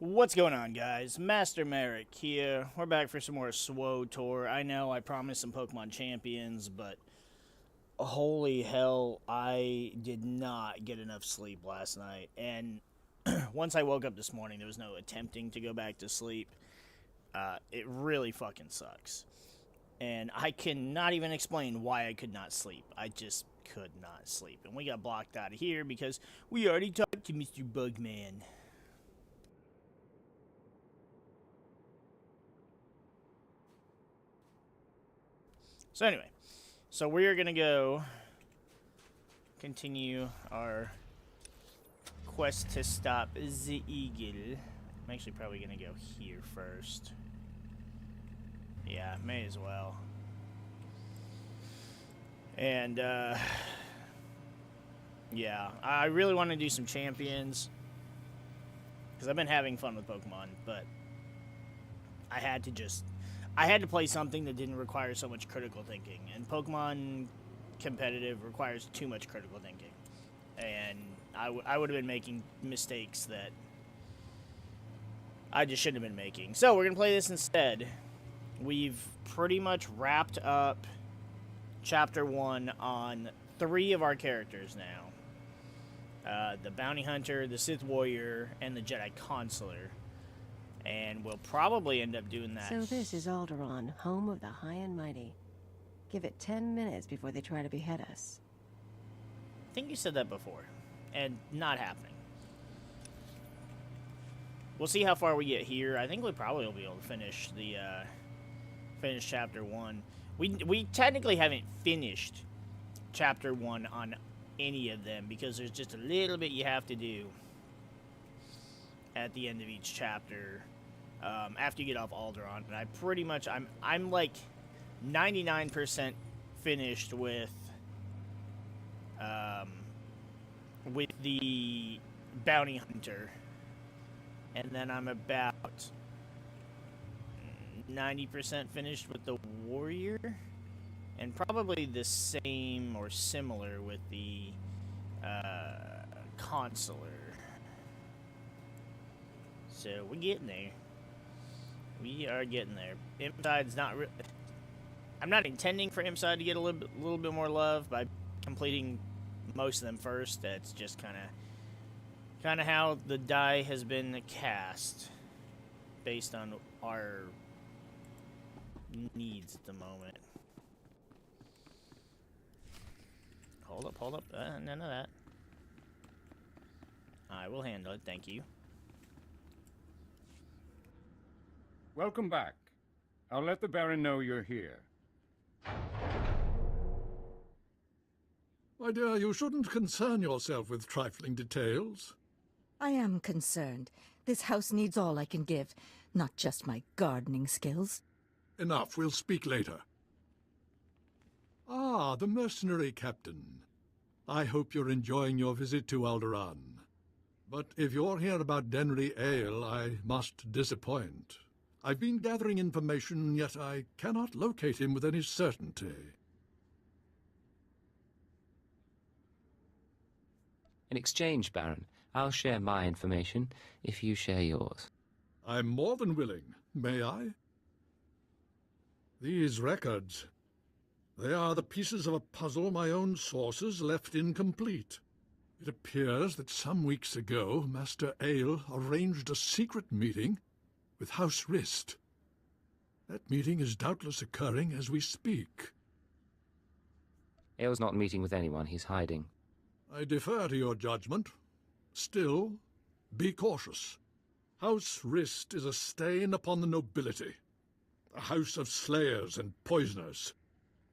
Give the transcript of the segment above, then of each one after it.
What's going on, guys? Master Merrick here. We're back for some more SWO I know I promised some Pokemon Champions, but holy hell, I did not get enough sleep last night. And once I woke up this morning, there was no attempting to go back to sleep. It really fucking sucks. And I cannot even explain why I could not sleep. I just could not sleep. And we got blocked out of here because we already talked to Mr. Bugman. So anyway, we're gonna go continue our quest to stop the eagle. I'm actually probably gonna go here first. Yeah, may as well. And yeah, I really want to do some champions because I've been having fun with Pokemon, but I had to play something that didn't require so much critical thinking. And Pokemon competitive requires too much critical thinking. And I would have been making mistakes that I just shouldn't have been making. So we're going to play this instead. We've pretty much wrapped up Chapter 1 on 3 of our characters now. The Bounty Hunter, the Sith Warrior, and the Jedi Consular. And we'll probably end up doing that. So this is Alderaan, home of the high and mighty. Give it 10 minutes before they try to behead us. I think you said that before, and not happening. We'll see how far we get here. I think we probably will be able to finish the finish Chapter 1. We technically haven't finished Chapter 1 on any of them because there's just a little bit you have to do at the end of each chapter after you get off Alderaan. And I pretty much I'm like 99% finished with the Bounty Hunter, and then I'm about 90% finished with the Warrior, and probably the same or similar with the Consular. So we're getting there. We are getting there. Imside's not. I'm not intending for Imside to get a little bit more love by completing most of them first. That's just kind of how the die has been cast, based on our needs at the moment. Hold up. None of that. I will handle it. Thank you. Welcome back. I'll let the Baron know you're here. My dear, you shouldn't concern yourself with trifling details. I am concerned. This house needs all I can give, not just my gardening skills. Enough, we'll speak later. Ah, the mercenary captain. I hope you're enjoying your visit to Alderaan. But if you're here about Denry Ale, I must disappoint. I've been gathering information, yet I cannot locate him with any certainty. In exchange, Baron, I'll share my information if you share yours. I'm more than willing. May I? These records. They are the pieces of a puzzle my own sources left incomplete. It appears that some weeks ago, Master Ale arranged a secret meeting with House Rist. That meeting is doubtless occurring as we speak. Ale's not meeting with anyone, he's hiding. I defer to your judgment. Still, be cautious. House Rist is a stain upon the nobility. A house of slayers and poisoners.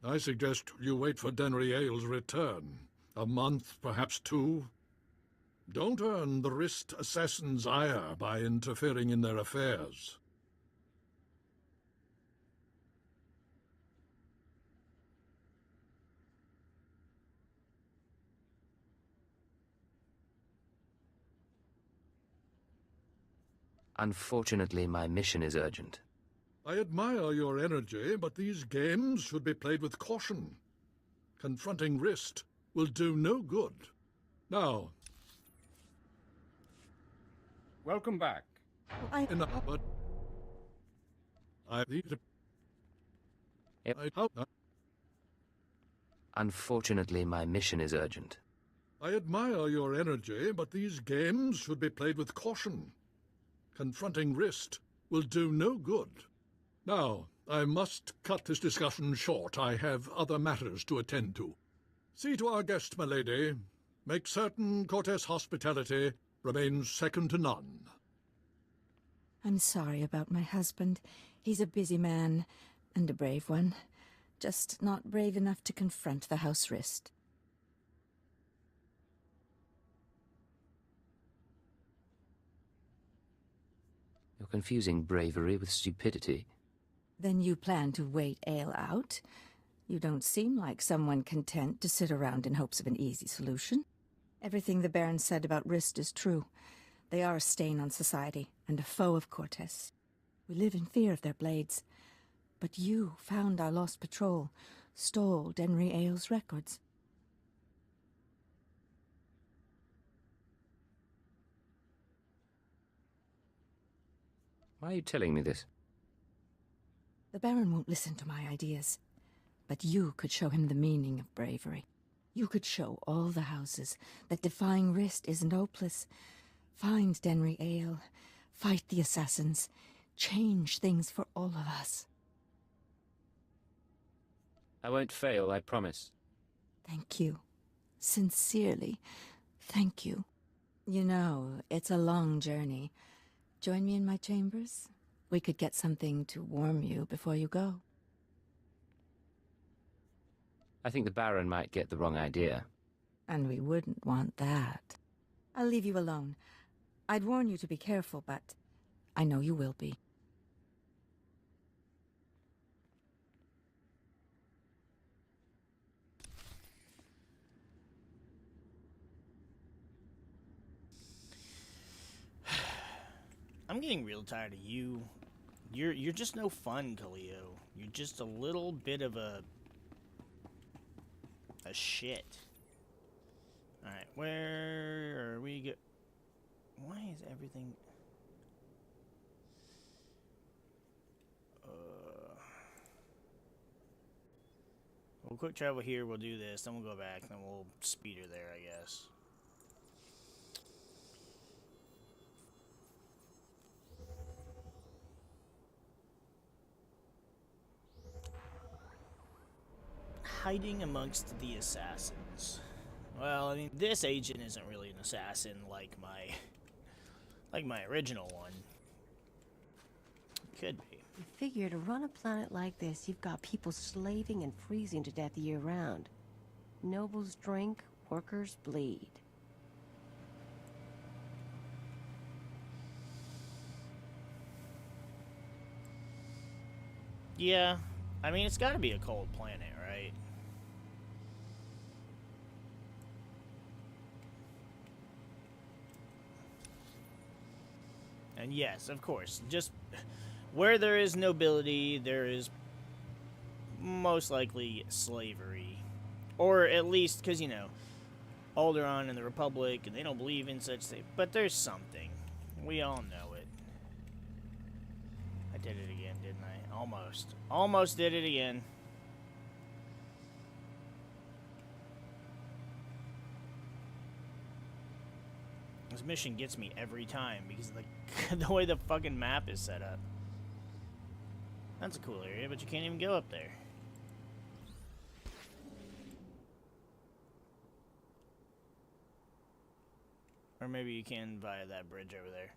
I suggest you wait for Denry Ale's return. A month, perhaps 2. Don't earn the Rist assassins' ire by interfering in their affairs. Unfortunately, my mission is urgent. I admire your energy, but these games should be played with caution. Confronting Rist will do no good. Now, Welcome back. Enough, but I need to. Yep. How? Unfortunately, my mission is urgent. I admire your energy, but these games should be played with caution. Confronting Rist will do no good. Now, I must cut this discussion short. I have other matters to attend to. See to our guest, my lady. Make certain Cortes' hospitality remains second to none. I'm sorry about my husband. He's a busy man, and a brave one. Just not brave enough to confront the House Rist. You're confusing bravery with stupidity. Then you plan to wait Ale out? You don't seem like someone content to sit around in hopes of an easy solution. Everything the Baron said about Rist is true. They are a stain on society, and a foe of Cortes. We live in fear of their blades. But you found our lost patrol, stole Denry Ale's records. Why are you telling me this? The Baron won't listen to my ideas. But you could show him the meaning of bravery. You could show all the houses that defying Rist isn't hopeless. Find Denry Ale, fight the assassins, change things for all of us. I won't fail, I promise. Thank you. Sincerely, thank you. You know, it's a long journey. Join me in my chambers? We could get something to warm you before you go. I think the Baron might get the wrong idea. And we wouldn't want that. I'll leave you alone. I'd warn you to be careful, but I know you will be. I'm getting real tired of you. You're just no fun, Khalio. You're just a little bit of a shit. Alright, where are we why is everything... We'll quick travel here, we'll do this, then we'll go back, then we'll speed her there, I guess. Hiding amongst the assassins. Well, I mean, this agent isn't really an assassin like my original one. Could be. You figure to run a planet like this, you've got people slaving and freezing to death year-round. Nobles drink, workers bleed. Yeah, I mean, it's gotta be a cold planet, right? And yes, of course, just where there is nobility, there is most likely slavery. Or at least, because, you know, Alderaan and the Republic, and they don't believe in such things. But there's something. We all know it. I did it again, didn't I? Almost. Almost did it again. This mission gets me every time because of the way the fucking map is set up. That's a cool area, but you can't even go up there. Or maybe you can via that bridge over there.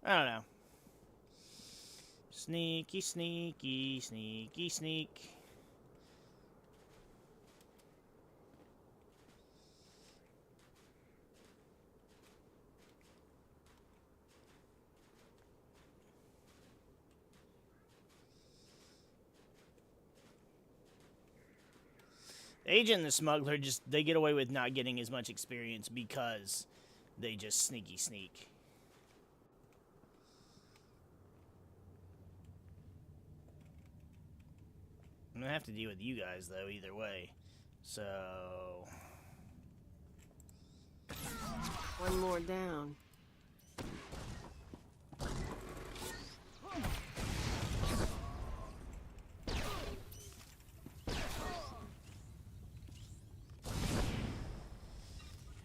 I don't know. Sneaky, sneaky, sneaky, sneak. The agent and the smuggler they get away with not getting as much experience because they just sneaky sneak. I'm gonna have to deal with you guys though, either way. So One more down.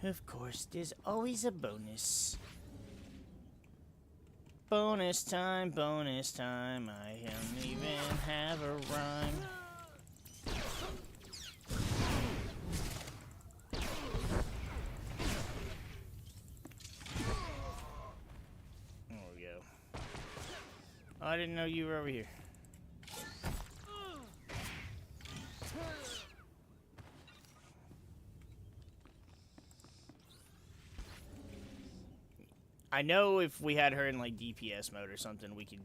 Of course, there's always a bonus. Bonus time, bonus time. I don't even have a rhyme. There we go. Oh, I didn't know you were over here. I know if we had her in like DPS mode or something, we could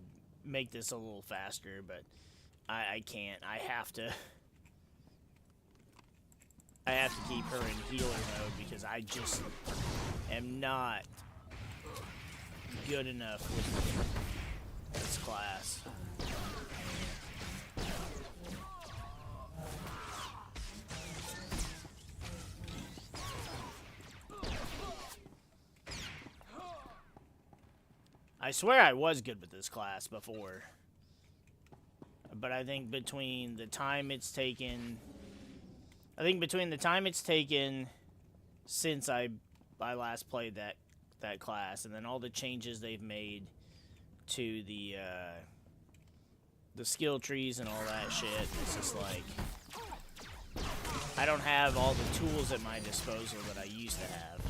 make this a little faster, but I can't. I have to keep her in healer mode because I just am not good enough with this class. I swear I was good with this class before. But I think between the time it's taken... since I last played that class, and then all the changes they've made to the skill trees and all that shit, it's just like... I don't have all the tools at my disposal that I used to have.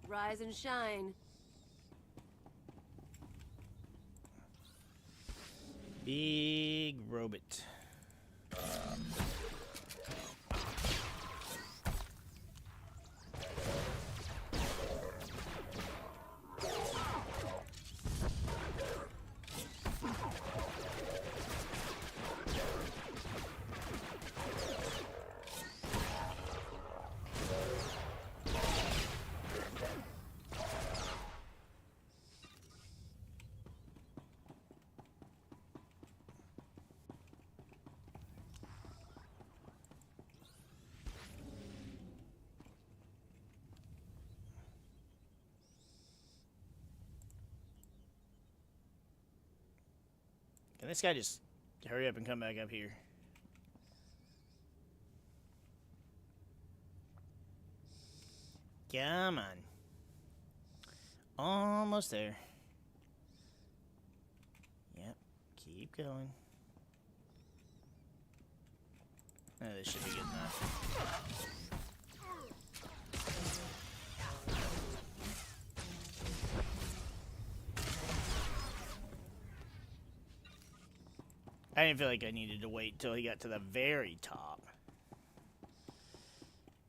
Rise and shine. Big robot. Can this guy just hurry up and come back up here? Come on. Almost there. Yep. Keep going. Oh, this should be good enough. I didn't feel like I needed to wait till he got to the very top.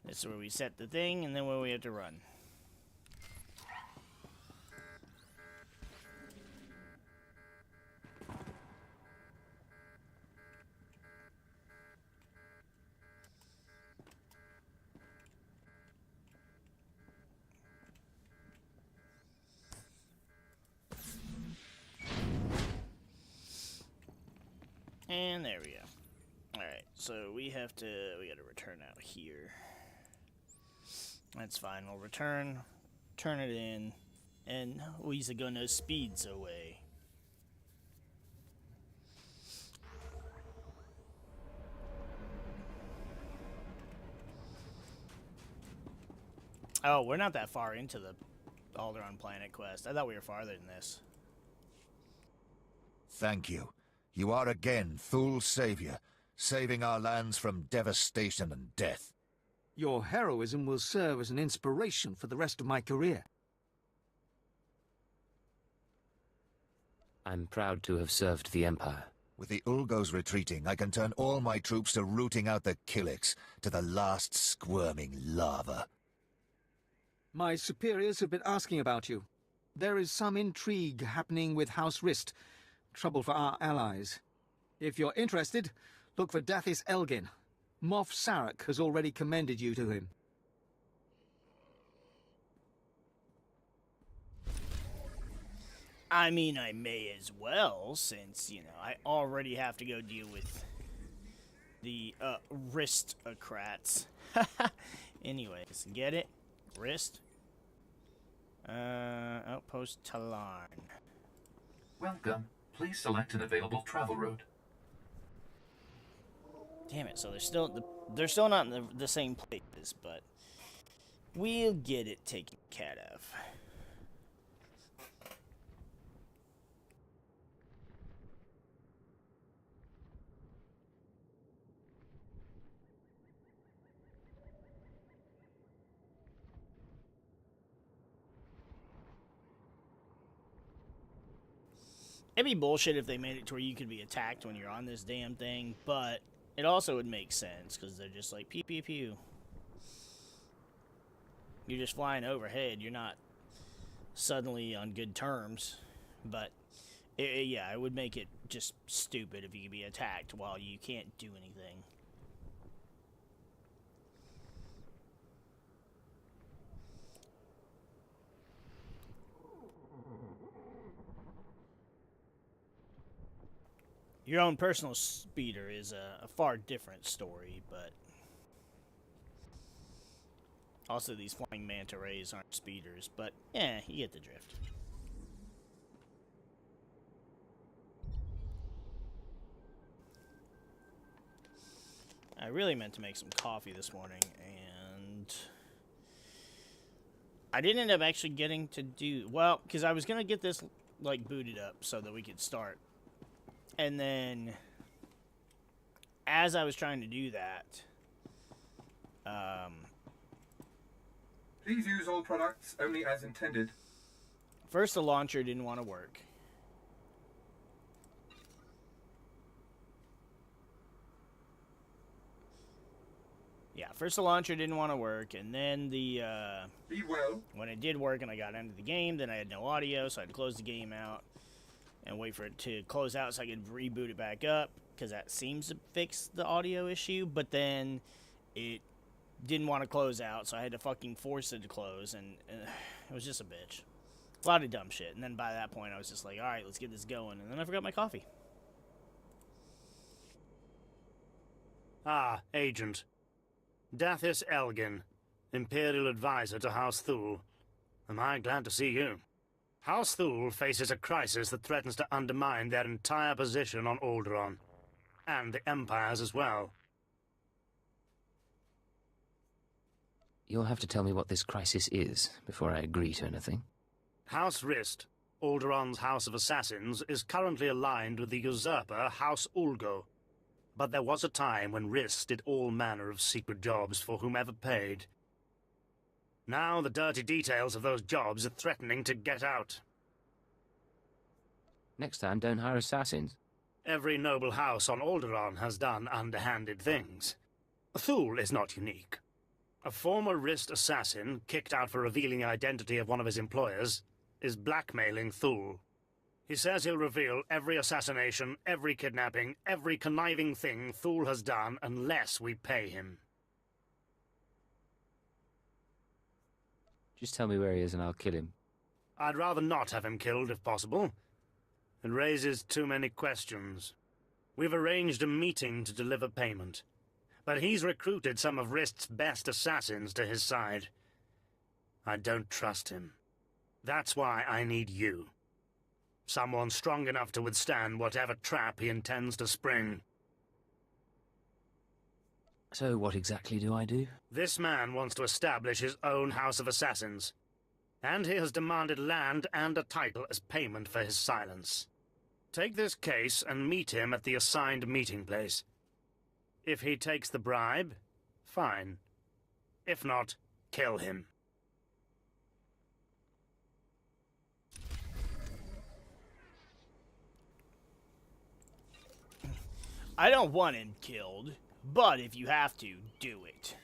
This is where we set the thing, and then where we have to run. And there we go. Alright, so we gotta return out here. That's fine, we'll return, turn it in, and we's gonna speeds away. Oh, we're not that far into the Alderaan Planet quest. I thought we were farther than this. Thank you. You are again Thul's savior, saving our lands from devastation and death. Your heroism will serve as an inspiration for the rest of my career. I'm proud to have served the Empire. With the Ulgos retreating, I can turn all my troops to rooting out the Killiks, to the last squirming lava. My superiors have been asking about you. There is some intrigue happening with House Rist. Trouble for our allies. If you're interested, look for Dathis Elgin. Moff Sarek has already commended you to him. I mean, I may as well, since, you know, I already have to go deal with the Ristocrats. Anyways, get it? Wrist. Outpost Talarn. Welcome. Please select an available travel route. Damn it! So they're still not in the same places, but we'll get it taken care of. It'd be bullshit if they made it to where you could be attacked when you're on this damn thing, but it also would make sense, because they're just like, pew pew pew. You're just flying overhead, you're not suddenly on good terms, but yeah, it would make it just stupid if you could be attacked while you can't do anything. Your own personal speeder is a far different story, but also these flying manta rays aren't speeders, but yeah, you get the drift. I really meant to make some coffee this morning, and I didn't end up actually getting to do, well, because I was going to get this, like, booted up so that we could start. And then, as I was trying to do that, please use all products only as intended. First, the launcher didn't want to work. Yeah, first the launcher didn't want to work, and then the, Be well. when it did work and I got into the game, then I had no audio, so I had to close the game out and wait for it to close out so I could reboot it back up, because that seems to fix the audio issue, but then it didn't want to close out, so I had to fucking force it to close, and it was just a bitch. A lot of dumb shit, and then by that point I was just like, alright, let's get this going, and then I forgot my coffee. Ah, Agent. Dathis Elgin, Imperial Advisor to House Thule. Am I glad to see you. House Thule faces a crisis that threatens to undermine their entire position on Alderaan. And the Empire's as well. You'll have to tell me what this crisis is before I agree to anything. House Rist, Alderaan's House of Assassins, is currently aligned with the usurper House Ulgo. But there was a time when Rist did all manner of secret jobs for whomever paid. Now the dirty details of those jobs are threatening to get out. Next time, don't hire assassins. Every noble house on Alderaan has done underhanded things. Thule is not unique. A former Rist assassin, kicked out for revealing the identity of one of his employers, is blackmailing Thule. He says he'll reveal every assassination, every kidnapping, every conniving thing Thule has done unless we pay him. Just tell me where he is and I'll kill him. I'd rather not have him killed, if possible. It raises too many questions. We've arranged a meeting to deliver payment. But he's recruited some of Rist's best assassins to his side. I don't trust him. That's why I need you. Someone strong enough to withstand whatever trap he intends to spring. So what exactly do I do? This man wants to establish his own House of Assassins. And he has demanded land and a title as payment for his silence. Take this case and meet him at the assigned meeting place. If he takes the bribe, fine. If not, kill him. I don't want him killed, but if you have to, do it.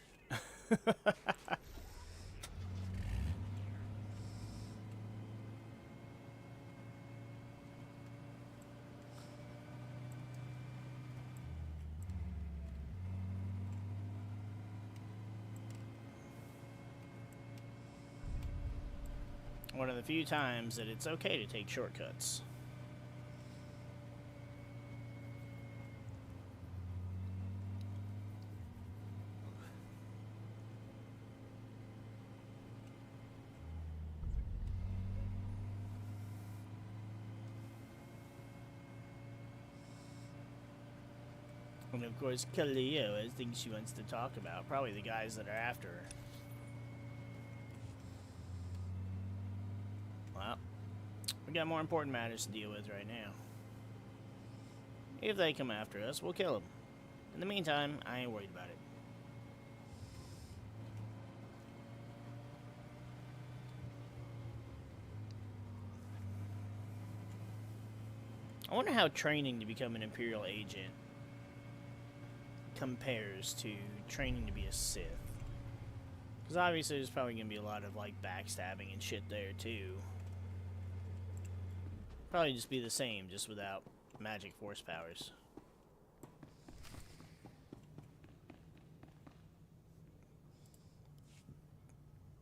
One of the few times that it's okay to take shortcuts. And of course, Cleo has things she wants to talk about. Probably the guys that are after her. Well, we got more important matters to deal with right now. If they come after us, we'll kill them. In the meantime, I ain't worried about it. I wonder how training to become an Imperial agent compares to training to be a Sith. Because obviously there's probably going to be a lot of, like, backstabbing and shit there, too. Probably just be the same, just without magic force powers.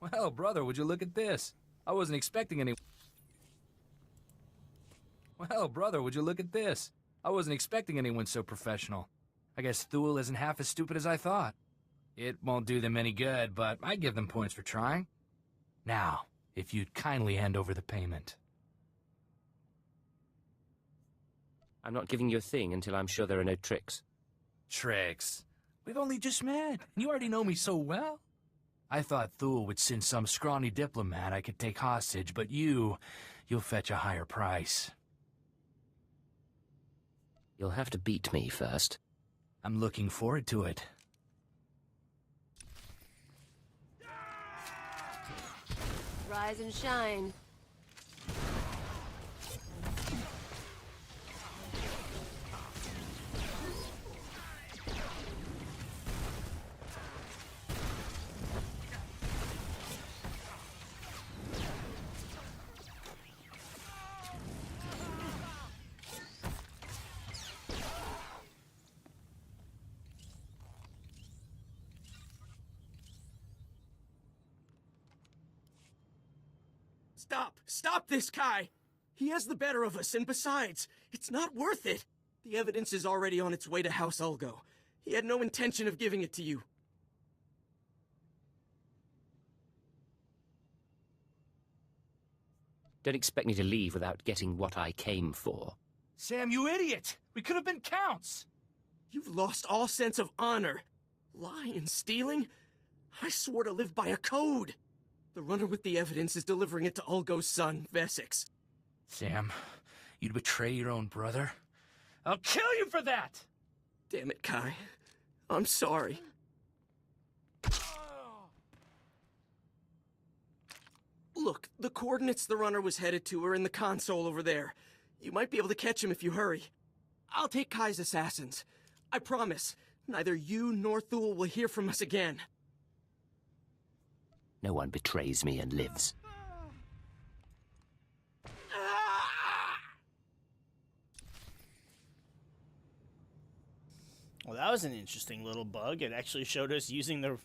Well, brother, would you look at this? I wasn't expecting any... Well, brother, would you look at this? I wasn't expecting anyone so professional. I guess Thule isn't half as stupid as I thought. It won't do them any good, but I give them points for trying. Now, if you'd kindly hand over the payment. I'm not giving you a thing until I'm sure there are no tricks. Tricks? We've only just met, and you already know me so well. I thought Thule would send some scrawny diplomat I could take hostage, but you'll fetch a higher price. You'll have to beat me first. I'm looking forward to it. Rise and shine. Stop this, Kai! He has the better of us, and besides, it's not worth it. The evidence is already on its way to House Ulgo. He had no intention of giving it to you. Don't expect me to leave without getting what I came for. Sam, you idiot! We could have been counts! You've lost all sense of honor. Lying and stealing? I swore to live by a code. The runner with the evidence is delivering it to Ulgo's son, Vesix. Sam, you'd betray your own brother? I'll kill you for that! Damn it, Kai. I'm sorry. Look, the coordinates the runner was headed to are in the console over there. You might be able to catch him if you hurry. I'll take Kai's assassins. I promise, neither you nor Thule will hear from us again. No one betrays me and lives. Well, that was an interesting little bug. It actually showed us using our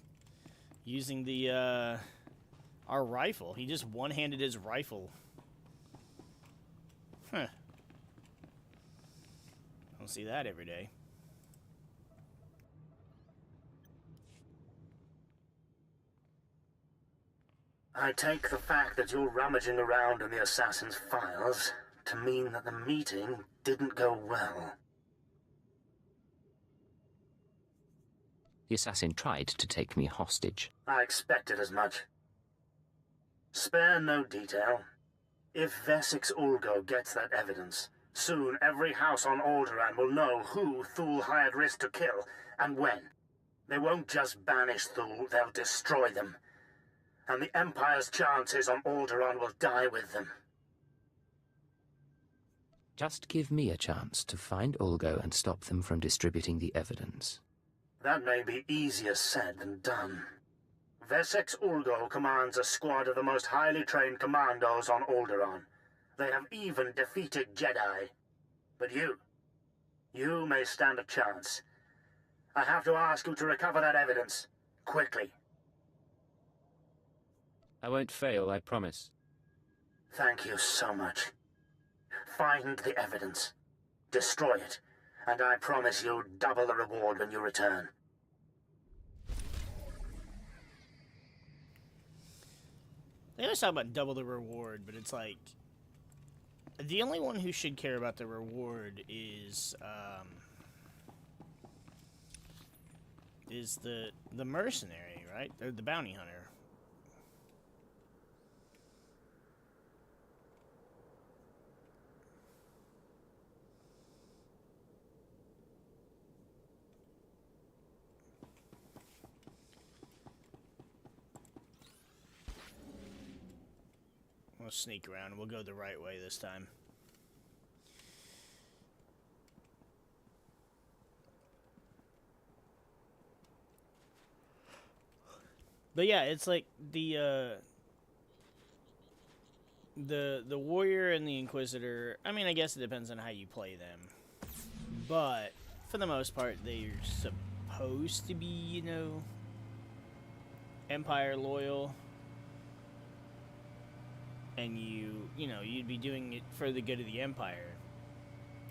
rifle. He just one-handed his rifle. Huh. Don't see that every day. I take the fact that you're rummaging around in the assassin's files to mean that the meeting didn't go well. The assassin tried to take me hostage. I expected as much. Spare no detail. If Vesix Ulgo gets that evidence, soon every house on Alderaan will know who Thule hired Rist to kill, and when. They won't just banish Thule, they'll destroy them. And the Empire's chances on Alderaan will die with them. Just give me a chance to find Ulgo and stop them from distributing the evidence. That may be easier said than done. Vesix Ulgo commands a squad of the most highly trained commandos on Alderaan. They have even defeated Jedi. But you may stand a chance. I have to ask you to recover that evidence, quickly. I won't fail, I promise. Thank you so much. Find the evidence, destroy it, and I promise you double the reward when you return. They always talk about double the reward, but it's like... The only one who should care about the reward is, is the mercenary, right? Or the bounty hunter. We'll sneak around. We'll go the right way this time. But yeah, it's like the warrior and the inquisitor. I mean, I guess it depends on how you play them. But for the most part, they're supposed to be, you know, Empire loyal. And you know, you'd be doing it for the good of the Empire.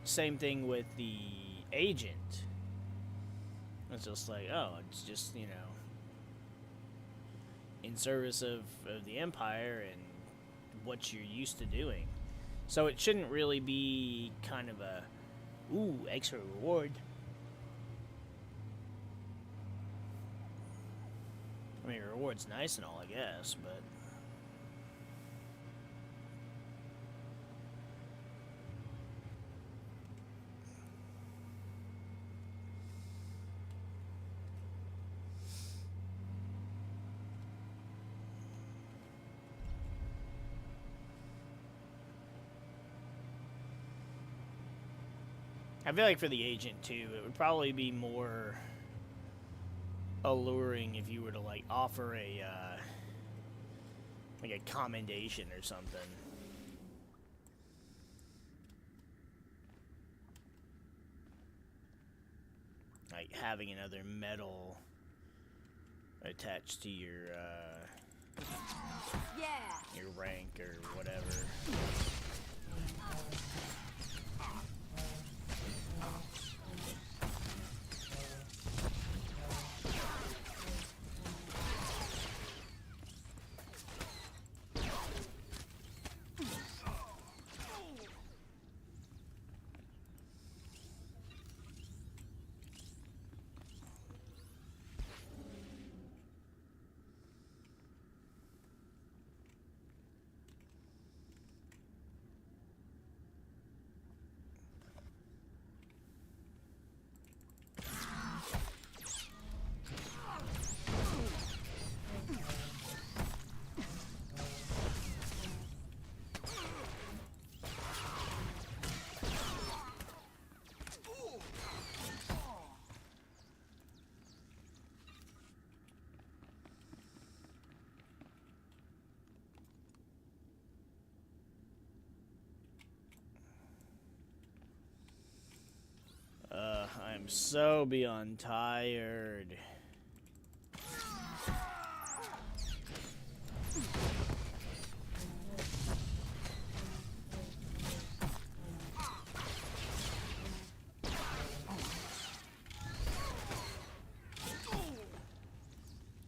Same thing with the agent. It's just like, oh, it's just, you know, in service of the Empire and what you're used to doing. So it shouldn't really be kind of a, ooh, extra reward. I mean, reward's nice and all, I guess, but... I feel like for the agent, too, it would probably be more alluring if you were to, like, offer a, like a commendation or something. Like, having another medal attached to your, your rank or whatever. I'm so beyond tired.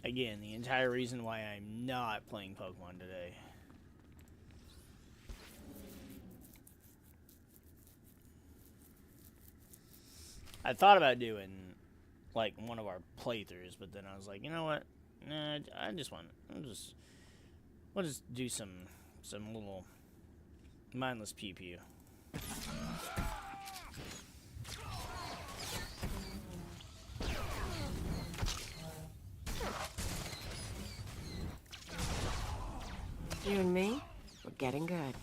Again, the entire reason why I'm not playing Pokemon today. I thought about doing, like, one of our playthroughs, but then I was like, you know what? Nah, we'll just do some little mindless pew-pew. You and me, we're getting good.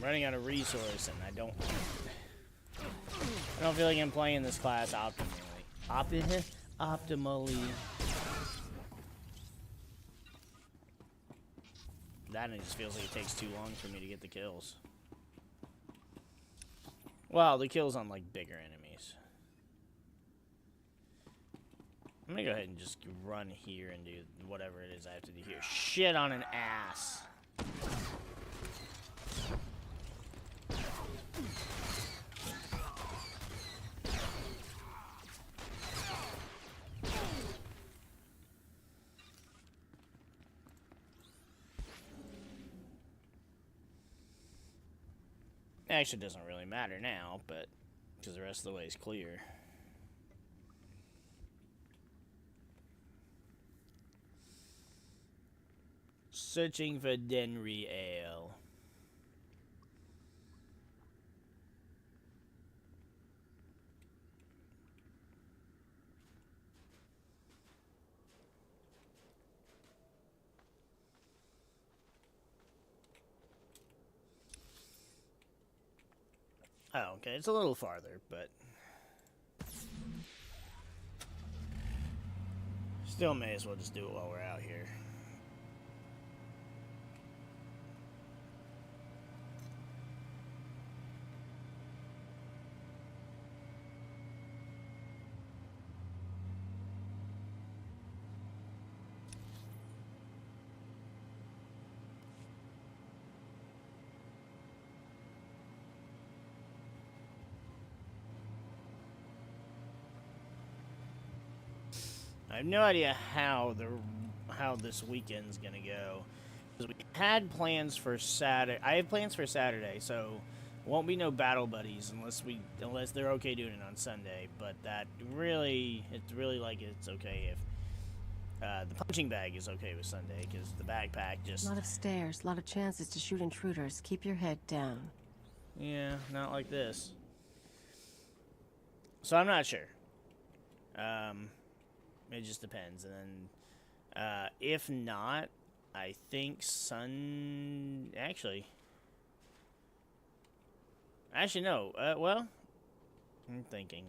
Running out of resource, and I don't feel like I'm playing this class optimally. Optimally. That just feels like it takes too long for me to get the kills. Well, the kills on like bigger enemies. I'm gonna go ahead and just run here and do whatever it is I have to do here. Shit on an ass. Actually, it doesn't really matter now, but because the rest of the way is clear. Searching for Denry Ale. Oh, okay, it's a little farther, but still may as well just do it while we're out here. I have no idea how this weekend's gonna go. Because we had plans for Saturday. I have plans for Saturday, so won't be no battle buddies unless they're okay doing it on Sunday. But it's really like it's okay if the punching bag is okay with Sunday, because the backpack just. A lot of stairs, a lot of chances to shoot intruders. Keep your head down. Yeah, not like this. So I'm not sure. It just depends, and then if not, I think Actually, no. Well, I'm thinking.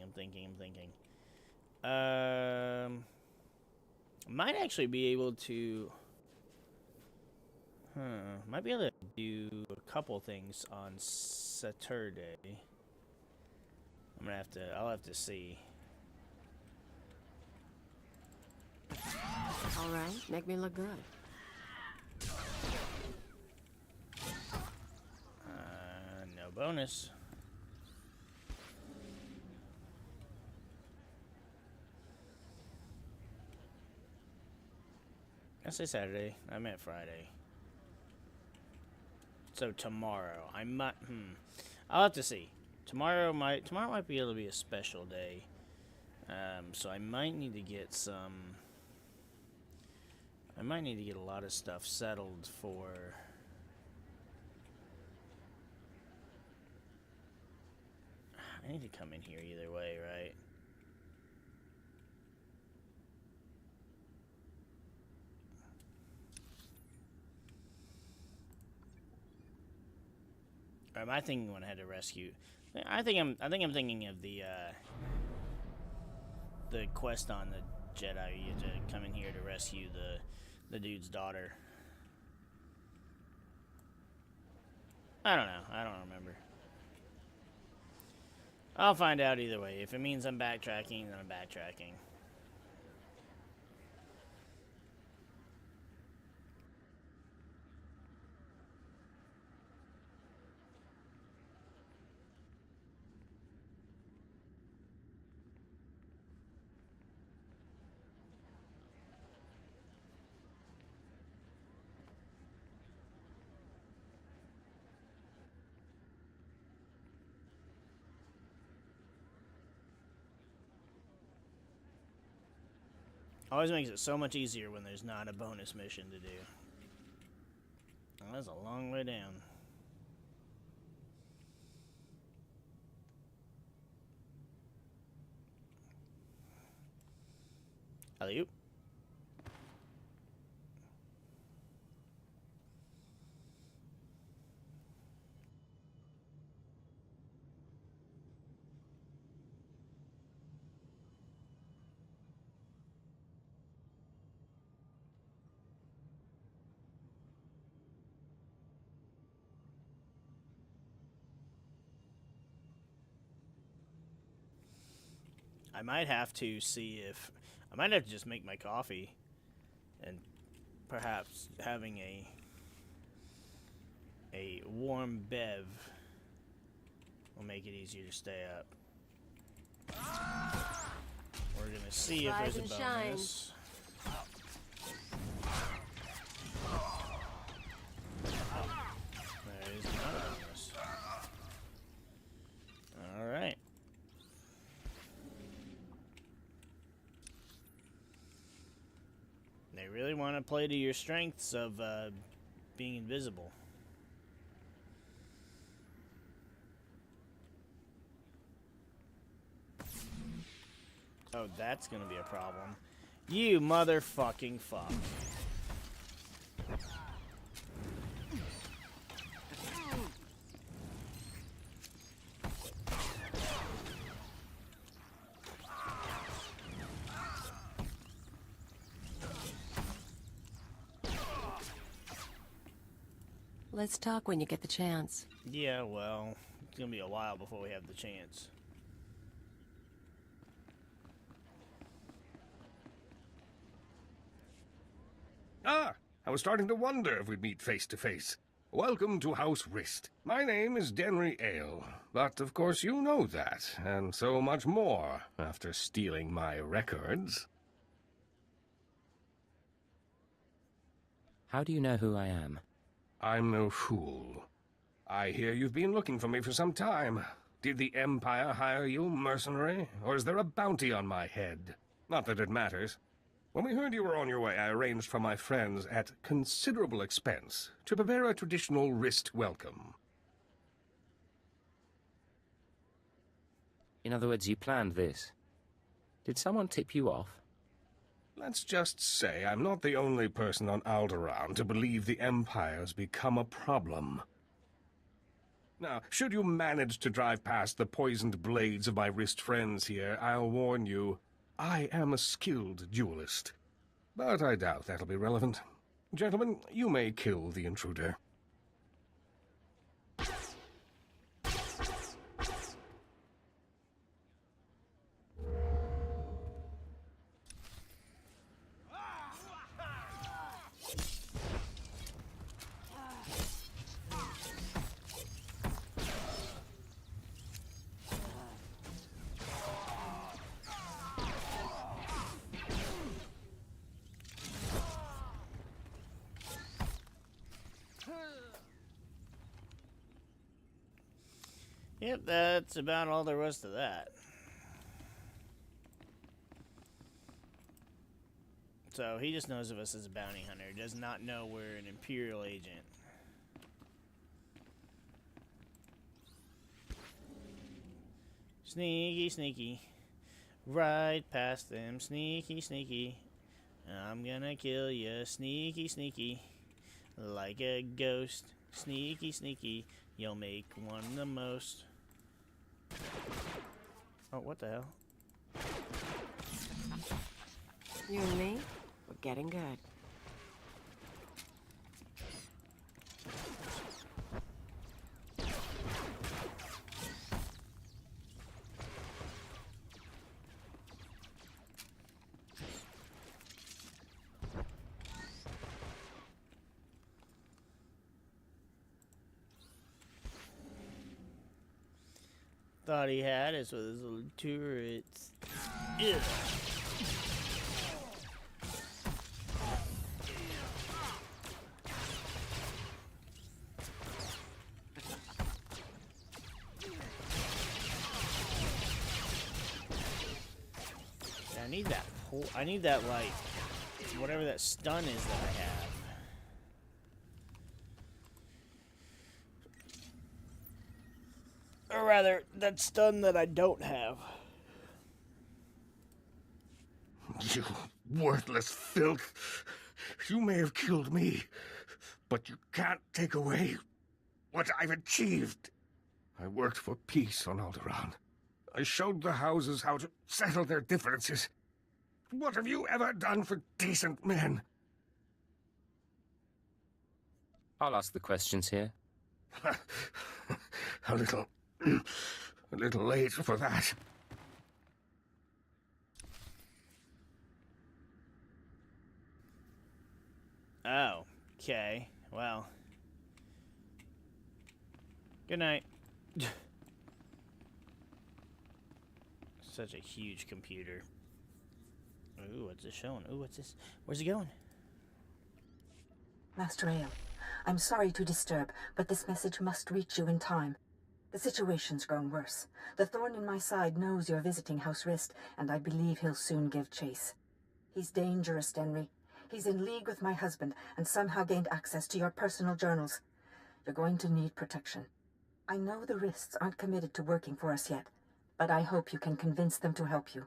Might actually be able to. Might be able to do a couple things on Saturday. I'll have to see. All right, make me look good. No bonus. I say Saturday. I meant Friday. So tomorrow, I might. I'll have to see. Tomorrow might be able to be a special day. So I might need to get some. I might need to get a lot of stuff settled for. I need to come in here either way, right? Am I thinking when I had to rescue? I think I'm thinking of the quest on the Jedi. You have to come in here to rescue the dude's daughter. I don't know. I don't remember. I'll find out either way. If it means I'm backtracking, then I'm backtracking. Always makes it so much easier when there's not a bonus mission to do. Oh, that's a long way down. Alley-oop. I might have to see if I might have to just make my coffee, and perhaps having a warm bev will make it easier to stay up. We're gonna see if there's a bonus. There is not a bonus. really want to play to your strengths of being invisible. Oh, that's gonna be a problem. You motherfucking fuck. Let's talk when you get the chance. Yeah, well, it's gonna be a while before we have the chance. Ah, I was starting to wonder if we'd meet face to face. Welcome to House Rist. My name is Denry Ale, but of course you know that, and so much more after stealing my records. How do you know who I am? I'm no fool. I hear you've been looking for me for some time. Did the Empire hire you, mercenary? Or is there a bounty on my head? Not that it matters. When we heard you were on your way, I arranged for my friends at considerable expense to prepare a traditional Rist welcome. In other words, you planned this. Did someone tip you off? Let's just say I'm not the only person on Alderaan to believe the Empire's become a problem. Now, should you manage to drive past the poisoned blades of my Rist friends here, I'll warn you, I am a skilled duelist. But I doubt that'll be relevant. Gentlemen, you may kill the intruder. Yep, that's about all there was to that. So he just knows of us as a bounty hunter, does not know we're an Imperial agent. Sneaky, sneaky. Right past them, sneaky, sneaky. I'm gonna kill you, sneaky, sneaky. Like a ghost, sneaky, sneaky. You'll make one the most. Oh, what the hell? You and me, we're getting good. Thought he had us with his little turrets. Ew. I need that, like, whatever that stun is that I have. Or rather, that stun that I don't have. You worthless filth. You may have killed me, but you can't take away what I've achieved. I worked for peace on Alderaan. I showed the houses how to settle their differences. What have you ever done for decent men? I'll ask the questions here. A little late for that. Oh, okay. Well. Good night. Such a huge computer. Ooh, what's this showing? Ooh, what's this? Where's he going? Master Ale, I'm sorry to disturb, but this message must reach you in time. The situation's grown worse. The thorn in my side knows you're visiting House Rist, and I believe he'll soon give chase. He's dangerous, Denry. He's in league with my husband and somehow gained access to your personal journals. You're going to need protection. I know the Rists aren't committed to working for us yet, but I hope you can convince them to help you.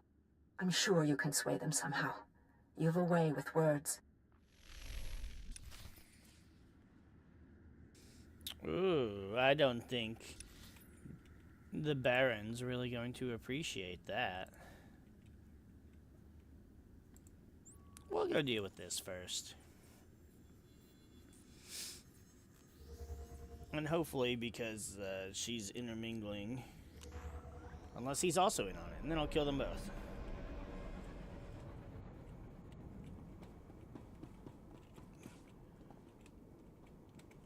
I'm sure you can sway them somehow. You've a way with words. Ooh, I don't think the Baron's really going to appreciate that. We'll go deal with this first. And hopefully, because she's intermingling, unless he's also in on it, and then I'll kill them both.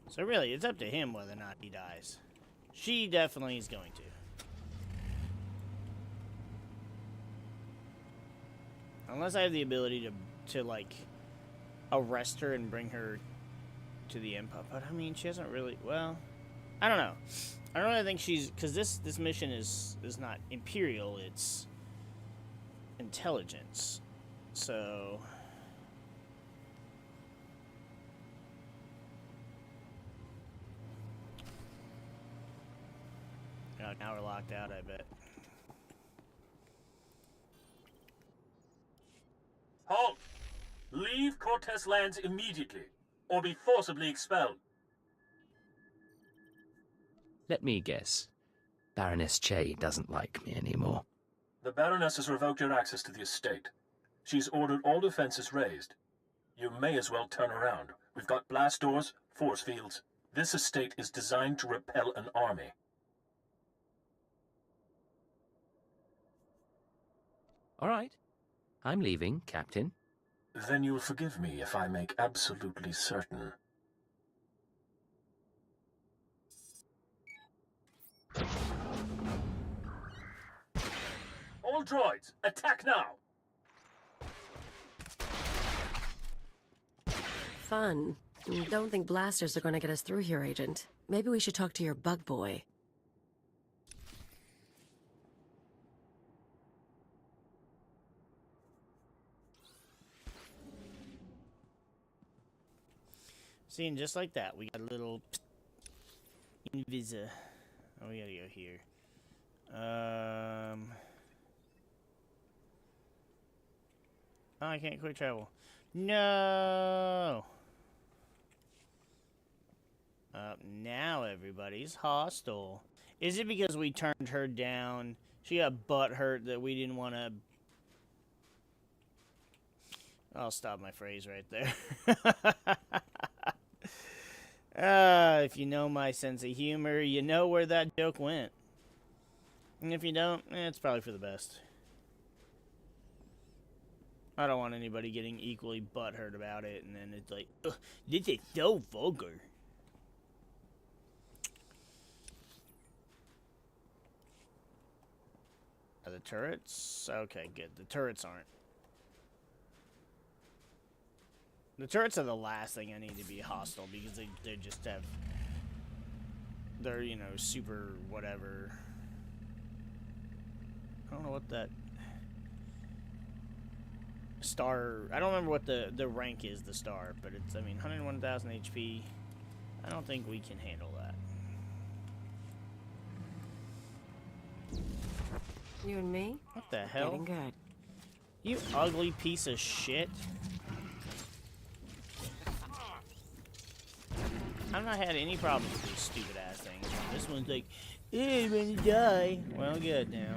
So really, it's up to him whether or not he dies. She definitely is going to. Unless I have the ability to like, arrest her and bring her to the Empire. But, I mean, she hasn't really, well, I don't know. I don't really think she's, because this mission is not Imperial, it's intelligence. So... Oh, now we're locked out, I bet. Halt! Leave Cortez lands immediately, or be forcibly expelled. Let me guess. Baroness Che doesn't like me anymore. The Baroness has revoked your access to the estate. She's ordered all defenses raised. You may as well turn around. We've got blast doors, force fields. This estate is designed to repel an army. All right. I'm leaving, Captain. Then you'll forgive me if I make absolutely certain. All droids, attack now! Fun. Don't think blasters are going to get us through here, Agent. Maybe we should talk to your bug boy. See, and just like that, we got a little invisa. Oh, we gotta go here. Oh, I can't quick travel. No! Now everybody's hostile. Is it because we turned her down? She got butthurt that we didn't want to... I'll stop my phrase right there. If you know my sense of humor, you know where that joke went. And if you don't, it's probably for the best. I don't want anybody getting equally butthurt about it, and then it's like, this is so vulgar. Are the turrets? Okay, good. The turrets aren't. The turrets are the last thing I need to be hostile, because they just have... They're, you know, super whatever. I don't know what that... Star... I don't remember what the rank is, the star, but it's, I mean, 101,000 HP. I don't think we can handle that. You and me? What the hell? Getting good. You ugly piece of shit. I've not had any problems with these stupid ass things. This one's like, hey, I'm gonna die. Well, good now.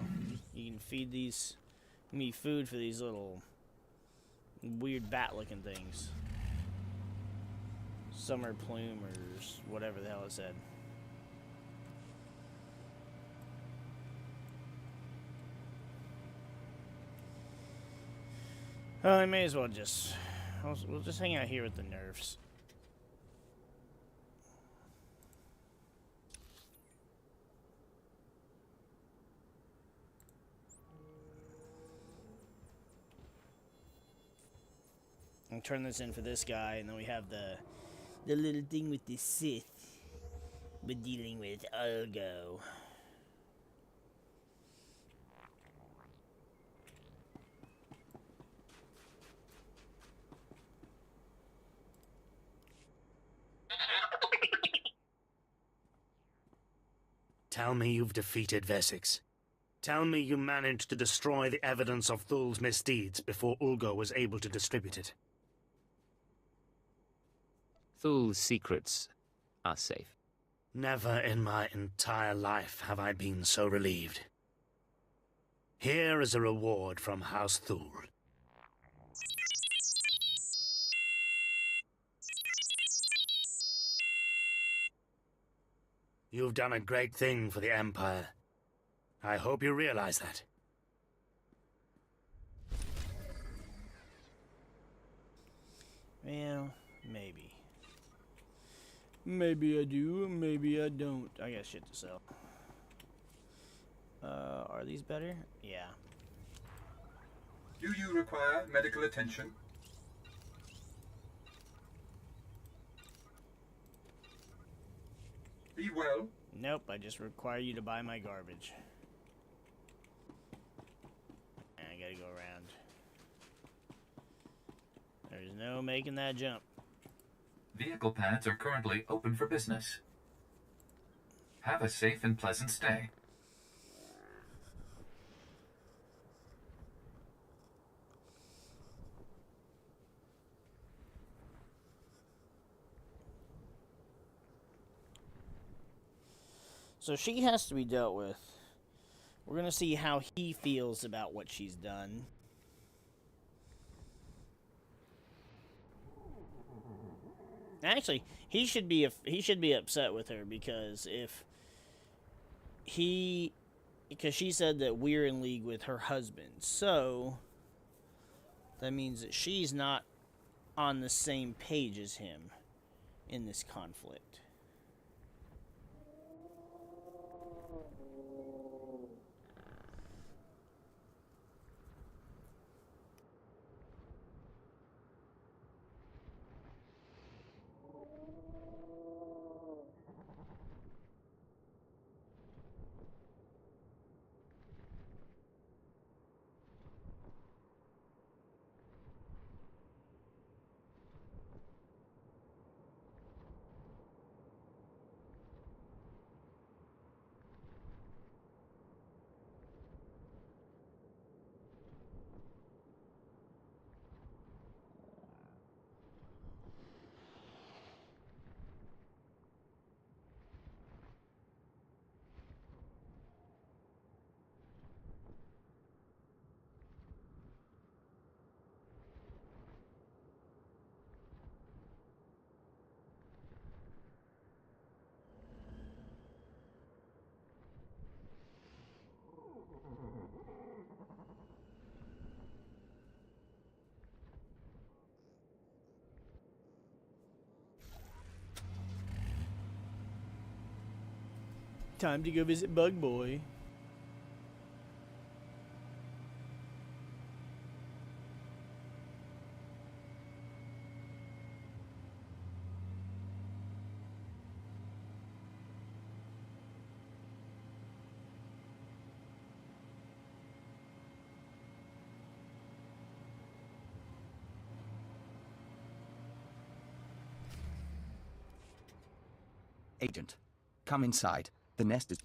You can feed me food for these little weird bat-looking things. Summer plume or whatever the hell it said. I may as well just... We'll just hang out here with the nerfs. I'll turn this in for this guy, and then we have the little thing with the Sith we're dealing with. I'll go. Tell me you've defeated Wessex. Tell me you managed to destroy the evidence of Thul's misdeeds before Ulgo was able to distribute it. Thul's secrets are safe. Never in my entire life have I been so relieved. Here is a reward from House Thul. You've done a great thing for the Empire. I hope you realize that. Well, maybe. Maybe I do, maybe I don't. I got shit to sell. Are these better? Yeah. Do you require medical attention? Be well. Nope, I just require you to buy my garbage. And I gotta go around. There's no making that jump. Vehicle pads are currently open for business. Have a safe and pleasant stay. So she has to be dealt with. We're gonna see how he feels about what she's done. Actually, he should be upset with her because because she said that we're in league with her husband. So that means that she's not on the same page as him in this conflict. Time to go visit Bug Boy. Agent, come inside. The nest is...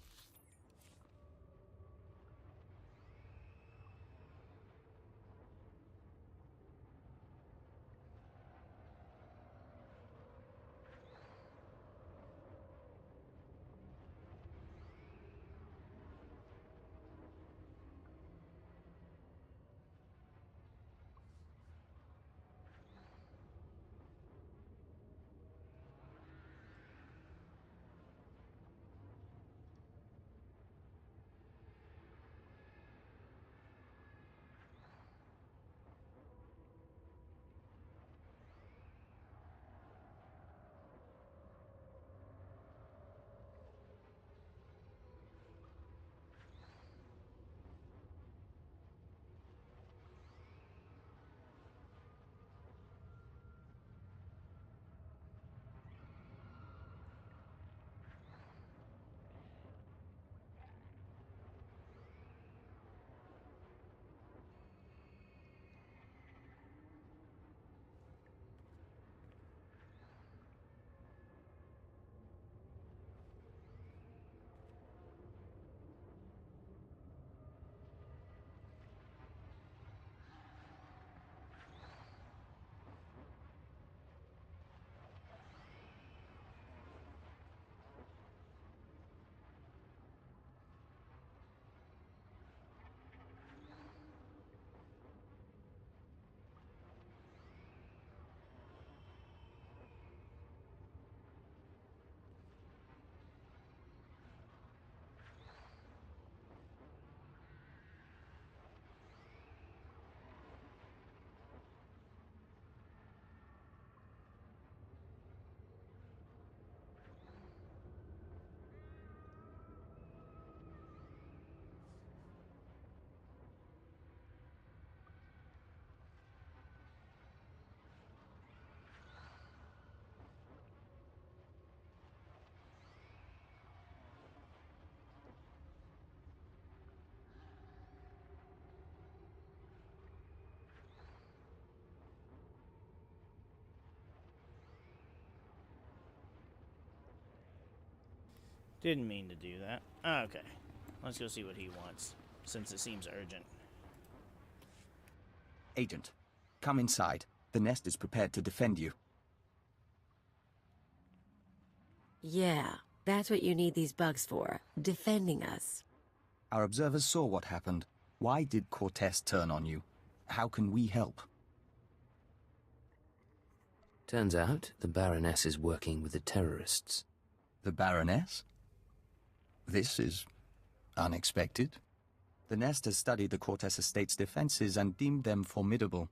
Didn't mean to do that. Okay. Let's go see what he wants, since it seems urgent. Agent, come inside. The nest is prepared to defend you. Yeah, that's what you need these bugs for. Defending us. Our observers saw what happened. Why did Cortez turn on you? How can we help? Turns out the Baroness is working with the terrorists. The Baroness? This is unexpected. The Nest has studied the Cortez Estate's defenses and deemed them formidable.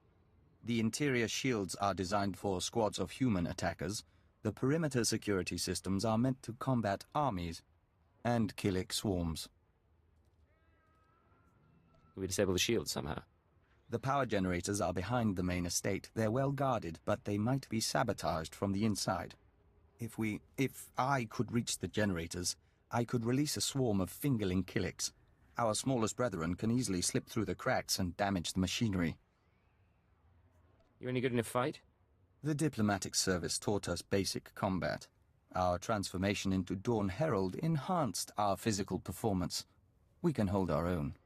The interior shields are designed for squads of human attackers. The perimeter security systems are meant to combat armies and Killik swarms. We disable the shield somehow. The power generators are behind the main estate. They're well guarded, but they might be sabotaged from the inside. If I could reach the generators, I could release a swarm of fingerling Killiks. Our smallest brethren can easily slip through the cracks and damage the machinery. You any good in a fight? The diplomatic service taught us basic combat. Our transformation into Dawn Herald enhanced our physical performance. We can hold our own.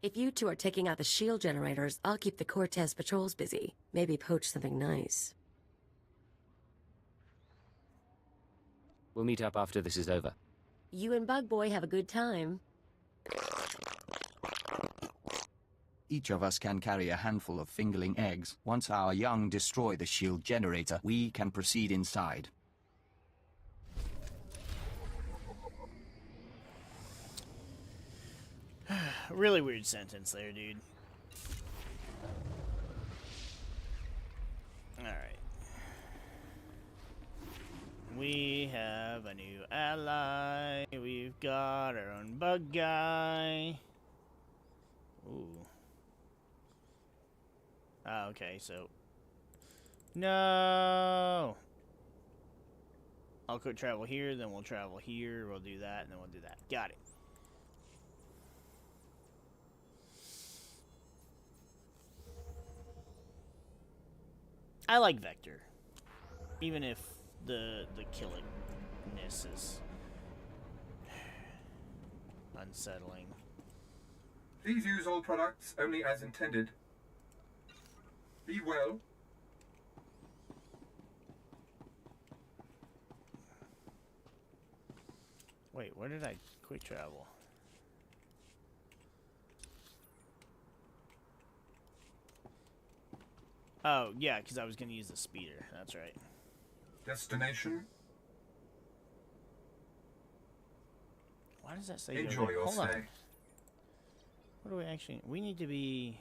If you two are taking out the shield generators, I'll keep the Cortez patrols busy. Maybe poach something nice. We'll meet up after this is over. You and Bug Boy have a good time. Each of us can carry a handful of fingerling eggs. Once our young destroy the shield generator, we can proceed inside. Really weird sentence there, dude. Alright. We have a new ally. We've got our own bug guy. Ooh. Ah, okay, so... No! I'll quick travel here, then we'll travel here, we'll do that, and then we'll do that. Got it. I like Vector. Even if the killingness is unsettling. Please use all products only as intended. Be well. Wait, where did I quick travel? Oh, yeah, because I was going to use the speeder. That's right. Destination. Why does that say Enjoy your Hold stay. on. What do we actually... We need to be...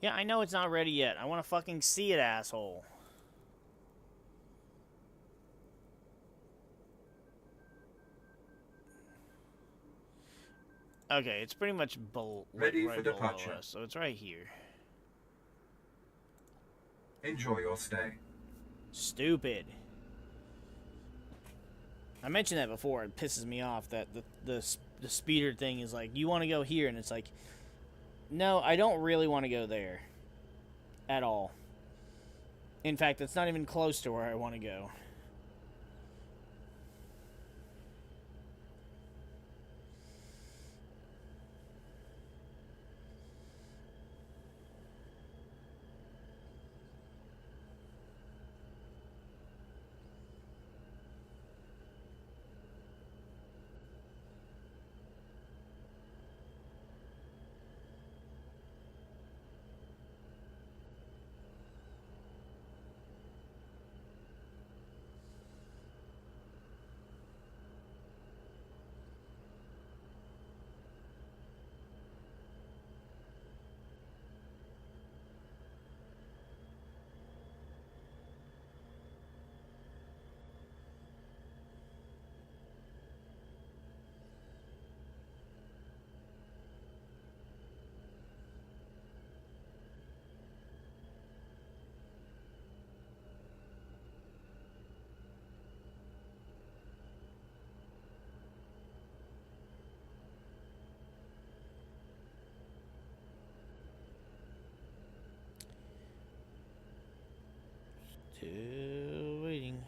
Yeah, I know it's not ready yet. I want to fucking see it, asshole. Okay, it's pretty much Ready right for below departure. us, so it's right here. Enjoy your stay. Stupid. I mentioned that before. It pisses me off that the speeder thing is like, you want to go here, and it's like, no, I don't really want to go there. At all. In fact, it's not even close to where I want to go. Still waiting.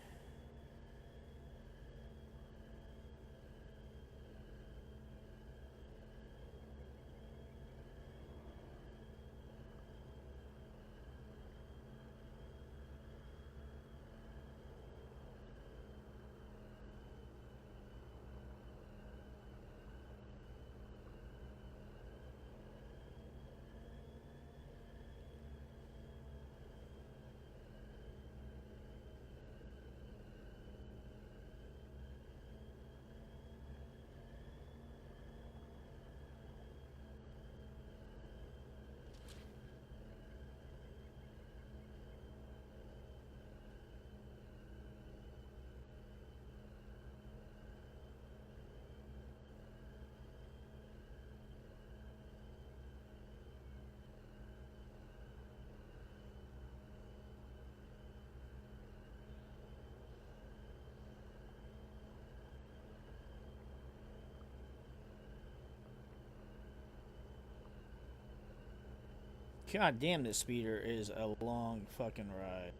God damn, this speeder is a long fucking ride.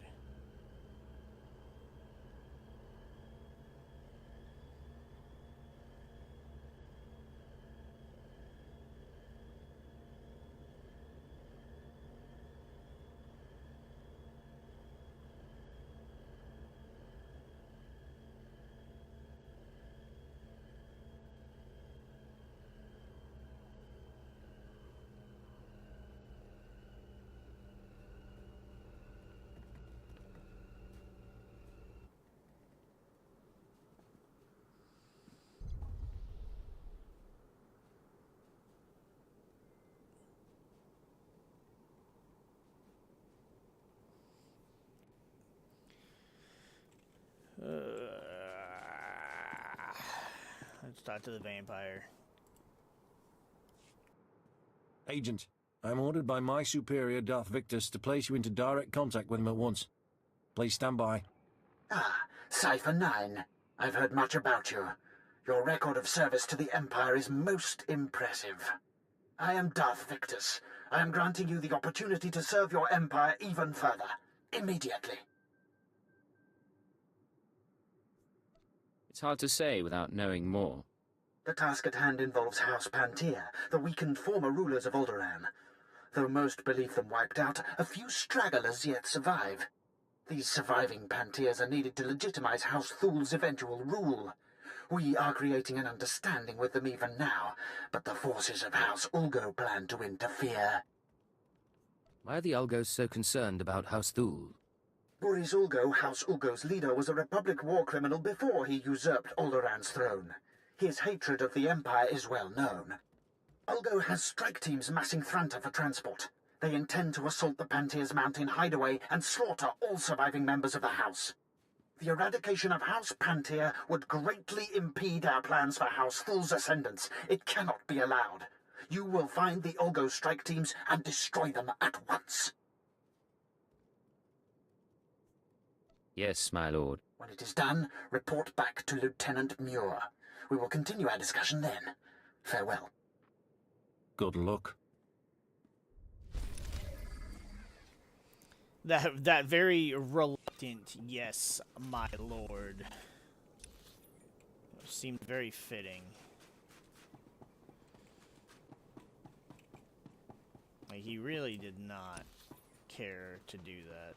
Let's talk to the vampire. Agent, I'm ordered by my superior, Darth Victus, to place you into direct contact with him at once. Please stand by. Ah, Cypher 9. I've heard much about you. Your record of service to the Empire is most impressive. I am Darth Victus. I am granting you the opportunity to serve your Empire even further. Immediately. It's hard to say without knowing more. The task at hand involves House Pantea, the weakened former rulers of Alderaan. Though most believe them wiped out, a few stragglers yet survive. These surviving Panteas are needed to legitimize House Thul's eventual rule. We are creating an understanding with them even now, but the forces of House Ulgo plan to interfere. Why are the Ulgos so concerned about House Thul? Boris Ulgo, House Ulgo's leader, was a Republic war criminal before he usurped Alderaan's throne. His hatred of the Empire is well known. Ulgo has strike teams massing Thranta for transport. They intend to assault the Pantea's mountain hideaway and slaughter all surviving members of the House. The eradication of House Pantea would greatly impede our plans for House Thul's ascendance. It cannot be allowed. You will find the Ulgo strike teams and destroy them at once. Yes, my lord. When it is done, report back to Lieutenant Muir. We will continue our discussion then. Farewell. Good luck. That very reluctant, yes, my lord, seemed very fitting. Like, he really did not care to do that.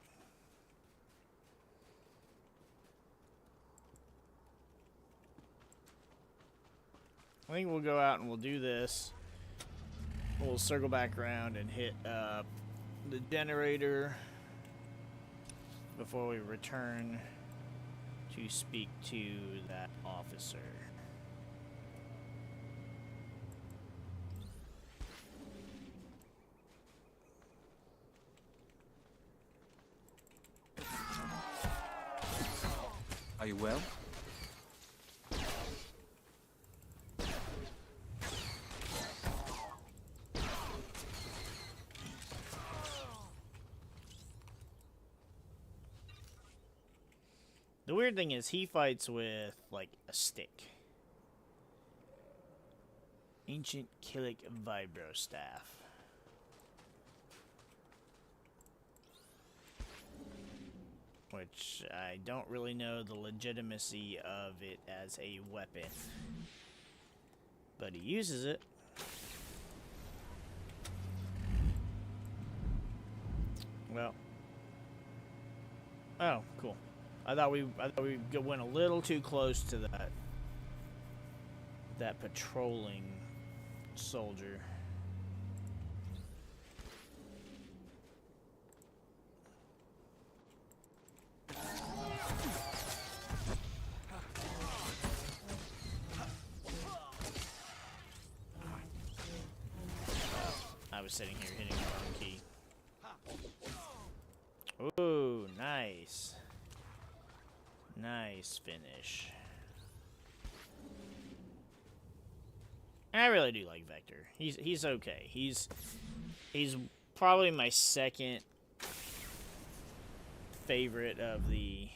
I think we'll go out and we'll do this. We'll circle back around and hit the generator before we return to speak to that officer. Are you well? The weird thing is he fights with, like, a stick. Ancient Killick Vibro Staff. Which I don't really know the legitimacy of it as a weapon. But he uses it. Well. Oh, cool. I thought we went a little too close to that patrolling soldier. I was sitting here hitting the wrong key. Ooh, nice. Nice finish. I really do like Vector. He's okay. He's probably my second favorite of the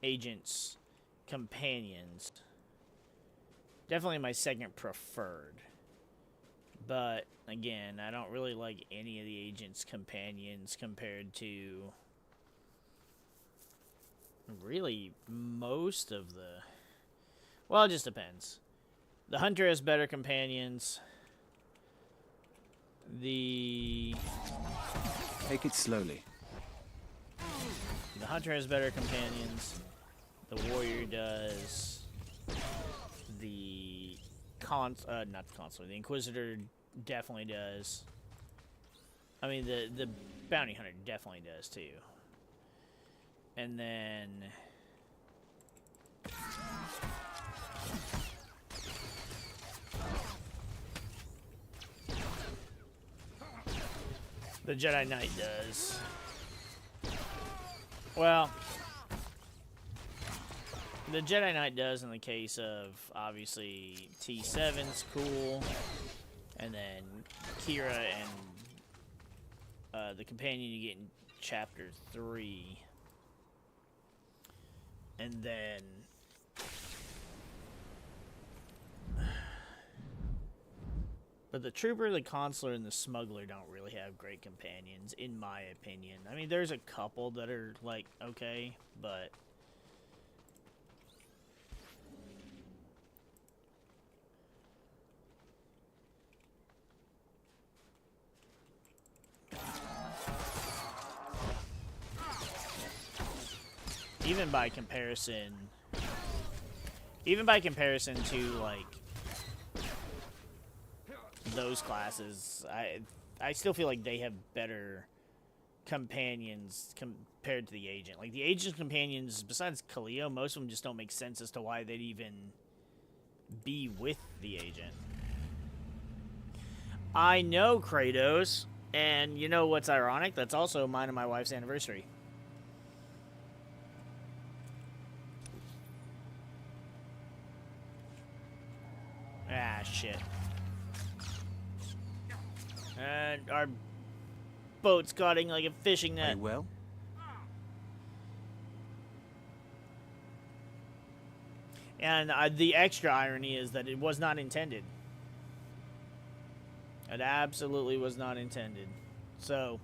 agents' companions. Definitely my second preferred. But, again, I don't really like any of the agent's companions compared to... really most of the... Well, it just depends. The Hunter has better companions. The... Take it slowly. The Hunter has better companions. The Warrior does. The... not the Consular. The Inquisitor definitely does. I mean, the Bounty Hunter definitely does, too. And then... the Jedi Knight does. Well, the Jedi Knight does in the case of, obviously, T7's cool, and then Kira and the companion you get in Chapter 3. And then... but the Trooper, the Consular, and the Smuggler don't really have great companions, in my opinion. I mean, there's a couple that are, like, okay, but... even by comparison to, like, those classes, I still feel like they have better companions compared to the agent. Like, the agent's companions, besides Khalil, most of them just don't make sense as to why they'd even be with the agent. I know, Kratos, and you know what's ironic? That's also mine and my wife's anniversary. Ah, shit. And our boat's caught in like a fishing net. Very well. And the extra irony is that it was not intended. It absolutely was not intended. So,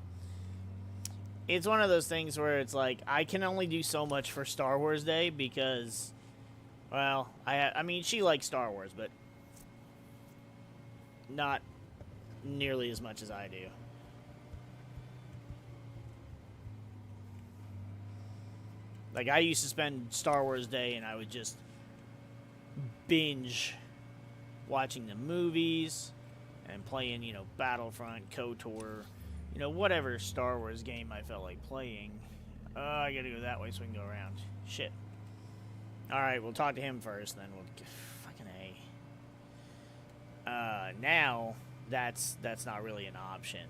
it's one of those things where it's like, I can only do so much for Star Wars Day because, well, I mean, she likes Star Wars, but not nearly as much as I do. Like, I used to spend Star Wars Day and I would just binge watching the movies and playing, you know, Battlefront, KOTOR, you know, whatever Star Wars game I felt like playing. I gotta go that way so we can go around. Shit. Alright, we'll talk to him first, then we'll... fucking A. Now, that's not really an option.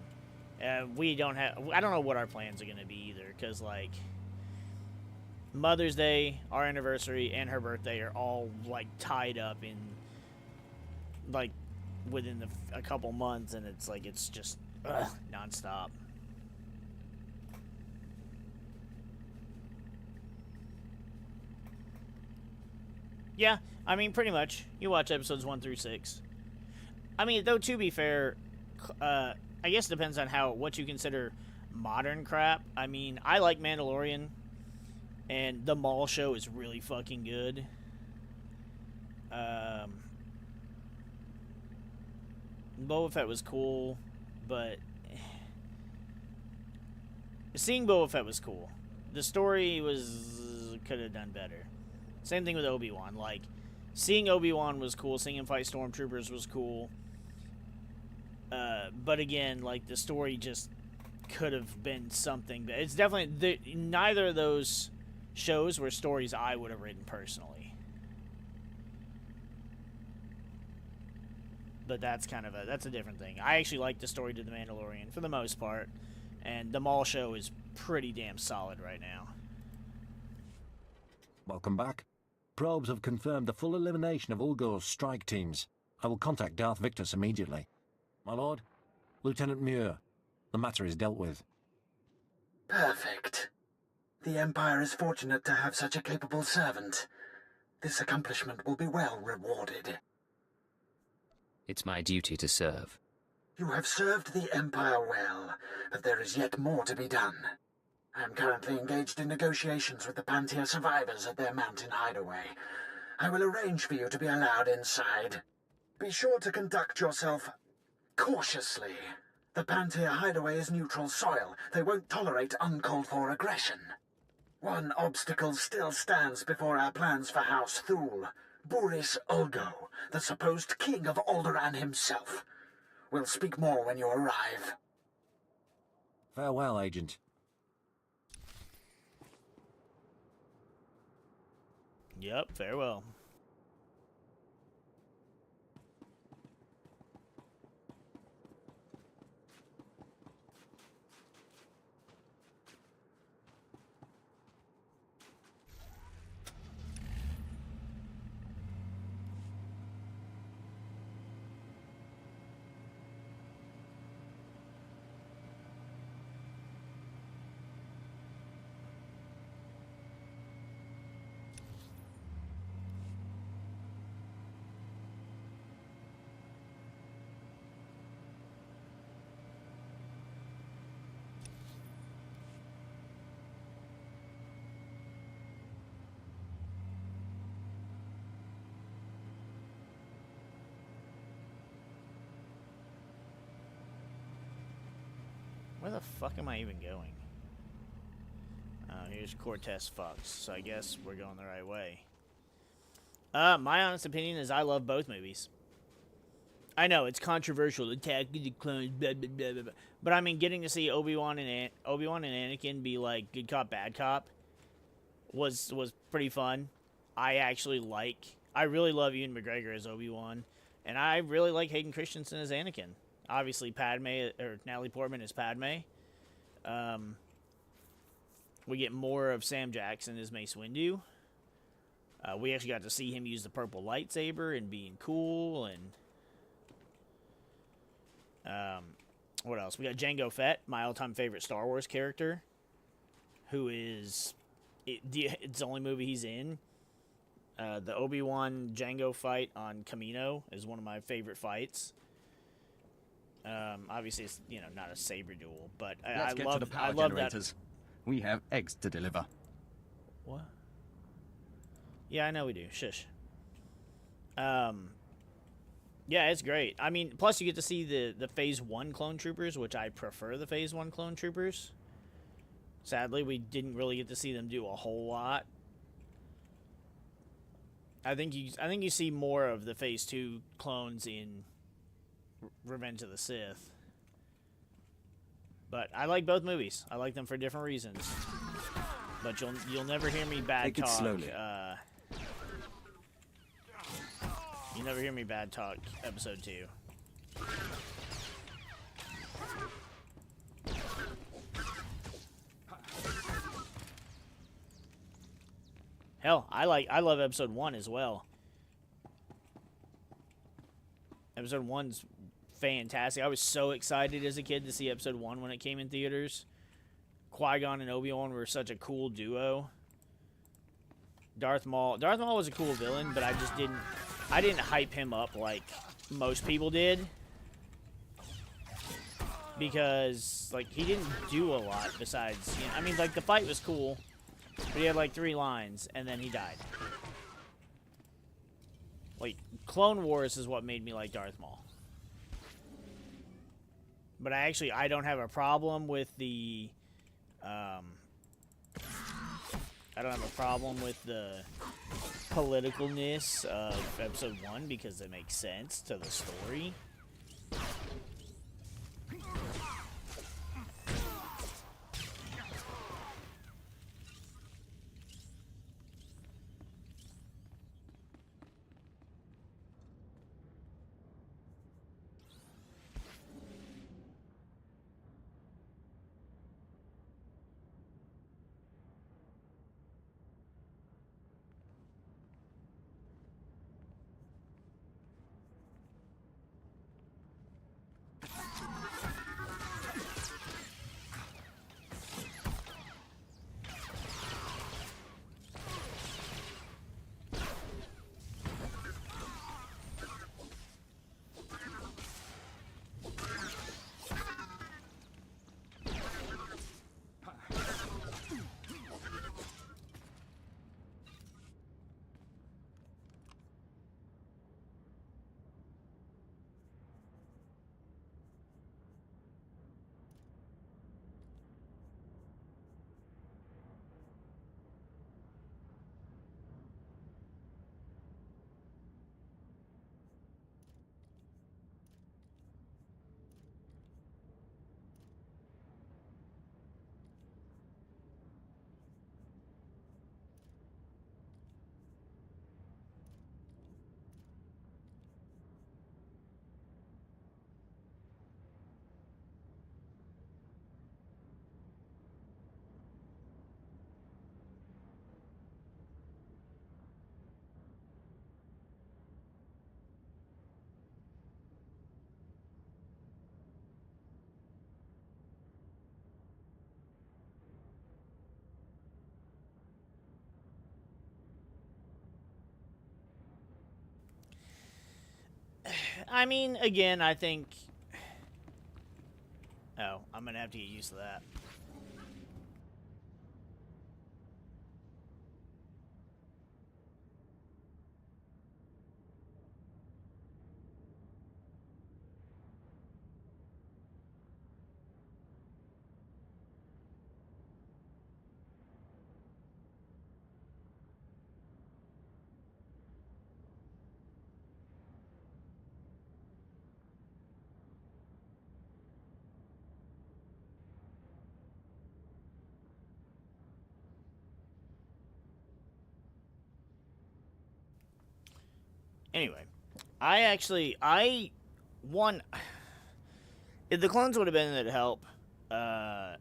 We don't have... I don't know what our plans are gonna be either, because, like... Mother's Day, our anniversary, and her birthday are all, like, tied up in, like, within a couple months, and it's, like, it's just, nonstop. Yeah, I mean, pretty much. You watch episodes 1 through 6. I mean, though, to be fair, I guess it depends on what you consider modern crap. I mean, I like Mandalorian. And the Maul show is really fucking good. Boba Fett was cool, but seeing Boba Fett was cool. The story could have done better. Same thing with Obi-Wan. Like, seeing Obi-Wan was cool. Seeing him fight stormtroopers was cool. But again, like, the story just could have been something. But it's definitely neither of those shows were stories I would have written personally. But that's kind of that's a different thing. I actually like the story to The Mandalorian for the most part, and the Maul show is pretty damn solid right now. Welcome back. Probes have confirmed the full elimination of Ulgo's strike teams. I will contact Darth Victus immediately. My lord, Lieutenant Muir, the matter is dealt with. Perfect. The Empire is fortunate to have such a capable servant. This accomplishment will be well rewarded. It's my duty to serve. You have served the Empire well, but there is yet more to be done. I am currently engaged in negotiations with the Pantia survivors at their mountain hideaway. I will arrange for you to be allowed inside. Be sure to conduct yourself cautiously. The Pantia hideaway is neutral soil. They won't tolerate uncalled-for aggression. One obstacle still stands before our plans for House Thule. Boris Ulgo, the supposed king of Alderaan himself. We'll speak more when you arrive. Farewell, Agent. Yep, farewell. Where the fuck am I even going? Here's Cortez Fox, so I guess we're going the right way. My honest opinion is I love both movies. I know, it's controversial, Attack of the Clones, blah, blah, blah, blah, blah. But I mean, getting to see Obi-Wan and Anakin be like good cop, bad cop was pretty fun. I really love Ewan McGregor as Obi-Wan, and I really like Hayden Christensen as Anakin. Obviously, Natalie Portman is Padme. We get more of Sam Jackson as Mace Windu. We actually got to see him use the purple lightsaber and being cool. And what else? We got Jango Fett, my all-time favorite Star Wars character, who is it's the only movie he's in. The Obi-Wan Jango fight on Kamino is one of my favorite fights. Obviously, it's not a saber duel, but Let's get to the power generators. We have eggs to deliver. What? Yeah, I know we do. Shush. Yeah, it's great. I mean, plus you get to see the Phase 1 clone troopers, which I prefer the Phase 1 clone troopers. Sadly, we didn't really get to see them do a whole lot. I think you see more of the Phase 2 clones in Revenge of the Sith. But I like both movies. I like them for different reasons. But you'll never hear me bad talk. Slowly. You never hear me bad talk Episode 2. Hell, I love Episode 1 as well. Episode 1's fantastic. I was so excited as a kid to see Episode 1 when it came in theaters. Qui-Gon and Obi-Wan were such a cool duo. Darth Maul was a cool villain, but I didn't hype him up like most people did. Because, like, he didn't do a lot besides, I mean, like, the fight was cool, but he had, like, 3 lines, and then he died. Like, Clone Wars is what made me like Darth Maul. But I don't have a problem with the, I don't have a problem with the politicalness of Episode 1 because it makes sense to the story. I mean, again, I think... Oh, I'm gonna have to get used to that. Anyway, I won. If the clones would have been there to help, I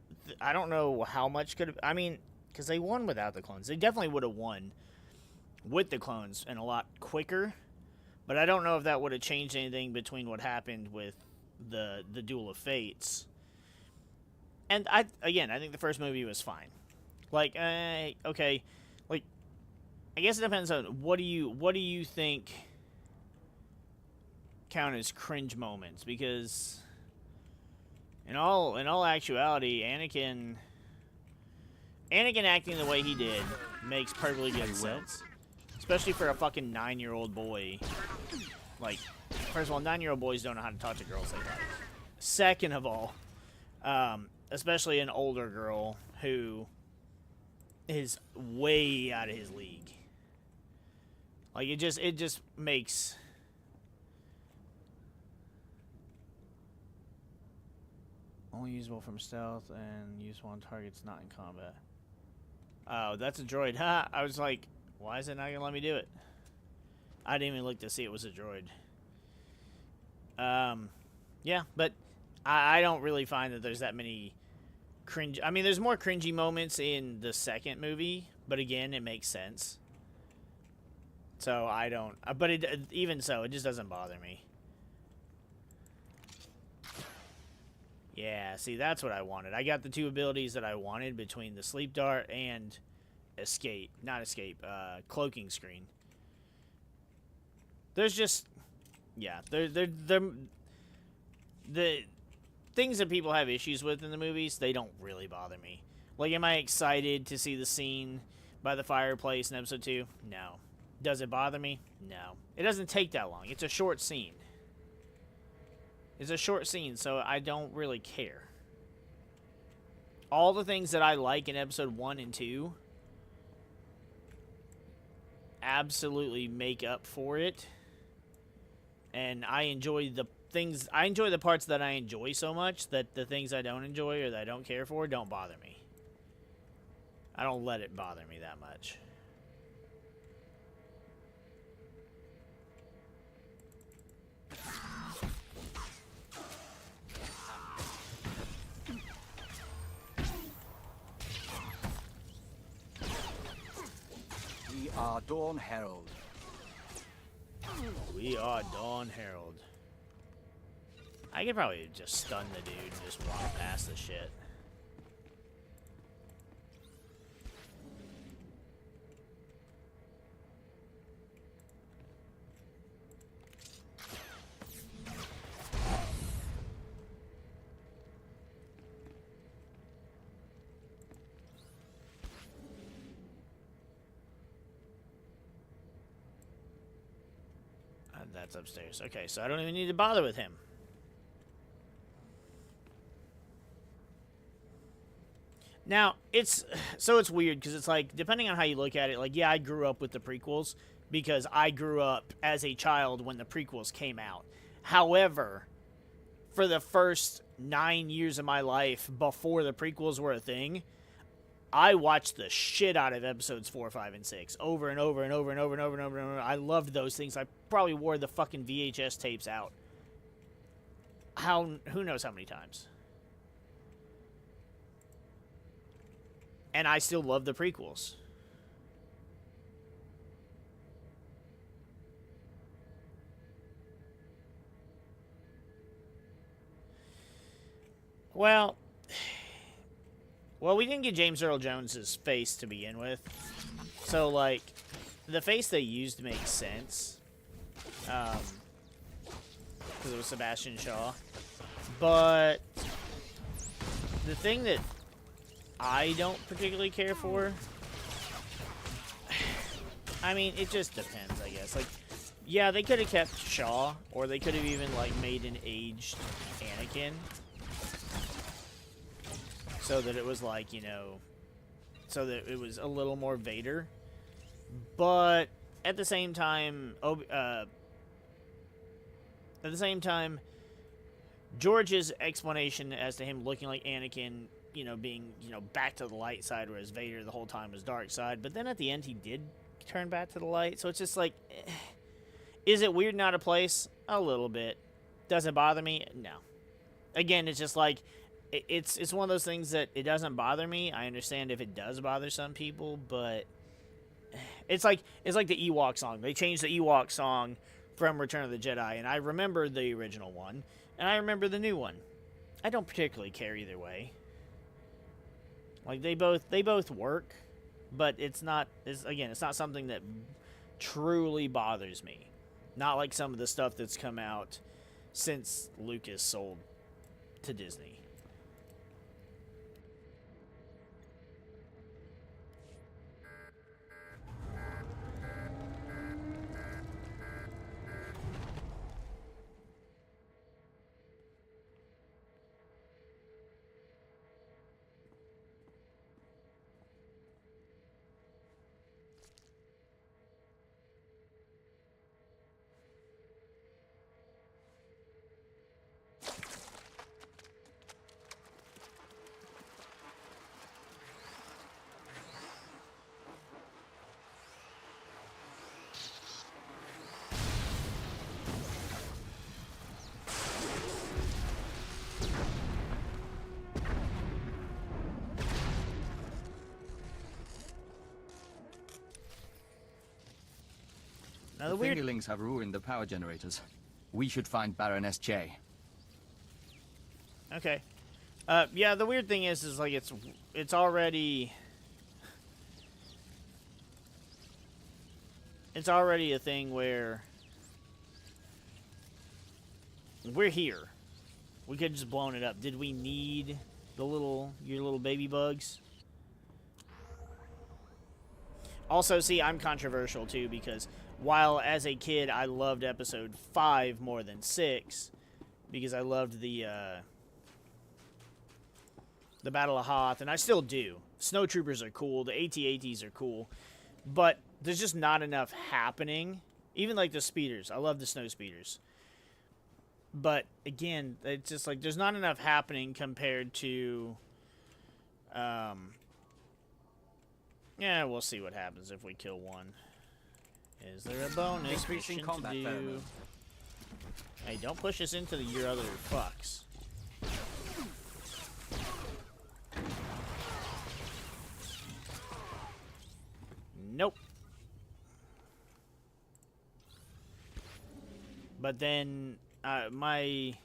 don't know how much could have. I mean, because they won without the clones. They definitely would have won with the clones and a lot quicker. But I don't know if that would have changed anything between what happened with the Duel of Fates. And I think the first movie was fine. Like, okay, like, I guess it depends on what do you think count as cringe moments, because in all actuality, Anakin acting the way he did makes perfectly good sense, especially for a fucking 9-year-old boy. Like, first of all, 9-year-old boys don't know how to talk to girls they like. Second of all, especially an older girl who is way out of his league. Like, it just makes... Only usable from stealth and useful on targets not in combat. Oh, that's a droid. Ha! I was like, why is it not going to let me do it? I didn't even look to see it was a droid. Yeah, but I don't really find that there's that many cringe... I mean, there's more cringy moments in the second movie, but again, it makes sense. So I don't... But even so, it just doesn't bother me. Yeah, see, that's what I wanted. I got the two abilities that I wanted between the sleep dart and escape. Not escape, cloaking screen. There's just... Yeah, the things that people have issues with in the movies, they don't really bother me. Like, am I excited to see the scene by the fireplace in episode 2? No. Does it bother me? No. It doesn't take that long. It's a short scene. It's a short scene, so I don't really care. All the things that I like in episode 1 and 2 absolutely make up for it. And I enjoy the parts that I enjoy so much that the things I don't enjoy or that I don't care for don't bother me. I don't let it bother me that much. We are Dawn Herald. We are Dawn Herald. I could probably just stun the dude and just walk past the shit. That's upstairs. Okay, so I don't even need to bother with him. Now, it's weird, because it's like, depending on how you look at it, like, yeah, I grew up with the prequels, because I grew up as a child when the prequels came out. However, for the first 9 years of my life, before the prequels were a thing, I watched the shit out of episodes 4, 5, and 6 over and over and over and over and over and over and over. I loved those things. I probably wore the fucking VHS tapes out. Who knows how many times. And I still love the prequels. Well, we didn't get James Earl Jones's face to begin with. So, like, the face they used makes sense. because it was Sebastian Shaw. But the thing that I don't particularly care for, I mean, it just depends, I guess. Like, yeah, they could have kept Shaw, or they could have even, like, made an aged Anakin. So that it was, like, you know, so that it was a little more Vader. But at the same time, George's explanation as to him looking like Anakin, you know, being, you know, back to the light side, whereas Vader the whole time was dark side. But then at the end, he did turn back to the light. So it's just like, is it weird and out of place? A little bit. Does it bother me? No. Again, it's just like, it's one of those things that it doesn't bother me. I understand if it does bother some people, but it's like the Ewok song. They changed the Ewok song from Return of the Jedi, and I remember the original one, and I remember the new one. I don't particularly care either way. Like, they both work, but it's not something that truly bothers me. Not like some of the stuff that's come out since Lucas sold to Disney. The fingerlings have ruined the power generators. We should find Baroness J. Okay. Yeah, the weird thing is like it's already a thing where we're here. We could have just blown it up. Did we need your little baby bugs? Also, see, I'm controversial too, because while as a kid I loved episode 5 more than 6, because I loved the Battle of Hoth, and I still do. Snowtroopers are cool, the AT-ATs are cool, but there's just not enough happening. Even like the speeders, I love the snow speeders. But again, it's just like there's not enough happening compared to yeah, we'll see what happens if we kill one. Is there a bonus mission to do? Hey, don't push us into your other fucks. Nope. But then my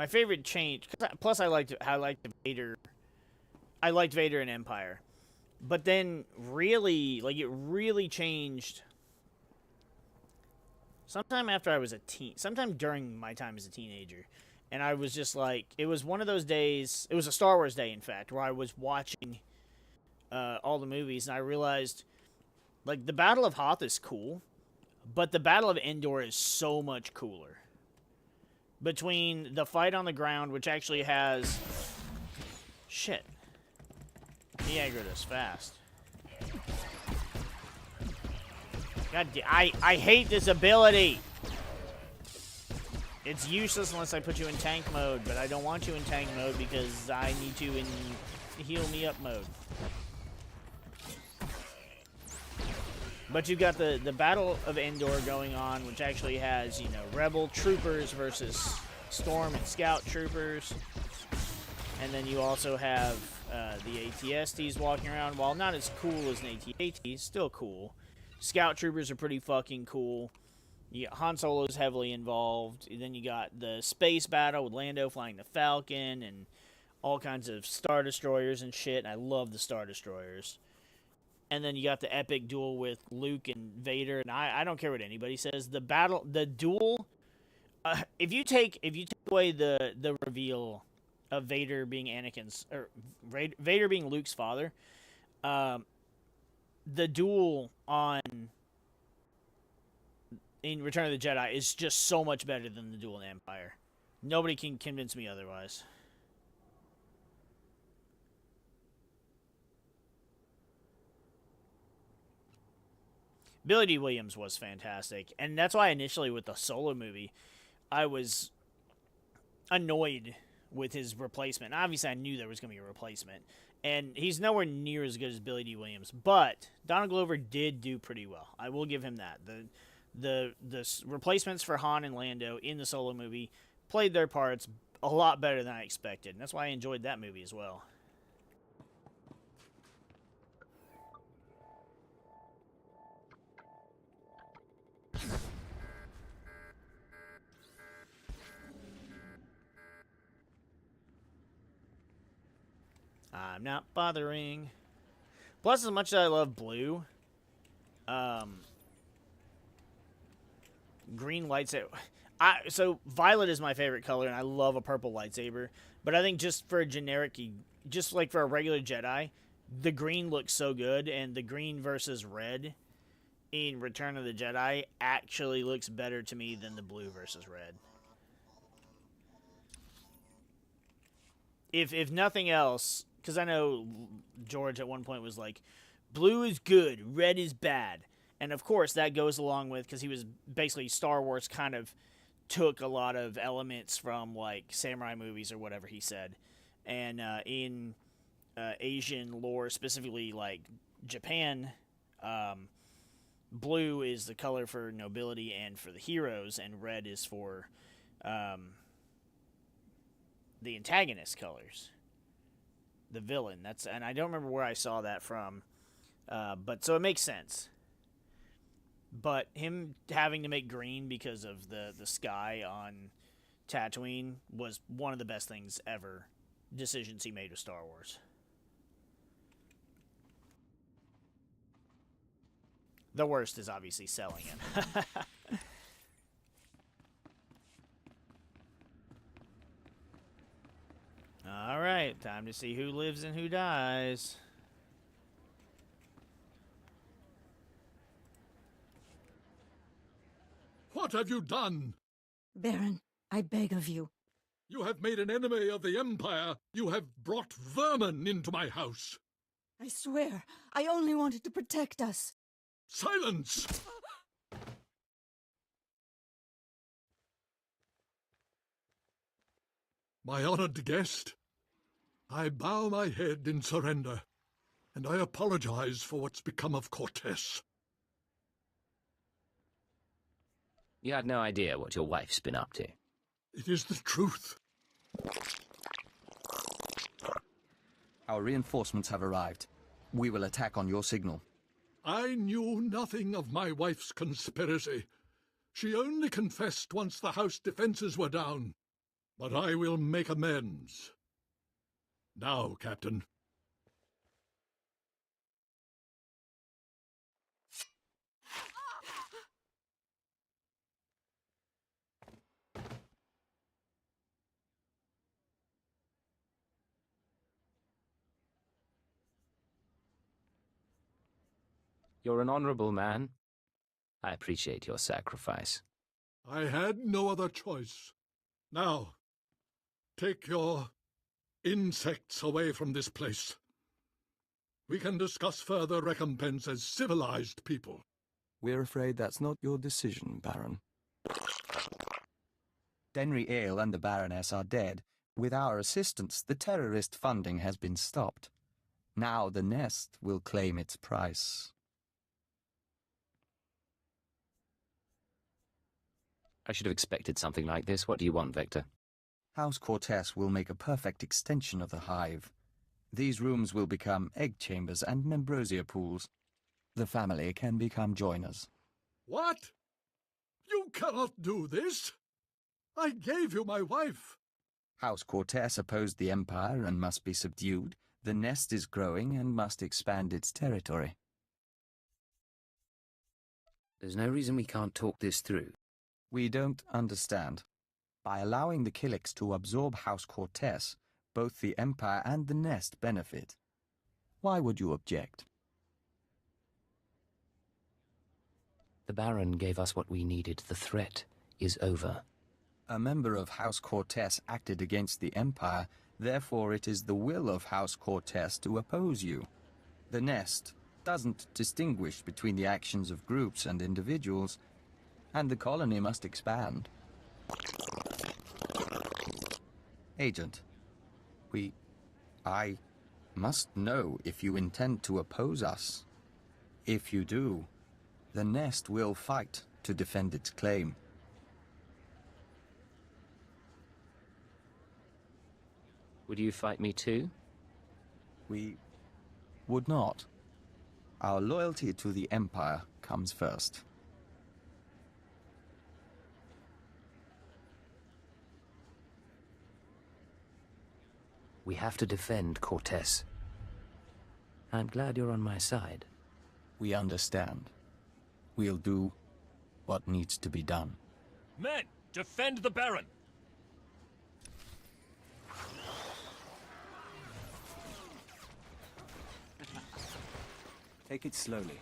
favorite change. Plus, I liked Vader. I liked Vader in Empire. But then, really, like, it really changed sometime after I was a teen. Sometime during my time as a teenager. And I was just like, it was one of those days, it was a Star Wars day, in fact, where I was watching all the movies, and I realized, like, the Battle of Hoth is cool, but the Battle of Endor is so much cooler. Between the fight on the ground, which actually has... Shit. He aggroed us fast. God damn, I hate this ability! It's useless unless I put you in tank mode, but I don't want you in tank mode because I need you in heal me up mode. But you've got the Battle of Endor going on, which actually has, you know, Rebel troopers versus Storm and Scout troopers. And then you also have the AT-STs walking around. While not as cool as an AT-AT, still cool. Scout troopers are pretty fucking cool. Han Solo's heavily involved. Then you got the space battle with Lando flying the Falcon and all kinds of Star Destroyers and shit. And I love the Star Destroyers. And then you got the epic duel with Luke and Vader. And I don't care what anybody says. The duel If you take away the reveal of Vader being Anakin's or Vader being Luke's father, the duel in Return of the Jedi is just so much better than the duel in Empire. Nobody can convince me otherwise. Billy D. Williams was fantastic, and that's why initially with the Solo movie, I was annoyed with his replacement. Obviously, I knew there was going to be a replacement, and he's nowhere near as good as Billy D. Williams. But Donald Glover did do pretty well. I will give him that. The replacements for Han and Lando in the Solo movie played their parts a lot better than I expected, and that's why I enjoyed that movie as well. I'm not bothering. Plus, as much as I love blue, green lightsaber. So violet is my favorite color, and I love a purple lightsaber. But I think just for a generic, just like for a regular Jedi, the green looks so good, and the green versus red in Return of the Jedi actually looks better to me than the blue versus red. If nothing else, because I know George at one point was like, blue is good, red is bad. And of course that goes along with, because he was basically, Star Wars kind of took a lot of elements from like samurai movies or whatever he said. And in Asian lore, specifically like Japan, blue is the color for nobility and for the heroes, and red is for the antagonist colors, the villain. And I don't remember where I saw that from, but so it makes sense. But him having to make green because of the sky on Tatooine was one of the best things ever, decisions he made with Star Wars. The worst is obviously selling it. All right, time to see who lives and who dies. What have you done? Baron, I beg of you. You have made an enemy of the Empire. You have brought vermin into my house. I swear, I only wanted to protect us. Silence! My honored guest, I bow my head in surrender, and I apologize for what's become of Cortez. You had no idea what your wife's been up to. It is the truth. Our reinforcements have arrived. We will attack on your signal. I knew nothing of my wife's conspiracy. She only confessed once the house defenses were down. But I will make amends. Now, Captain. You're an honorable man. I appreciate your sacrifice. I had no other choice. Now, take your insects away from this place. We can discuss further recompense as civilized people. We're afraid that's not your decision, Baron. Denry Ale and the Baroness are dead. With our assistance, the terrorist funding has been stopped. Now the nest will claim its price. I should have expected something like this. What do you want, Victor? House Cortez will make a perfect extension of the hive. These rooms will become egg chambers and membrosia pools. The family can become joiners. What? You cannot do this! I gave you my wife! House Cortez opposed the Empire and must be subdued. The nest is growing and must expand its territory. There's no reason we can't talk this through. We don't understand. By allowing the Killiks to absorb House Cortez, both the Empire and the Nest benefit. Why would you object? The Baron gave us what we needed. The threat is over. A member of House Cortez acted against the Empire, therefore it is the will of House Cortez to oppose you. The Nest doesn't distinguish between the actions of groups and individuals, and the colony must expand. Agent, I must know if you intend to oppose us. If you do, the Nest will fight to defend its claim. Would you fight me too? We would not. Our loyalty to the Empire comes first. We have to defend Cortez. I'm glad you're on my side. We understand. We'll do what needs to be done. Men, defend the Baron! Take it slowly.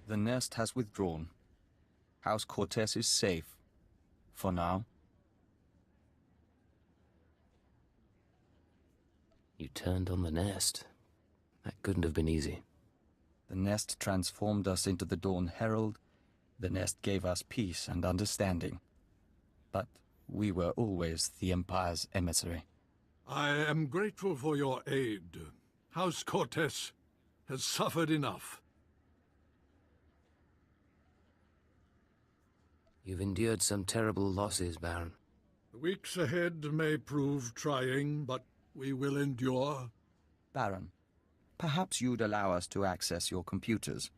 The Nest has withdrawn. House Cortez is safe. For now. You turned on the Nest. That couldn't have been easy. The Nest transformed us into the Dawn Herald. The Nest gave us peace and understanding. But we were always the Empire's emissary. I am grateful for your aid. House Cortez has suffered enough. You've endured some terrible losses, Baron. The weeks ahead may prove trying, but we will endure. Baron, perhaps you'd allow us to access your computers.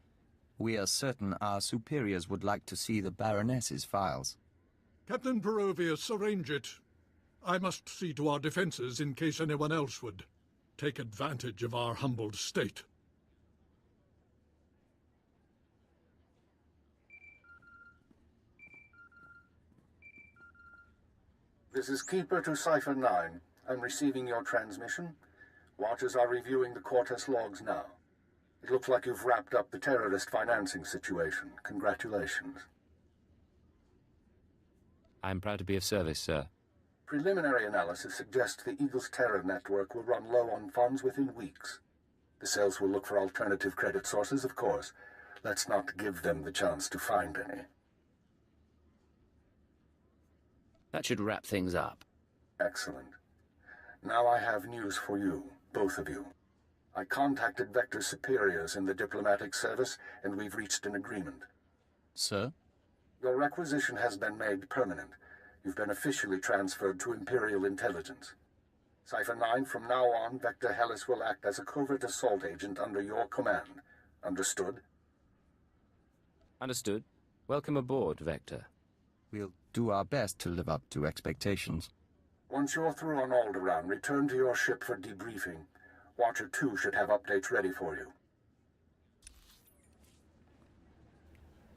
We are certain our superiors would like to see the Baroness's files. Captain Perovius, arrange it. I must see to our defenses in case anyone else would take advantage of our humbled state. This is Keeper to Cipher 9. I'm receiving your transmission. Watchers are reviewing the Cortez logs now. It looks like you've wrapped up the terrorist financing situation. Congratulations. I'm proud to be of service, sir. Preliminary analysis suggests the Eagle's terror network will run low on funds within weeks. The cells will look for alternative credit sources, of course. Let's not give them the chance to find any. That should wrap things up. Excellent. Now I have news for you, both of you. I contacted Vector's superiors in the diplomatic service, and we've reached an agreement. Sir? Your requisition has been made permanent. You've been officially transferred to Imperial Intelligence. Cipher 9, from now on, Vector Hellis will act as a covert assault agent under your command. Understood? Understood. Welcome aboard, Vector. We'll do our best to live up to expectations. Once you're through on Alderaan, return to your ship for debriefing. Watcher 2 should have updates ready for you.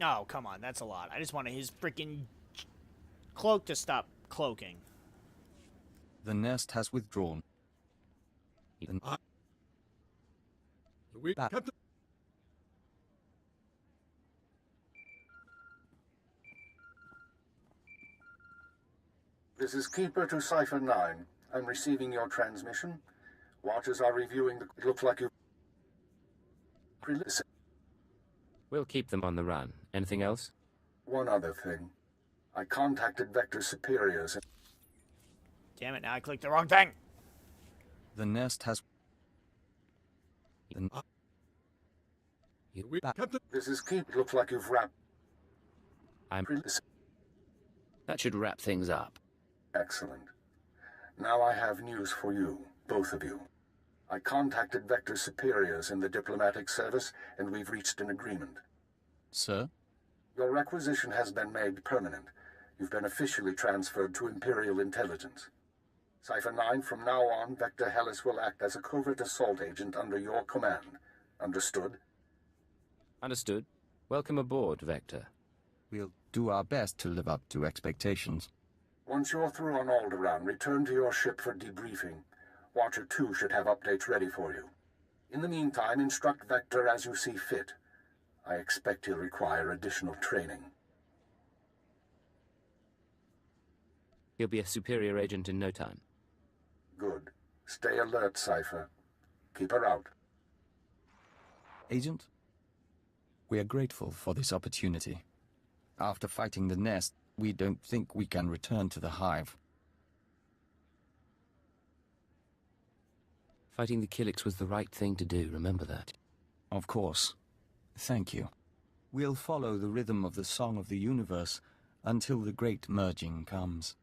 Oh, come on, that's a lot. I just wanted his freaking cloak to stop cloaking. The nest has withdrawn. Captain. This is Keeper to Cipher 9. I'm receiving your transmission. Watchers are reviewing the... It looks like you... We'll keep them on the run. Anything else? One other thing. I contacted Vector's superiors and... Damn it, now I clicked the wrong thing! The nest has... This is Keep. Looks like you've wrapped... That should wrap things up. Excellent. Now I have news for you, both of you. I contacted Vector's superiors in the diplomatic service, and we've reached an agreement. Sir? Your requisition has been made permanent. You've been officially transferred to Imperial Intelligence. Cipher 9, from now on, Vector Hellis will act as a covert assault agent under your command. Understood? Understood. Welcome aboard, Vector. We'll do our best to live up to expectations. Once you're through on Alderaan, return to your ship for debriefing. Watcher 2 should have updates ready for you. In the meantime, instruct Vector as you see fit. I expect he'll require additional training. He'll be a superior agent in no time. Good. Stay alert, Cipher. Keep her out. Agent, we are grateful for this opportunity. After fighting the nest, we don't think we can return to the hive. Fighting the Killiks was the right thing to do, remember that. Of course. Thank you. We'll follow the rhythm of the Song of the Universe until the great merging comes.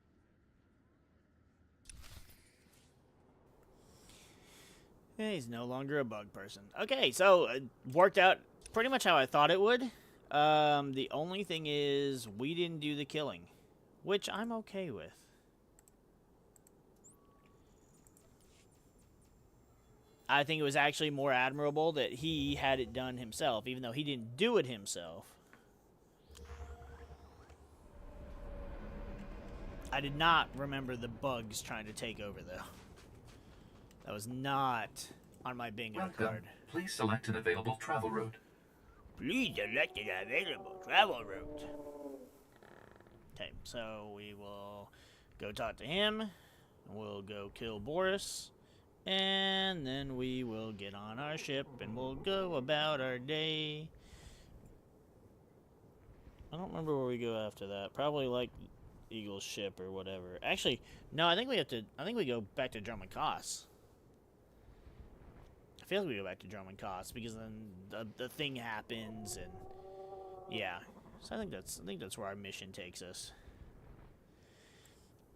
He's no longer a bug person. Okay, so it worked out pretty much how I thought it would. The only thing is we didn't do the killing, which I'm okay with. I think it was actually more admirable that he had it done himself, even though he didn't do it himself. I did not remember the bugs trying to take over, though. That was not on my bingo card. Please select an available travel route. Please select an available travel route. Okay, so we will go talk to him. We'll go kill Boris. And then we will get on our ship and we'll go about our day. I don't remember where we go after that. Probably like Eagle's ship or whatever. Actually, no, I think we go back to Drummond Koss. I feel like we go back to Drummond Koss because then the thing happens and yeah. So I think that's where our mission takes us.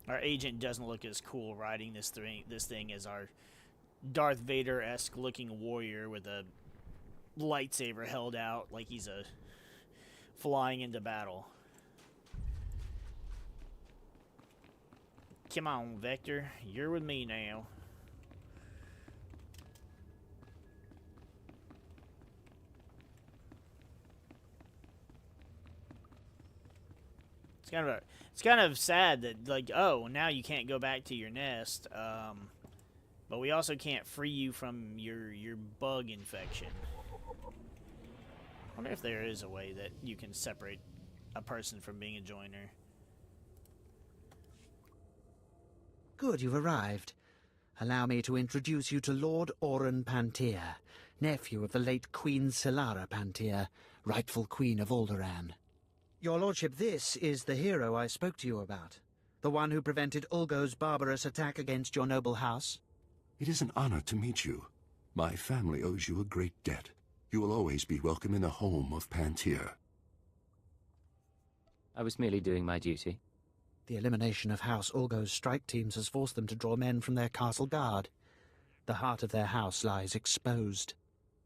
Our agent doesn't look as cool riding this thing as our Darth Vader-esque looking warrior with a lightsaber held out like he's flying into battle. Come on, Vector. You're with me now. It's kind of sad that, like, oh, now you can't go back to your nest, but we also can't free you from your bug infection. I wonder if there is a way that you can separate a person from being a joiner. Good, you've arrived. Allow me to introduce you to Lord Oren Pantier, nephew of the late Queen Solara Pantier, rightful Queen of Alderaan. Your lordship, this is the hero I spoke to you about. The one who prevented Ulgo's barbarous attack against your noble house. It is an honor to meet you. My family owes you a great debt. You will always be welcome in the home of Pantier. I was merely doing my duty. The elimination of House Ulgo's strike teams has forced them to draw men from their castle guard. The heart of their house lies exposed.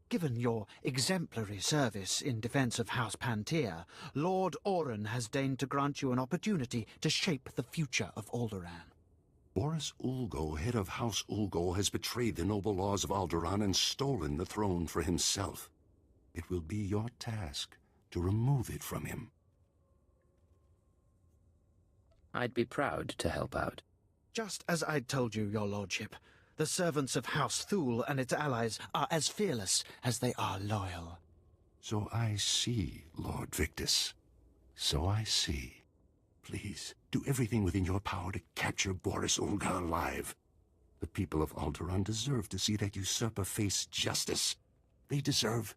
Given your exemplary service in defense of House Pantier, Lord Oren has deigned to grant you an opportunity to shape the future of Alderaan. Boris Ulgo, head of House Ulgo, has betrayed the noble laws of Alderaan and stolen the throne for himself. It will be your task to remove it from him. I'd be proud to help out. Just as I told you, your lordship, the servants of House Thule and its allies are as fearless as they are loyal. So I see, Lord Victus. So I see. Please, do everything within your power to capture Boris Olga alive. The people of Alderaan deserve to see that usurper face justice. They deserve...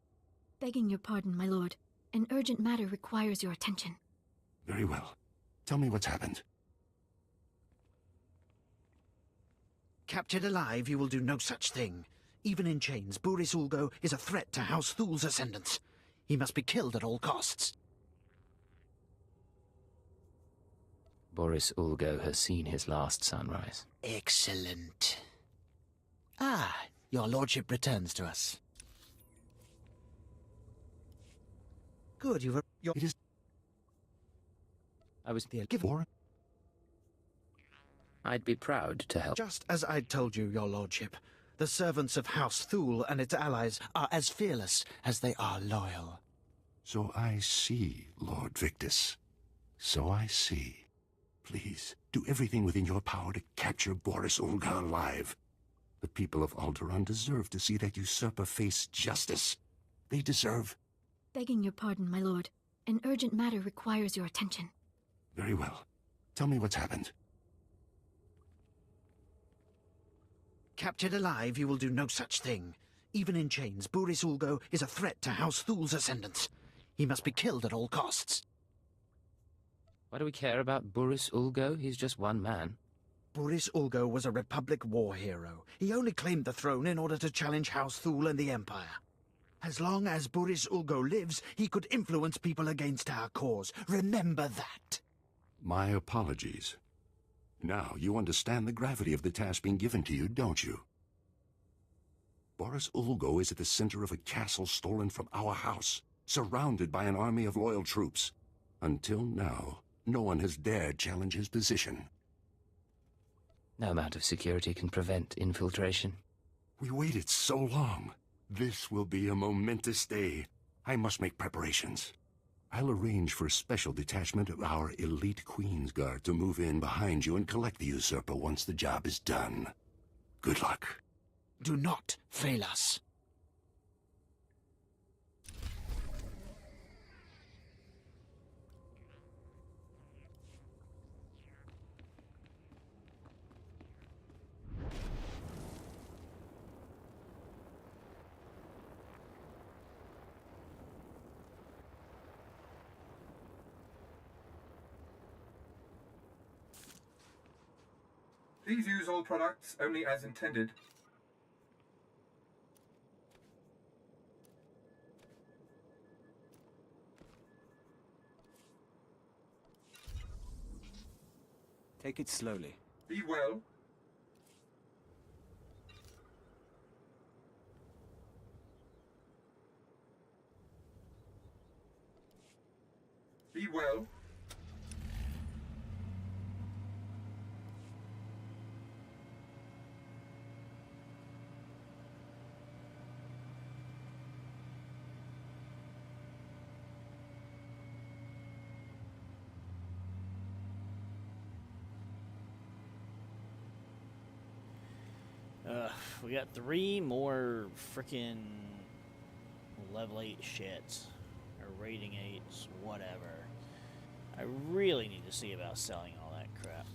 Begging your pardon, my lord. An urgent matter requires your attention. Very well. Tell me what's happened. Captured alive, you will do no such thing. Even in chains, Boris Ulgo is a threat to House Thule's ascendance. He must be killed at all costs. Boris Ulgo has seen his last sunrise. Excellent. Ah, your lordship returns to us. Good, you've... It is... I was the giver. I'd be proud to help. Just as I told you, your lordship, the servants of House Thule and its allies are as fearless as they are loyal. So I see, Lord Victus. So I see. Please, do everything within your power to capture Boris Olga alive. The people of Alderaan deserve to see that usurper face justice. They deserve... Begging your pardon, my lord. An urgent matter requires your attention. Very well. Tell me what's happened. Captured alive, you will do no such thing. Even in chains, Boris Ulgo is a threat to House Thule's ascendance. He must be killed at all costs. Why do we care about Boris Ulgo? He's just one man. Boris Ulgo was a Republic war hero. He only claimed the throne in order to challenge House Thule and the Empire. As long as Boris Ulgo lives, he could influence people against our cause. Remember that. My apologies. Now you understand the gravity of the task being given to you, don't you? Boris Ulgo is at the center of a castle stolen from our house, surrounded by an army of loyal troops. Until now, no one has dared challenge his position. No amount of security can prevent infiltration. We waited so long. This will be a momentous day. I must make preparations. I'll arrange for a special detachment of our elite Queen's Guard to move in behind you and collect the usurper once the job is done. Good luck. Do not fail us. Please use all products only as intended. Take it slowly. Be well. Be well. We got 3 more freaking level 8 shits. Or rating 8s, whatever. I really need to see about selling all that crap.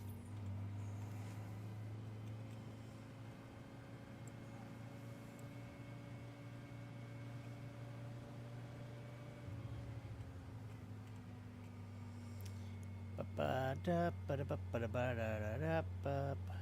Ba-ba-da-ba-da-ba-da-ba-da-ba-da-ba.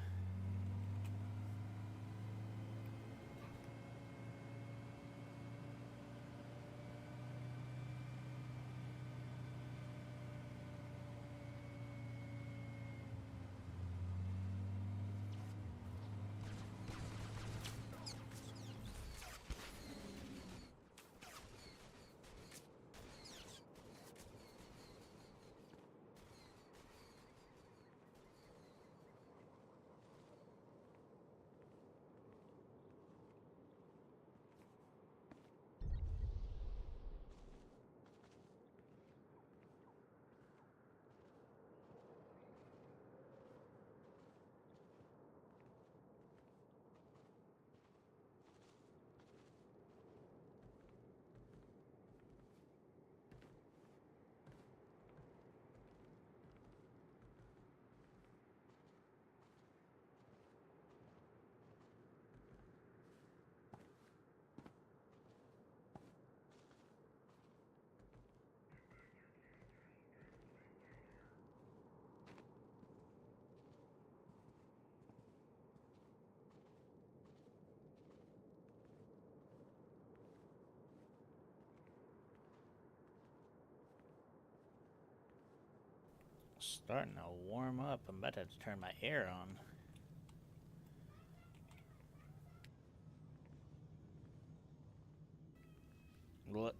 Starting to warm up. I'm about to have to turn my air on. What?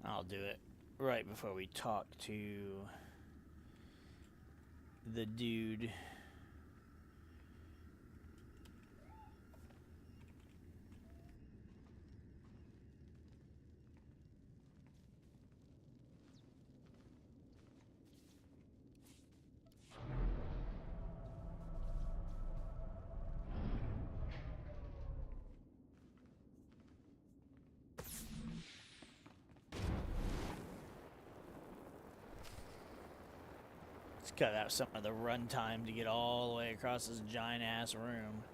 I'll do it right before we talk to the dude. Let's cut out some of the run time to get all the way across this giant ass room.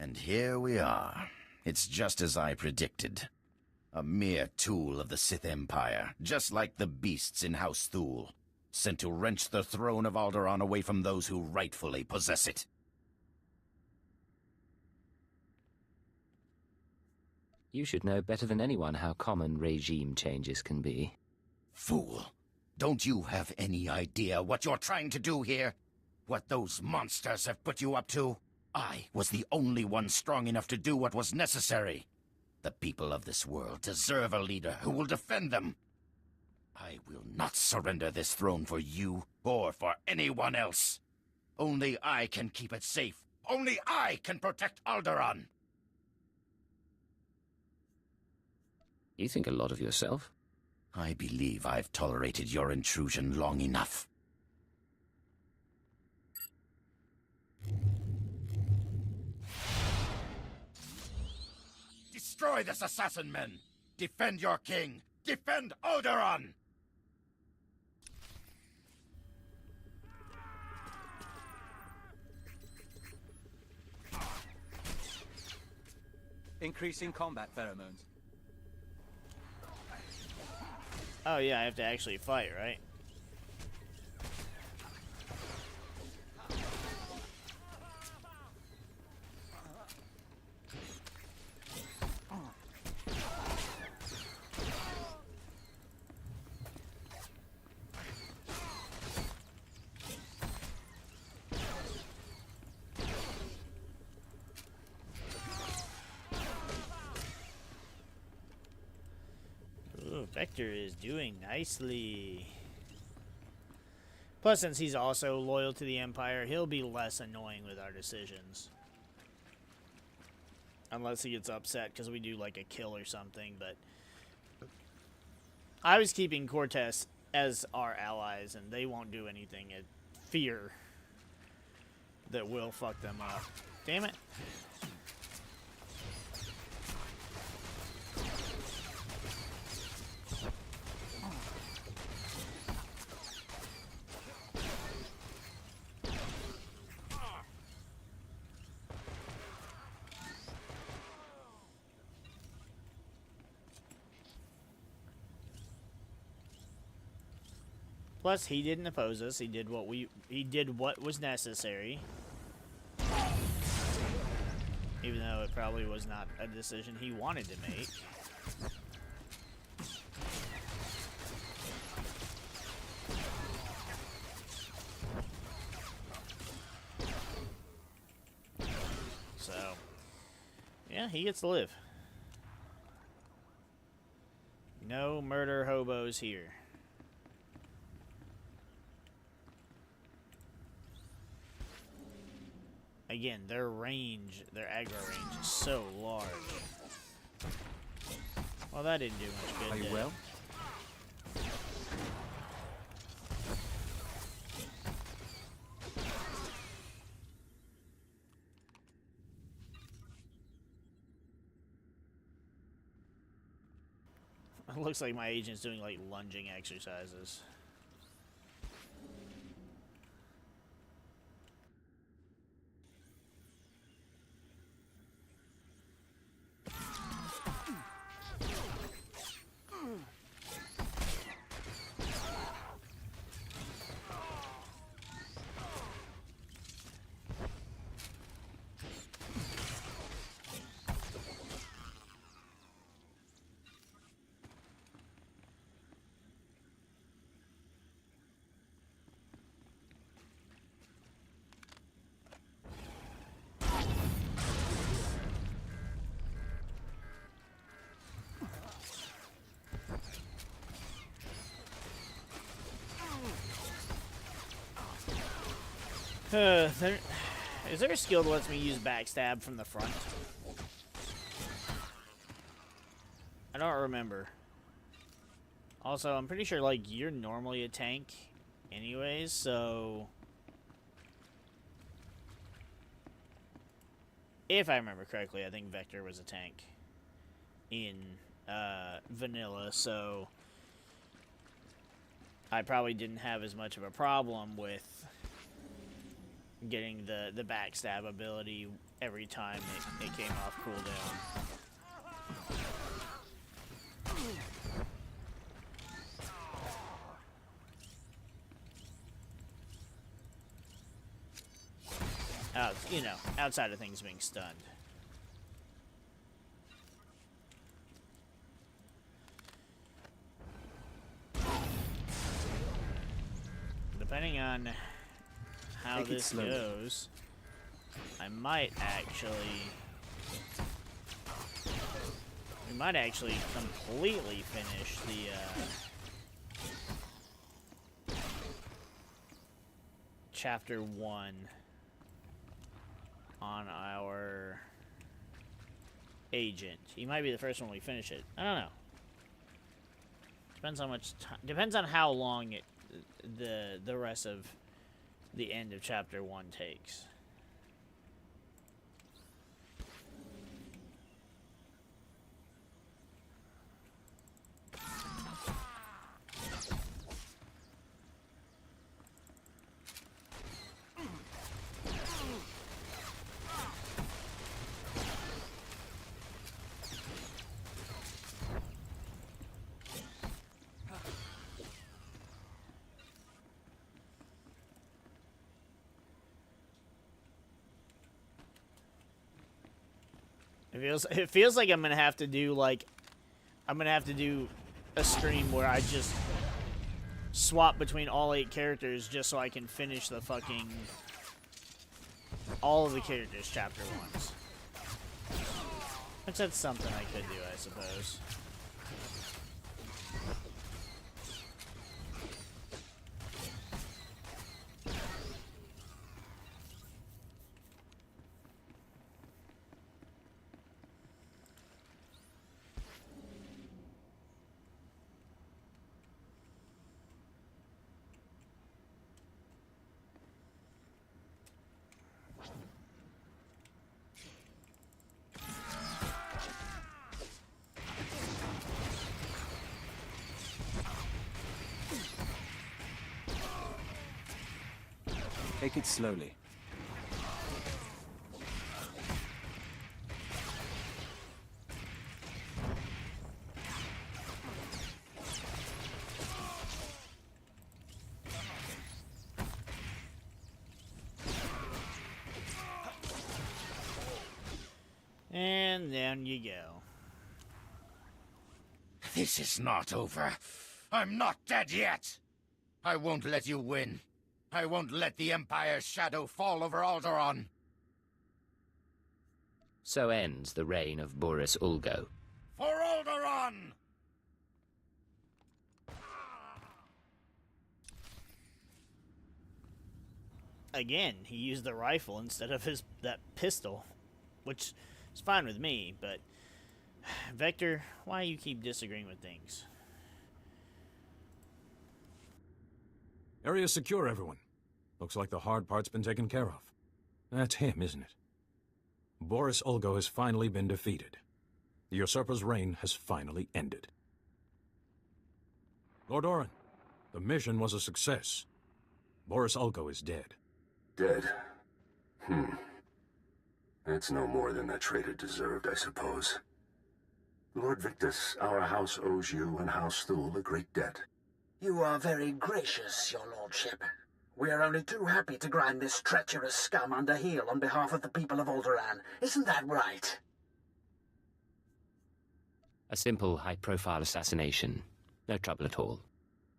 And here we are. It's just as I predicted. A mere tool of the Sith Empire, just like the beasts in House Thule, sent to wrench the throne of Alderaan away from those who rightfully possess it. You should know better than anyone how common regime changes can be. Fool! Don't you have any idea what you're trying to do here? What those monsters have put you up to? I was the only one strong enough to do what was necessary. The people of this world deserve a leader who will defend them. I will not surrender this throne for you or for anyone else. Only I can keep it safe. Only I can protect Alderaan. You think a lot of yourself? I believe I've tolerated your intrusion long enough. Destroy this assassin men! Defend your king! Defend Alderaan! Increasing combat pheromones. Oh yeah, I have to actually fight, right? Ooh, Vector is doing nicely. Plus, since he's also loyal to the Empire, he'll be less annoying with our decisions. Unless he gets upset because we do like a kill or something, but I was keeping Cortez as our allies, and they won't do anything at fear that will fuck them up. Damn it. Plus, he didn't oppose us. He did what was necessary. Even though it probably was not a decision he wanted to make. So, yeah, he gets to live. No murder hobos here. Again, their range, their aggro range is so large. Well, that didn't do much good. Are you well? It looks like my agent's doing like lunging exercises. Is there a skill that lets me use backstab from the front? I don't remember. Also, I'm pretty sure, like, you're normally a tank anyways, so... If I remember correctly, I think Vector was a tank in vanilla, so... I probably didn't have as much of a problem with getting the backstab ability every time it came off cooldown. You know, outside of things being stunned. Depending on how this goes, I might actually... We might actually completely finish the, Chapter 1 on our agent. He might be the first one we finish it. I don't know. Depends on much time. Depends on how long the rest of the end of Chapter 1 takes. It feels like I'm gonna have to do a stream where I just swap between all 8 characters just so I can finish the fucking all of the characters chapter 1s. Which that's something I could do, I suppose. Take it slowly. And down you go. This is not over. I'm not dead yet. I won't let you win. I won't let the Empire's shadow fall over Alderaan. So ends the reign of Boris Ulgo. For Alderaan! Again, he used the rifle instead of that pistol, which is fine with me, but Vector, why you keep disagreeing with things? Area secure, everyone. Looks like the hard part's been taken care of. That's him, isn't it? Boris Ulgo has finally been defeated. The usurper's reign has finally ended. Lord Orin, the mission was a success. Boris Ulgo is dead. Dead? That's no more than that traitor deserved, I suppose. Lord Victus, our house owes you and House Thule a great debt. You are very gracious, your lordship. We are only too happy to grind this treacherous scum under heel on behalf of the people of Alderaan. Isn't that right? A simple, high-profile assassination. No trouble at all.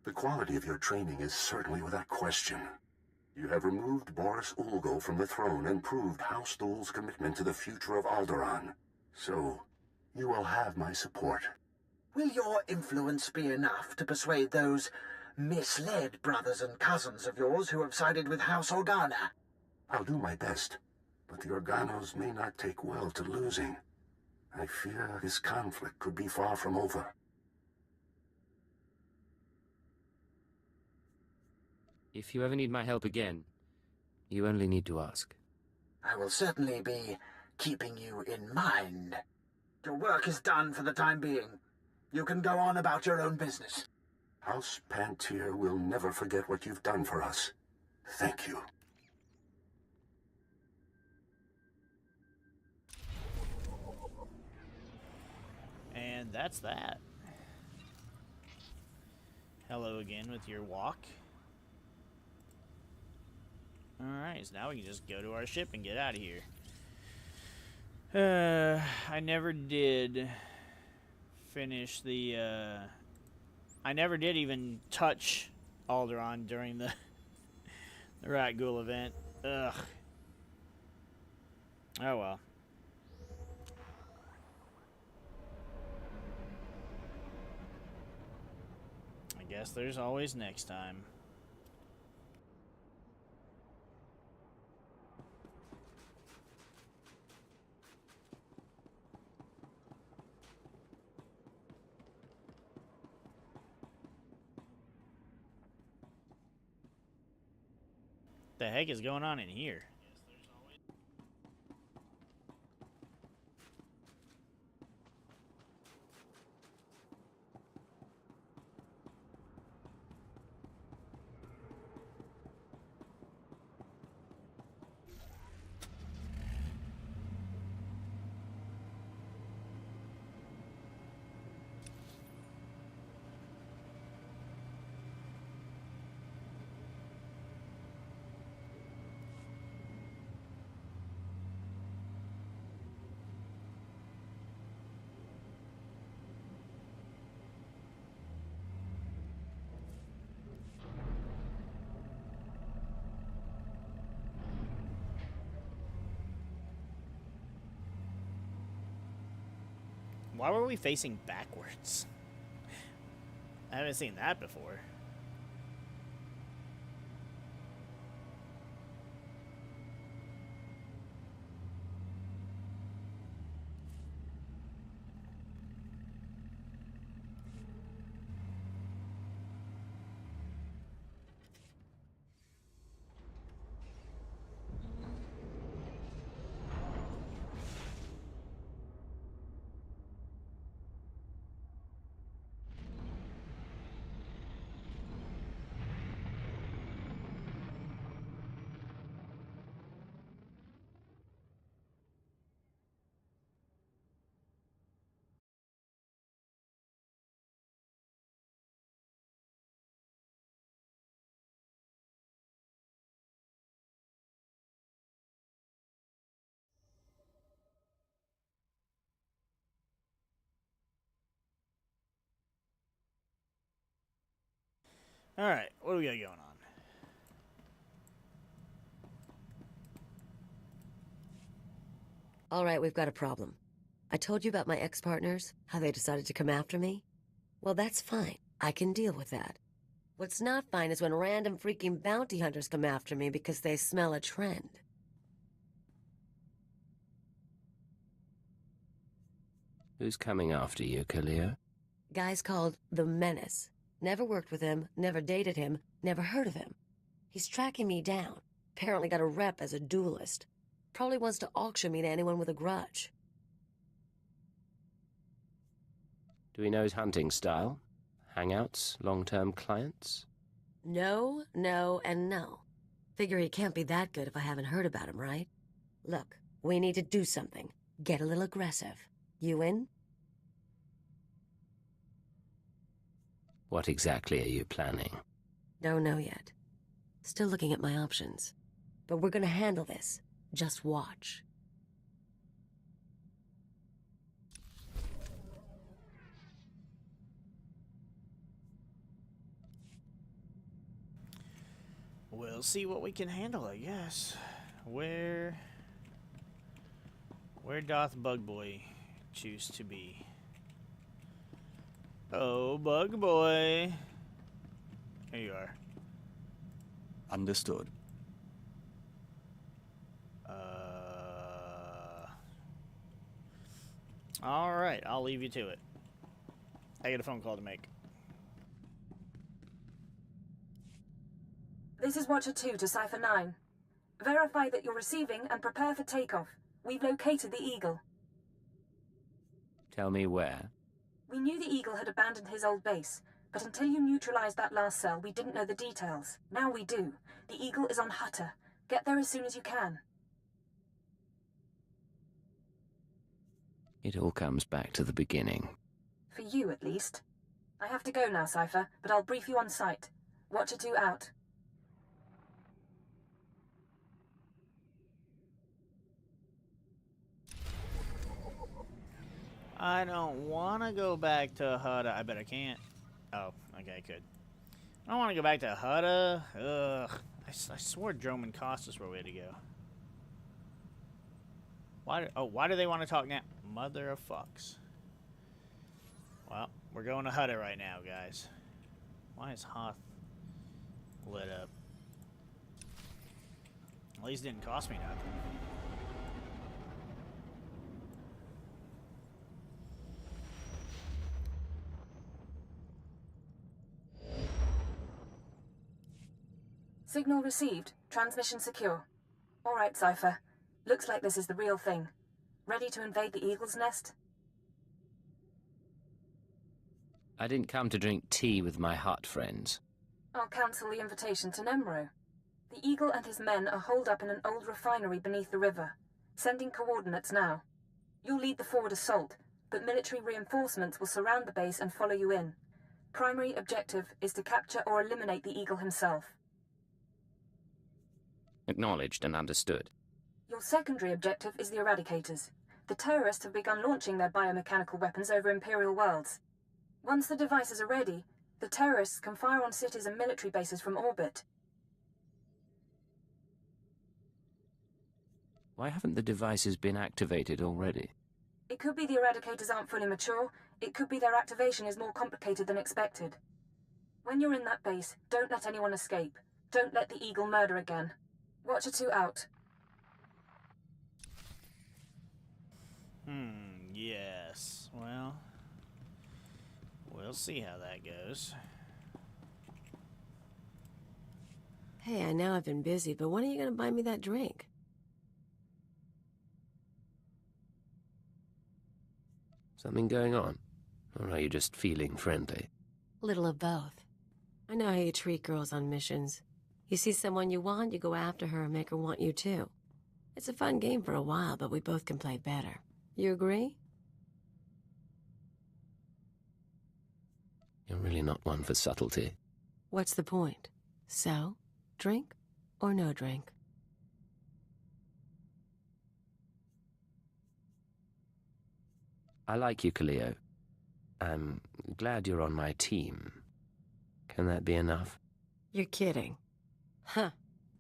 The quality of your training is certainly without question. You have removed Boris Ulgo from the throne and proved House Thule's commitment to the future of Alderaan. So, you will have my support. Will your influence be enough to persuade those misled brothers and cousins of yours who have sided with House Organa? I'll do my best, but the Organos may not take well to losing. I fear this conflict could be far from over. If you ever need my help again, you only need to ask. I will certainly be keeping you in mind. Your work is done for the time being. You can go on about your own business. House Pantier will never forget what you've done for us. Thank you. And that's that. Hello again with your walk. Alright, so now we can just go to our ship and get out of here. I never did finish the, I never did even touch Alderaan during the Rat Ghoul event. Ugh. Oh well. I guess there's always next time. What the heck is going on in here? Why were we facing backwards? I haven't seen that before. Alright, what do we got going on? All right, we've got a problem. I told you about my ex-partners, how they decided to come after me? Well, that's fine. I can deal with that. What's not fine is when random freaking bounty hunters come after me because they smell a trend. Who's coming after you, Khalil? Guy's called the Menace. Never worked with him, never dated him, never heard of him. He's tracking me down. Apparently got a rep as a duelist. Probably wants to auction me to anyone with a grudge. Do we know his hunting style? Hangouts? Long-term clients? No, no, and no. Figure he can't be that good if I haven't heard about him, right? Look, we need to do something. Get a little aggressive. You in? What exactly are you planning? Don't know yet. Still looking at my options. But we're gonna handle this. Just watch. We'll see what we can handle, I guess. Where doth Bug Boy choose to be? Oh, Bug Boy. Here you are. Understood. Alright, I'll leave you to it. I got a phone call to make. This is Watcher 2 to Cipher 9. Verify that you're receiving and prepare for takeoff. We've located the Eagle. Tell me where. We knew the Eagle had abandoned his old base, but until you neutralized that last cell, we didn't know the details. Now we do. The Eagle is on Hutter. Get there as soon as you can. It all comes back to the beginning. For you, at least. I have to go now, Cipher, but I'll brief you on site. Watcher 2 out. I don't want to go back to Hutta. I bet I can't. Oh, okay, I could. I don't want to go back to Hutta. Ugh. I swore Drome and Costas were a way to go. Why do they want to talk now? Mother of fucks. Well, we're going to Hutta right now, guys. Why is Hoth lit up? At least it didn't cost me nothing. Signal received. Transmission secure. All right, Cipher. Looks like this is the real thing. Ready to invade the Eagle's nest? I didn't come to drink tea with my Hutt friends. I'll cancel the invitation to Nemro. The Eagle and his men are holed up in an old refinery beneath the river. Sending coordinates now. You'll lead the forward assault, but military reinforcements will surround the base and follow you in. Primary objective is to capture or eliminate the Eagle himself. Acknowledged and understood. Your secondary objective is the Eradicators. The terrorists have begun launching their biomechanical weapons over Imperial worlds. Once the devices are ready, the terrorists can fire on cities and military bases from orbit. Why haven't the devices been activated already? It could be the Eradicators aren't fully mature. It could be their activation is more complicated than expected. When you're in that base, don't let anyone escape. Don't let the Eagle murder again. Watcher 2 out. Yes. Well, we'll see how that goes. Hey, I know I've been busy, but when are you gonna buy me that drink? Something going on? Or are you just feeling friendly? Little of both. I know how you treat girls on missions. You see someone you want, you go after her and make her want you too. It's a fun game for a while, but we both can play better. You agree? You're really not one for subtlety. What's the point? So, drink or no drink? I like you, Khalil. I'm glad you're on my team. Can that be enough? You're kidding. Huh.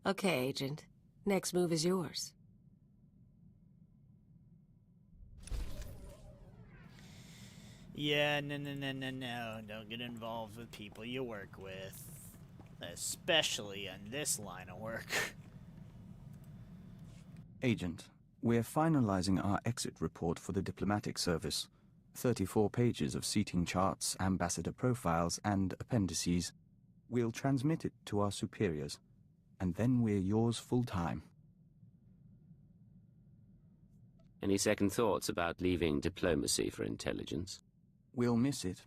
Okay, Agent. Next move is yours. Yeah, no. Don't get involved with people you work with. Especially in this line of work. Agent, we're finalizing our exit report for the diplomatic service. 34 pages of seating charts, ambassador profiles, and appendices. We'll transmit it to our superiors, and then we're yours full-time. Any second thoughts about leaving diplomacy for intelligence? We'll miss it,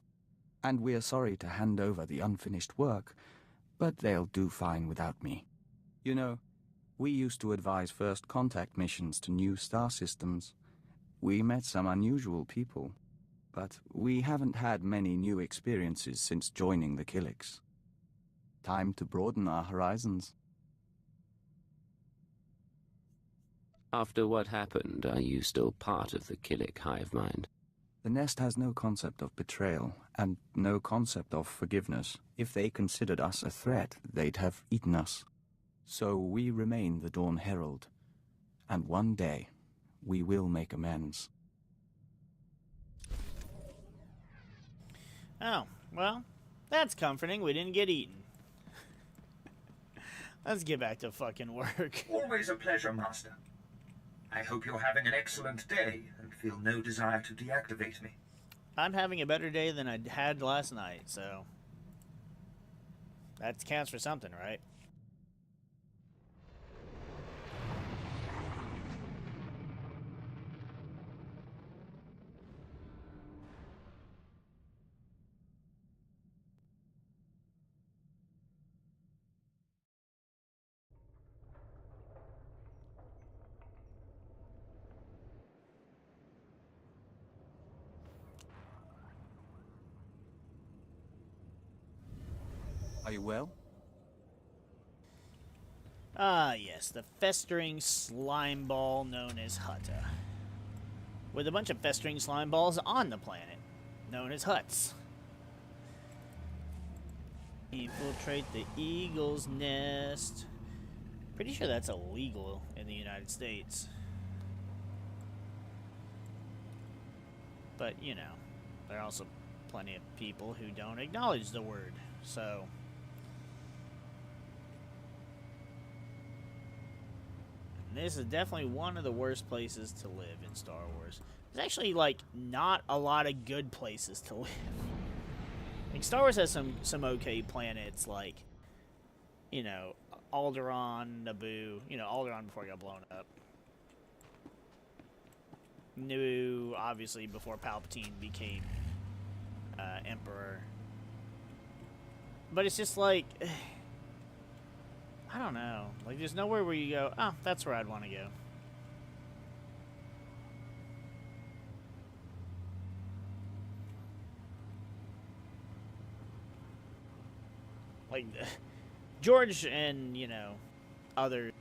and we're sorry to hand over the unfinished work, but they'll do fine without me. You know, we used to advise first contact missions to new star systems. We met some unusual people, but we haven't had many new experiences since joining the Killiks. Time to broaden our horizons. After what happened, are you still part of the Killik hive mind? The Nest has no concept of betrayal, and no concept of forgiveness. If they considered us a threat, they'd have eaten us. So we remain the Dawn Herald, and one day, we will make amends. Oh, well, that's comforting. We didn't get eaten. Let's get back to fucking work. Always a pleasure, Master. I hope you're having an excellent day and feel no desire to deactivate me. I'm having a better day than I had last night, so that counts for something, right? Are you well? Ah, yes, the festering slime ball known as Hutta. With a bunch of festering slime balls on the planet, known as Huts. Infiltrate the eagle's nest. Pretty sure that's illegal in the United States. But, you know, there are also plenty of people who don't acknowledge the word, so... This is definitely one of the worst places to live in Star Wars. There's actually, like, not a lot of good places to live. Like, Star Wars has some okay planets, like, you know, Alderaan, Naboo. You know, Alderaan before it got blown up. Naboo, obviously, before Palpatine became Emperor. But it's just, like... I don't know. Like, there's nowhere where you go, oh, that's where I'd want to go. Like, George and, you know, others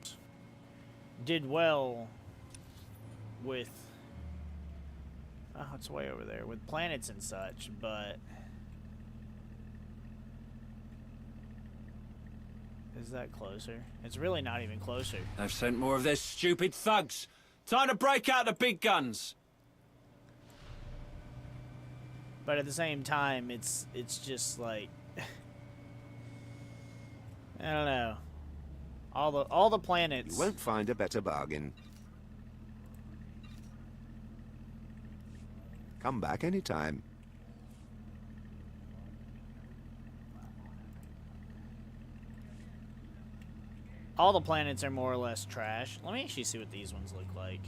did well with... Oh, it's way over there. With planets and such, but... Is that closer? It's really not even closer. They've sent more of their stupid thugs. Time to break out the big guns. But at the same time, it's just like I don't know. All the planets. You won't find a better bargain. Come back anytime. All the planets are more or less trash. Let me actually see what these ones look like.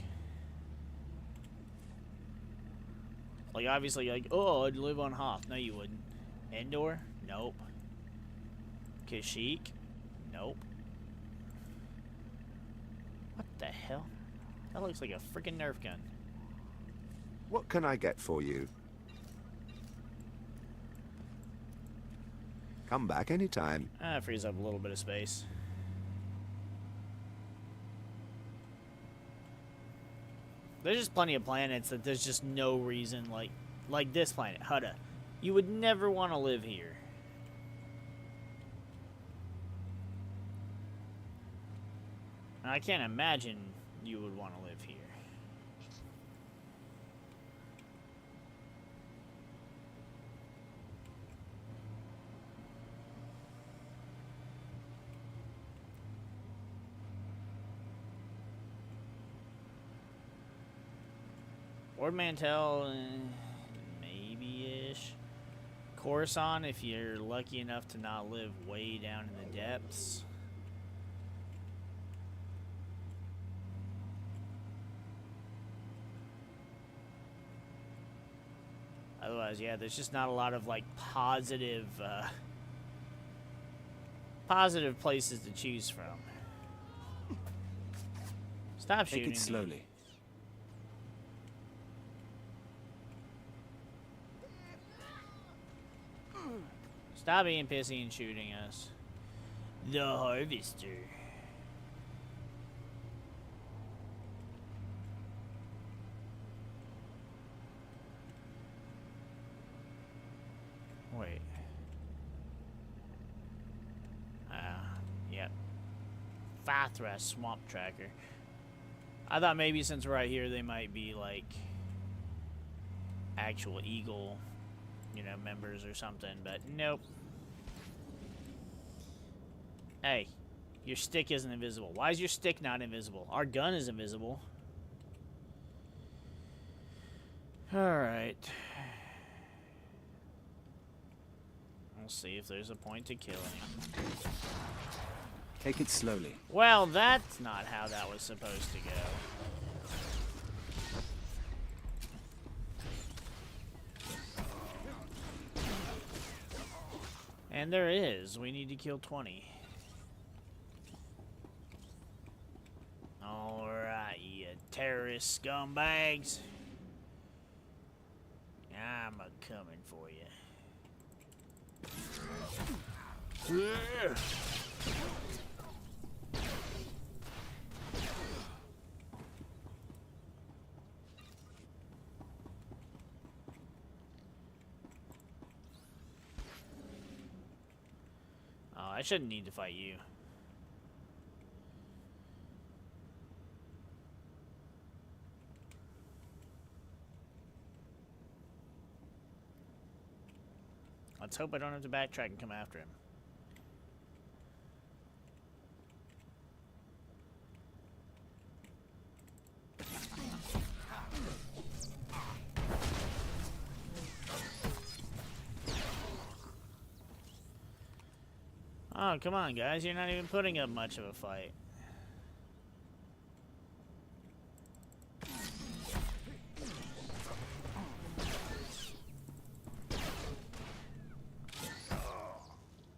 Like, obviously, like, oh, I'd live on Hoth. No, you wouldn't. Endor? Nope. Kashyyyk? Nope. What the hell? That looks like a freaking Nerf gun. What can I get for you? Come back anytime. It frees up a little bit of space. There's just plenty of planets that there's just no reason, like this planet, Hutta. You would never want to live here. I can't imagine you would want to live here. Lord Mantell, maybe-ish. Coruscant, if you're lucky enough to not live way down in the depths. Otherwise, yeah, there's just not a lot of, like, positive places to choose from. Stop shooting. Take it slowly. Stop being pissy and shooting us. The Harvester. Wait. Yep. Fathra Swamp Tracker. I thought maybe since we're right here, they might be like actual Eagle, you know, members or something, but nope. Hey, your stick isn't invisible. Why is your stick not invisible? Our gun is invisible. Alright. We'll see if there's a point to killing him. Take it slowly. Well, that's not how that was supposed to go. And there is. We need to kill 20. Alright, you terrorist scumbags. I'm a-coming for you. Oh, I shouldn't need to fight you. Let's hope I don't have to backtrack and come after him. Oh, come on, guys. You're not even putting up much of a fight.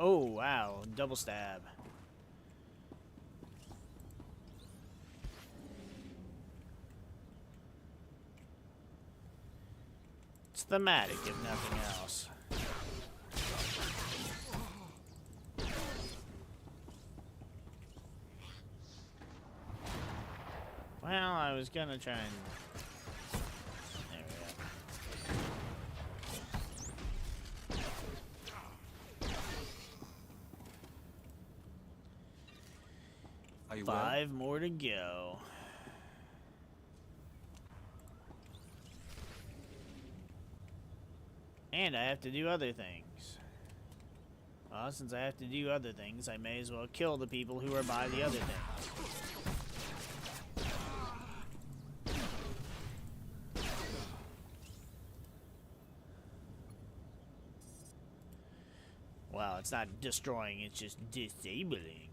Oh, wow. Double stab. It's thematic, if nothing else. Well, I was gonna try and... There we go. Are you 5 more to go. And I have to do other things. Well, since I have to do other things, I may as well kill the people who are by the other things. Well, it's not destroying, it's just disabling.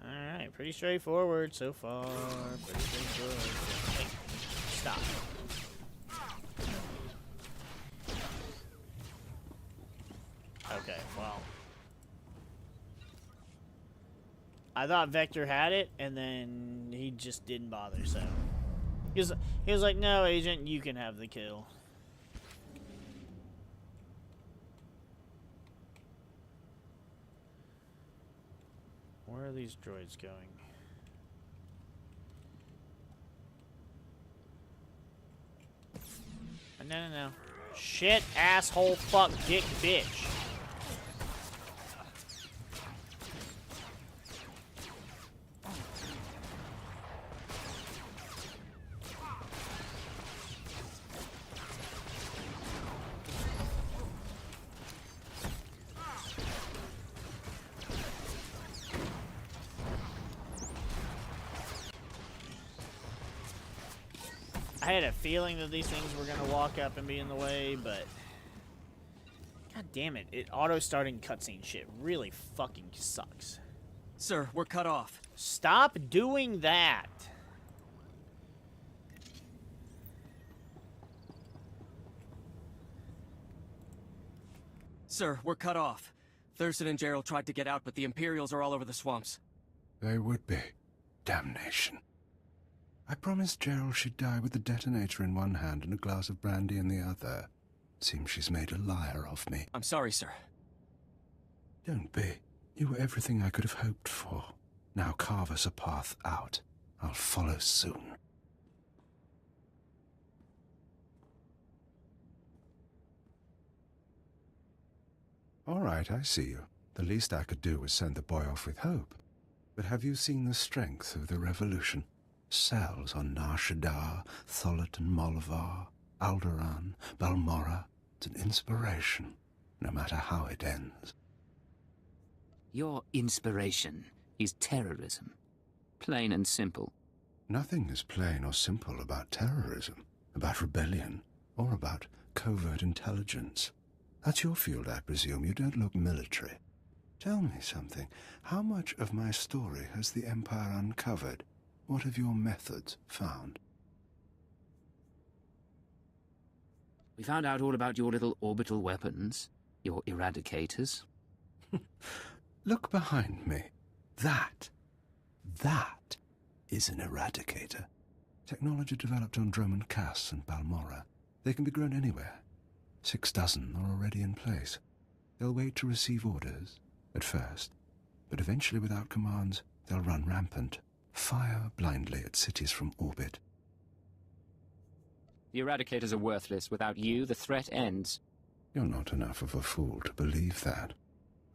Alright, pretty straightforward so far. Pretty straightforward. Hey, stop. Okay, well. I thought Vector had it, and then he just didn't bother, so. He was like, no, Agent, you can have the kill. Where are these droids going? No, no, no. Shit, asshole, fuck, dick, bitch. I had a feeling that these things were gonna walk up and be in the way, but god damn it, auto-starting cutscene shit really fucking sucks. Sir, we're cut off. Stop doing that. Sir, we're cut off. Thurston and Gerald tried to get out, but the Imperials are all over the swamps. They would be. Damnation. I promised Gerald she'd die with the detonator in one hand and a glass of brandy in the other. Seems she's made a liar of me. I'm sorry, sir. Don't be. You were everything I could have hoped for. Now carve us a path out. I'll follow soon. All right, I see you. The least I could do was send the boy off with hope. But have you seen the strength of the revolution? Cells on Nar Shaddaa, Tholet and Molvar, Alderaan, Balmorra. It's an inspiration, no matter how it ends. Your inspiration is terrorism. Plain and simple. Nothing is plain or simple about terrorism, about rebellion, or about covert intelligence. That's your field, I presume. You don't look military. Tell me something. How much of my story has the Empire uncovered? What have your methods found? We found out all about your little orbital weapons, your eradicators. Look behind me. That is an eradicator. Technology developed on Droman Cass and Balmorra. They can be grown anywhere. 6 dozen are already in place. They'll wait to receive orders, at first, but eventually without commands, they'll run rampant, fire blindly at cities from orbit. The eradicators are worthless. Without you, the threat ends. You're not enough of a fool to believe that.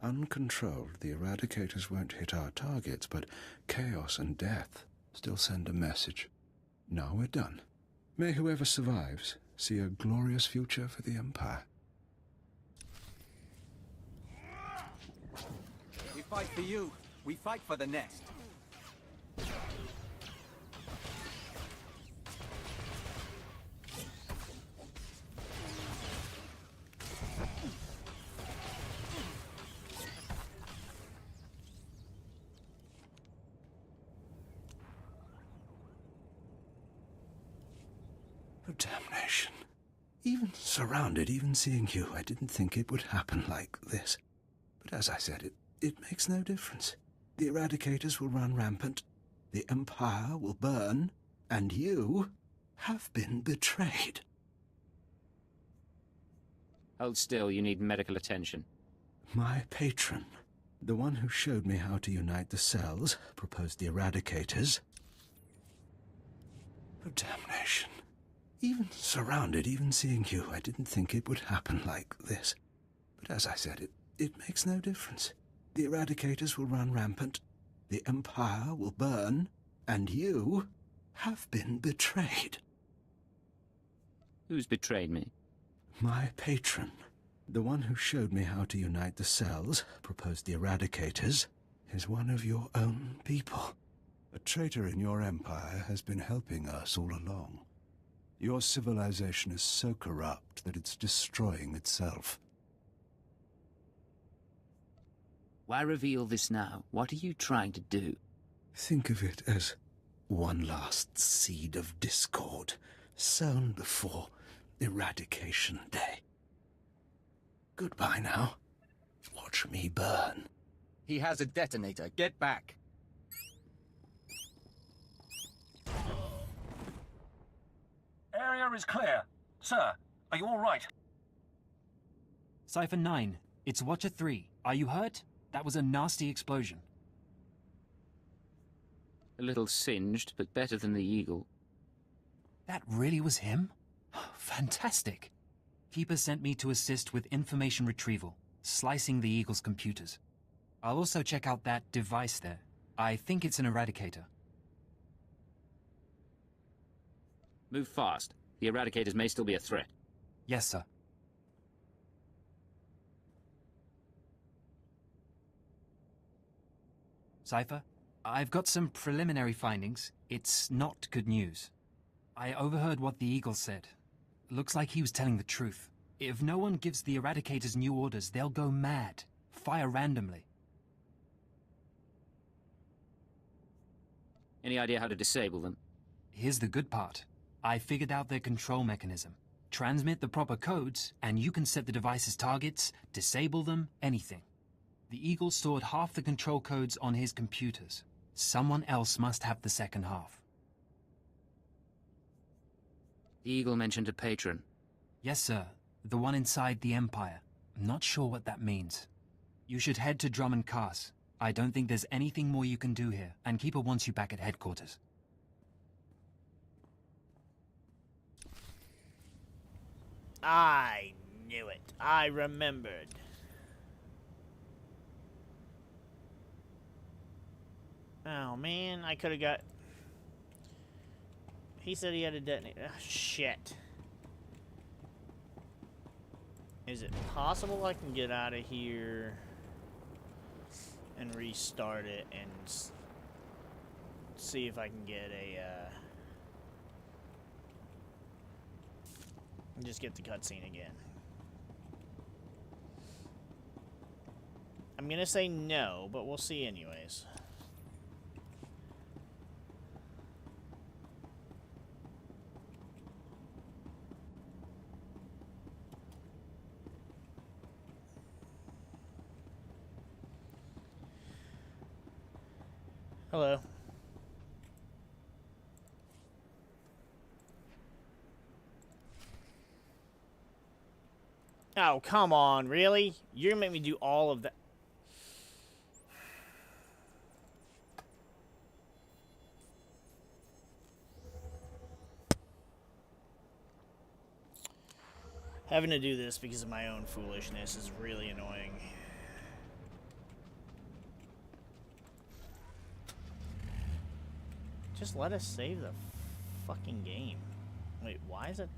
Uncontrolled, the eradicators won't hit our targets, but chaos and death still send a message. Now we're done. May whoever survives see a glorious future for the Empire. We fight for you. We fight for the nest. Oh, damnation. Even surrounded, even seeing you, I didn't think it would happen like this. But as I said, it makes no difference. The eradicators will run rampant, the Empire will burn, and you have been betrayed. Hold still, you need medical attention. My patron, the one who showed me how to unite the cells, proposed the eradicators. Oh, damnation. Even surrounded, even seeing you, I didn't think it would happen like this. But as I said, it makes no difference. The eradicators will run rampant, the Empire will burn, and you have been betrayed. Who's betrayed me? My patron, the one who showed me how to unite the cells, proposed the eradicators, is one of your own people. A traitor in your empire has been helping us all along. Your civilization is so corrupt that it's destroying itself. Why reveal this now? What are you trying to do? Think of it as one last seed of discord, sown before Eradication Day. Goodbye now. Watch me burn. He has a detonator. Get back. Area is clear. Sir, are you all right? Cipher 9, it's Watcher 3. Are you hurt? That was a nasty explosion. A little singed, but better than the Eagle. That really was him? Fantastic. Keeper sent me to assist with information retrieval, slicing the Eagle's computers. I'll also check out that device there. I think it's an eradicator. Move fast. The Eradicators may still be a threat. Yes, sir. Cypher, I've got some preliminary findings. It's not good news. I overheard what the Eagle said. Looks like he was telling the truth. If no one gives the Eradicators new orders, they'll go mad. Fire randomly. Any idea how to disable them? Here's the good part. I figured out their control mechanism. Transmit the proper codes, and you can set the device's targets, disable them, anything. The Eagle stored half the control codes on his computers. Someone else must have the second half. The Eagle mentioned a patron. Yes, sir. The one inside the Empire. I'm not sure what that means. You should head to Drummond Cars. I don't think there's anything more you can do here, and Keeper wants you back at headquarters. I knew it. I remembered. Oh, man, I could have got... He said he had a detonator. Oh, shit. Is it possible I can get out of here and restart it and see if I can get a, just get the cutscene again? I'm gonna say no, but we'll see anyways. Hello. Oh, come on, really? You're gonna make me do all of that? Having to do this because of my own foolishness is really annoying. Just let us save the fucking game. Wait, why is it...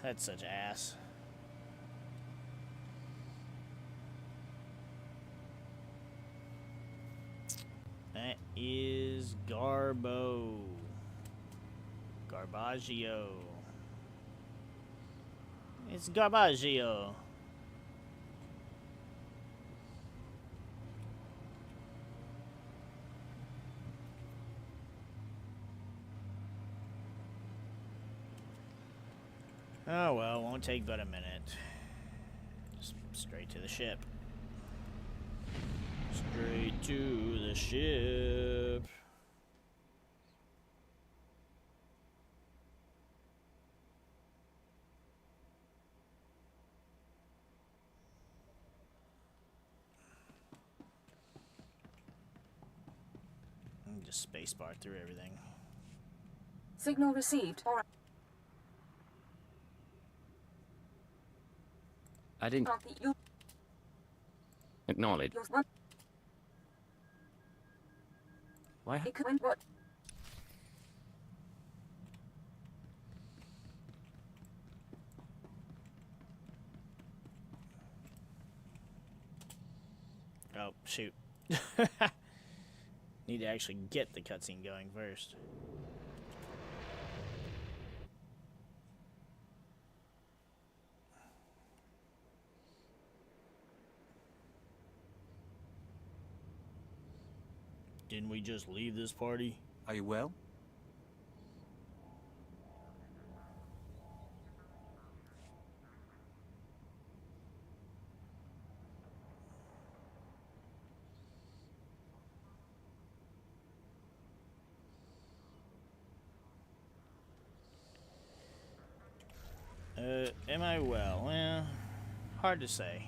that's such ass. That is Garbo. Garbaggio. It's Garbaggio. Oh well, won't take but a minute. Just straight to the ship. Straight to the ship. Just spacebar through everything. Signal received. All right. I didn't acknowledge. Why? What? Oh, shoot. Need to actually get the cutscene going first. Didn't we just leave this party? Are you well? Am I well? Hard to say.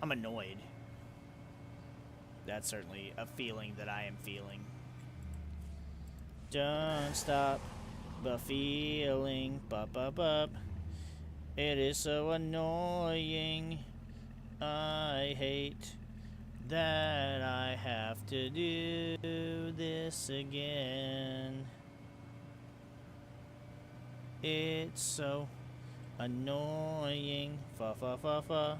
I'm annoyed. That's certainly a feeling that I am feeling. Don't stop the feeling, bup. It is so annoying. I hate that I have to do this again. It's so annoying, fa,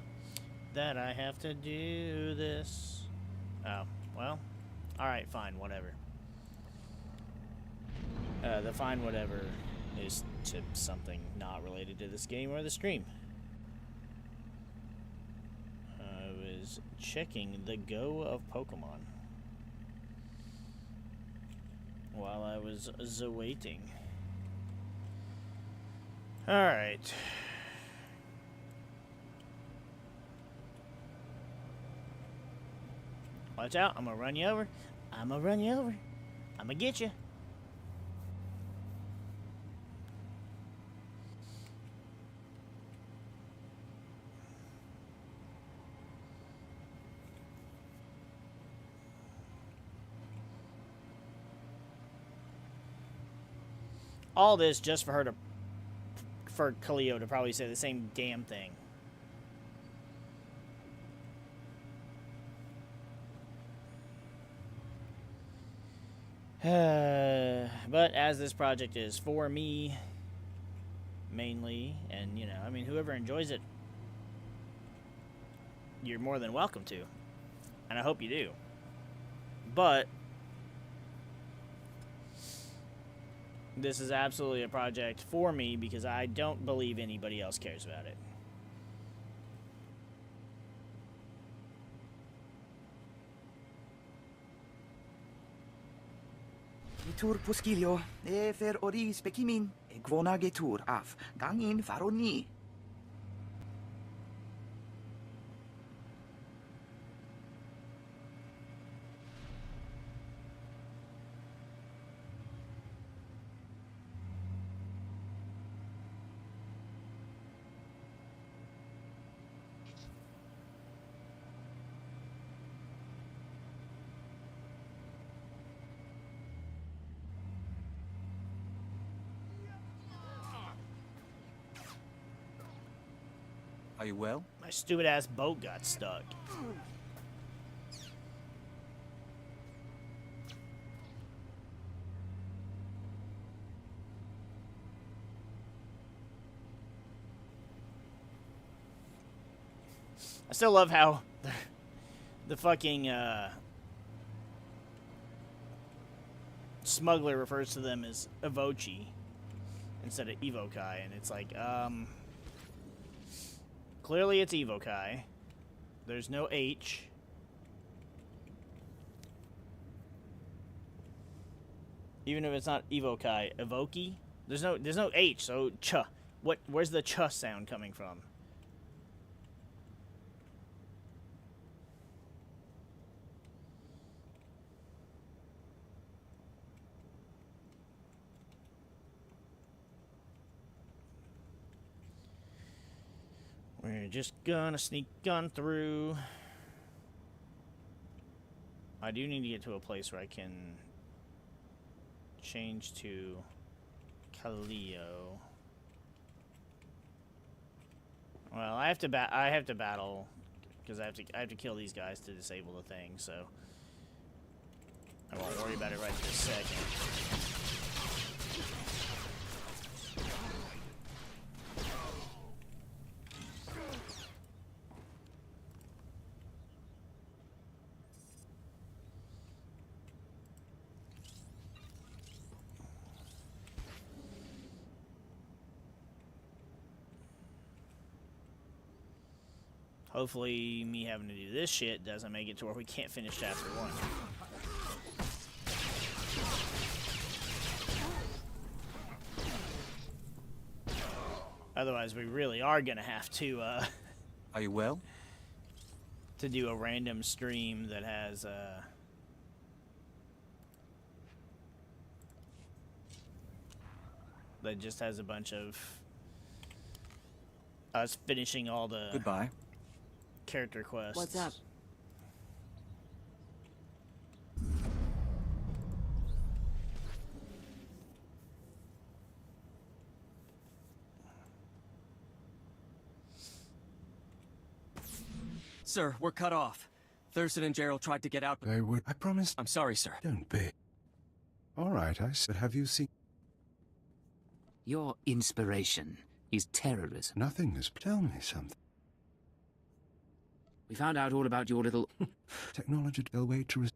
that I have to do this. Oh, well, alright, fine, whatever. The fine whatever is to something not related to this game or the stream. I was checking the go of Pokemon while I was waiting. Alright. Watch out, I'm gonna run you over. I'm gonna get you. All this just for Cleo to probably say the same damn thing. But as this project is for me, mainly, and, you know, I mean, whoever enjoys it, you're more than welcome to. And I hope you do. But this is absolutely a project for me because I don't believe anybody else cares about it. Getur puskilio, e fer ori spekimin, e gwona getur af, gangin faroni. Are you well? My stupid ass boat got stuck. I still love how the fucking smuggler refers to them as Evochi instead of Evokai, and it's like, clearly it's Evokai. There's no H. Even if it's not Evokai, Evoki? There's no H, so ch. Where's the ch sound coming from? We're just gonna sneak on through. I do need to get to a place where I can change to Cleo. Well, I have to battle because I have to kill these guys to disable the thing, so I won't worry about it right this second. Hopefully, me having to do this shit doesn't make it to where we can't finish chapter 1. Otherwise, we really are gonna have to, Are you well? to do a random stream that has, that just has a bunch of us finishing all the... Goodbye. Character quests. What's up? Sir, we're cut off. Thurston and Gerald tried to get out, but... They would... I promise... I'm sorry, sir. Don't be. All right, I said, have you seen... Your inspiration is terrorism. Nothing is... Tell me something. We found out all about your little... Technology will wait to...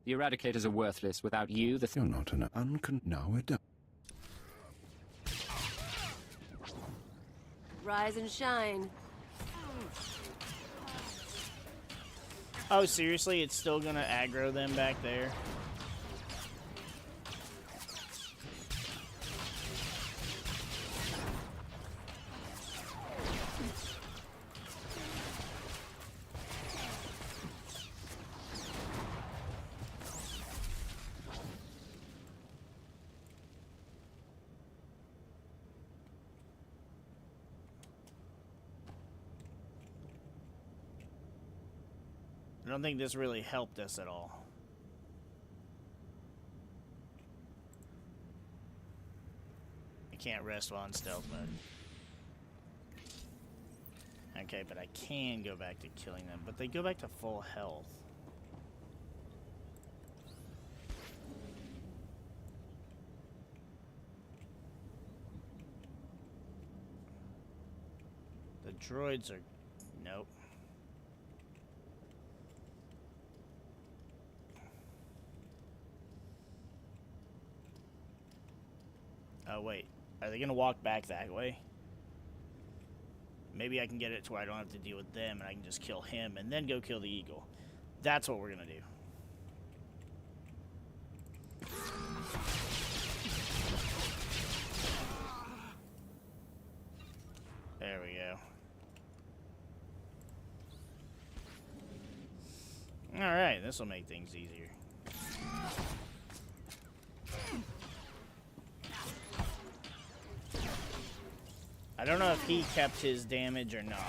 The Eradicators are worthless. Without you, the... You're not an No, we're done. Rise and shine. Oh, seriously? It's still gonna aggro them back there? I don't think this really helped us at all. I can't rest while in stealth mode. Okay, but I can go back to killing them, but they go back to full health. The droids are... Nope. Oh, wait. Are they going to walk back that way? Maybe I can get it to where I don't have to deal with them and I can just kill him and then go kill the eagle. That's what we're going to do. There we go. Alright, this will make things easier. I don't know if he kept his damage or not.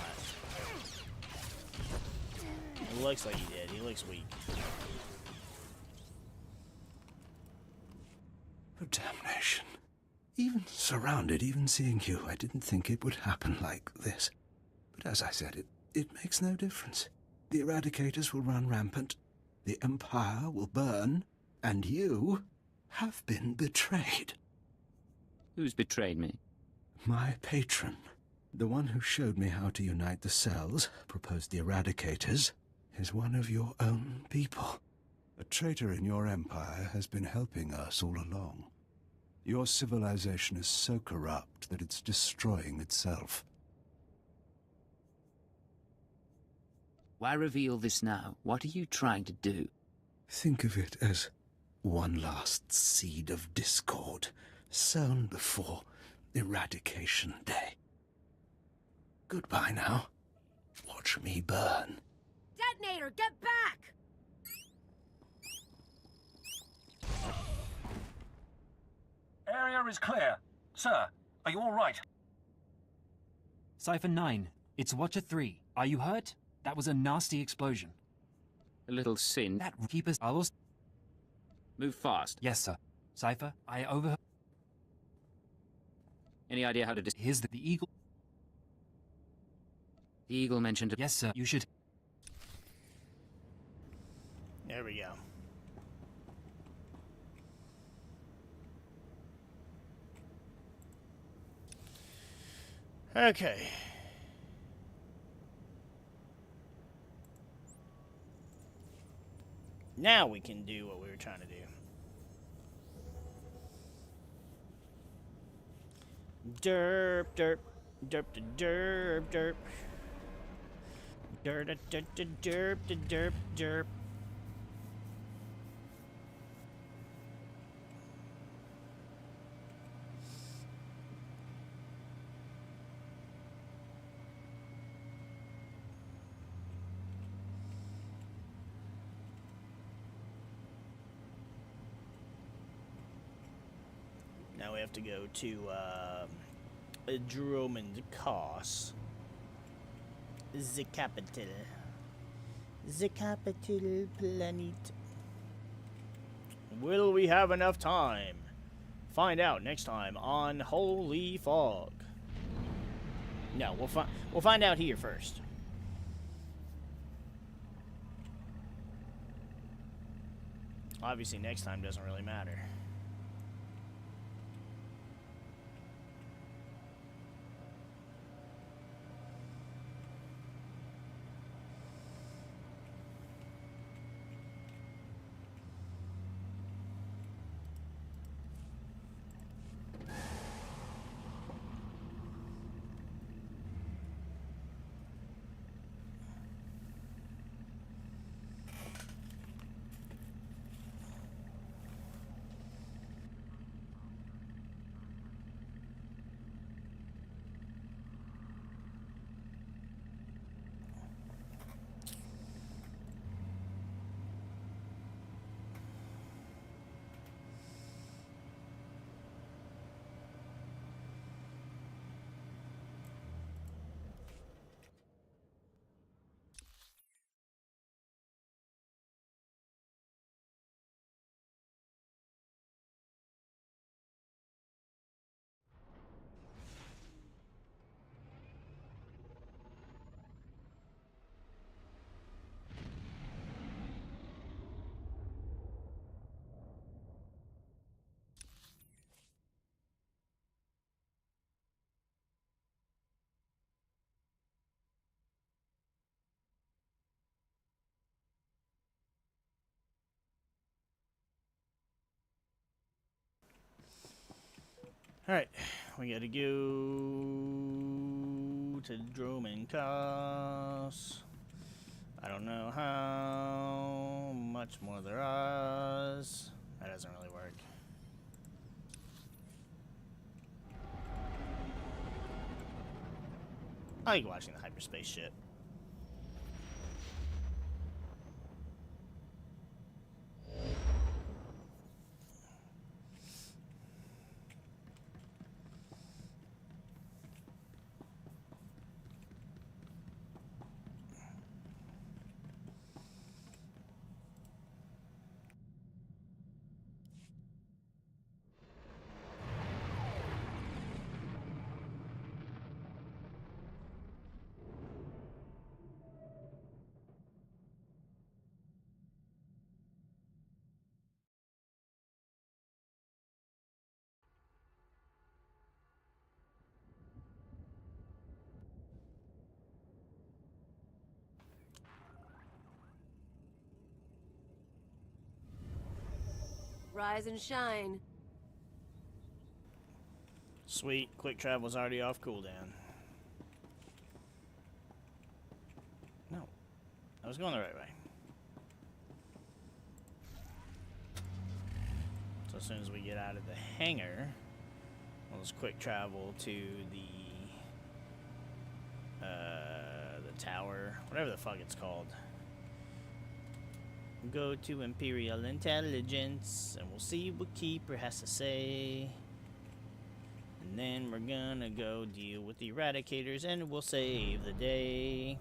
It looks like he did. He looks weak. Oh, damnation. Even surrounded, even seeing you, I didn't think it would happen like this. But as I said, it makes no difference. The Eradicators will run rampant, the Empire will burn, and you have been betrayed. Who's betrayed me? My patron, the one who showed me how to unite the cells, proposed the Eradicators, is one of your own people. A traitor in your empire has been helping us all along. Your civilization is so corrupt that it's destroying itself. Why reveal this now? What are you trying to do? Think of it as one last seed of discord, sown before Eradication Day. Goodbye now. Watch me burn. Detonator, get back! Area is clear. Sir, are you all right? Cypher 9, it's Watcher 3. Are you hurt? That was a nasty explosion. A little sin. That keepers... I will... Move fast. Yes, sir. Cypher, I overheard... Any idea how to Here's the eagle... The eagle mentioned... Yes, sir. You should... There we go. Okay. Now we can do what we were trying to do. Derp, derp, derp, derp, derp. Derp, derp, derp, derp, derp. Now we have to go to Drummond Cos. The capital. The capital planet. Will we have enough time? Find out next time on Holy Fog. No, we'll find out here first. Obviously, next time doesn't really matter. Alright, we gotta go to Droman Cos. I don't know how much more there is. That doesn't really work. I like watching the hyperspace shit. Rise and shine. Sweet, quick travel's already off cooldown. No, I was going the right way. So as soon as we get out of the hangar, we'll just quick travel to the tower, whatever the fuck it's called. Go to Imperial Intelligence, and we'll see what Keeper has to say. And then we're gonna go deal with the Eradicators, and we'll save the day.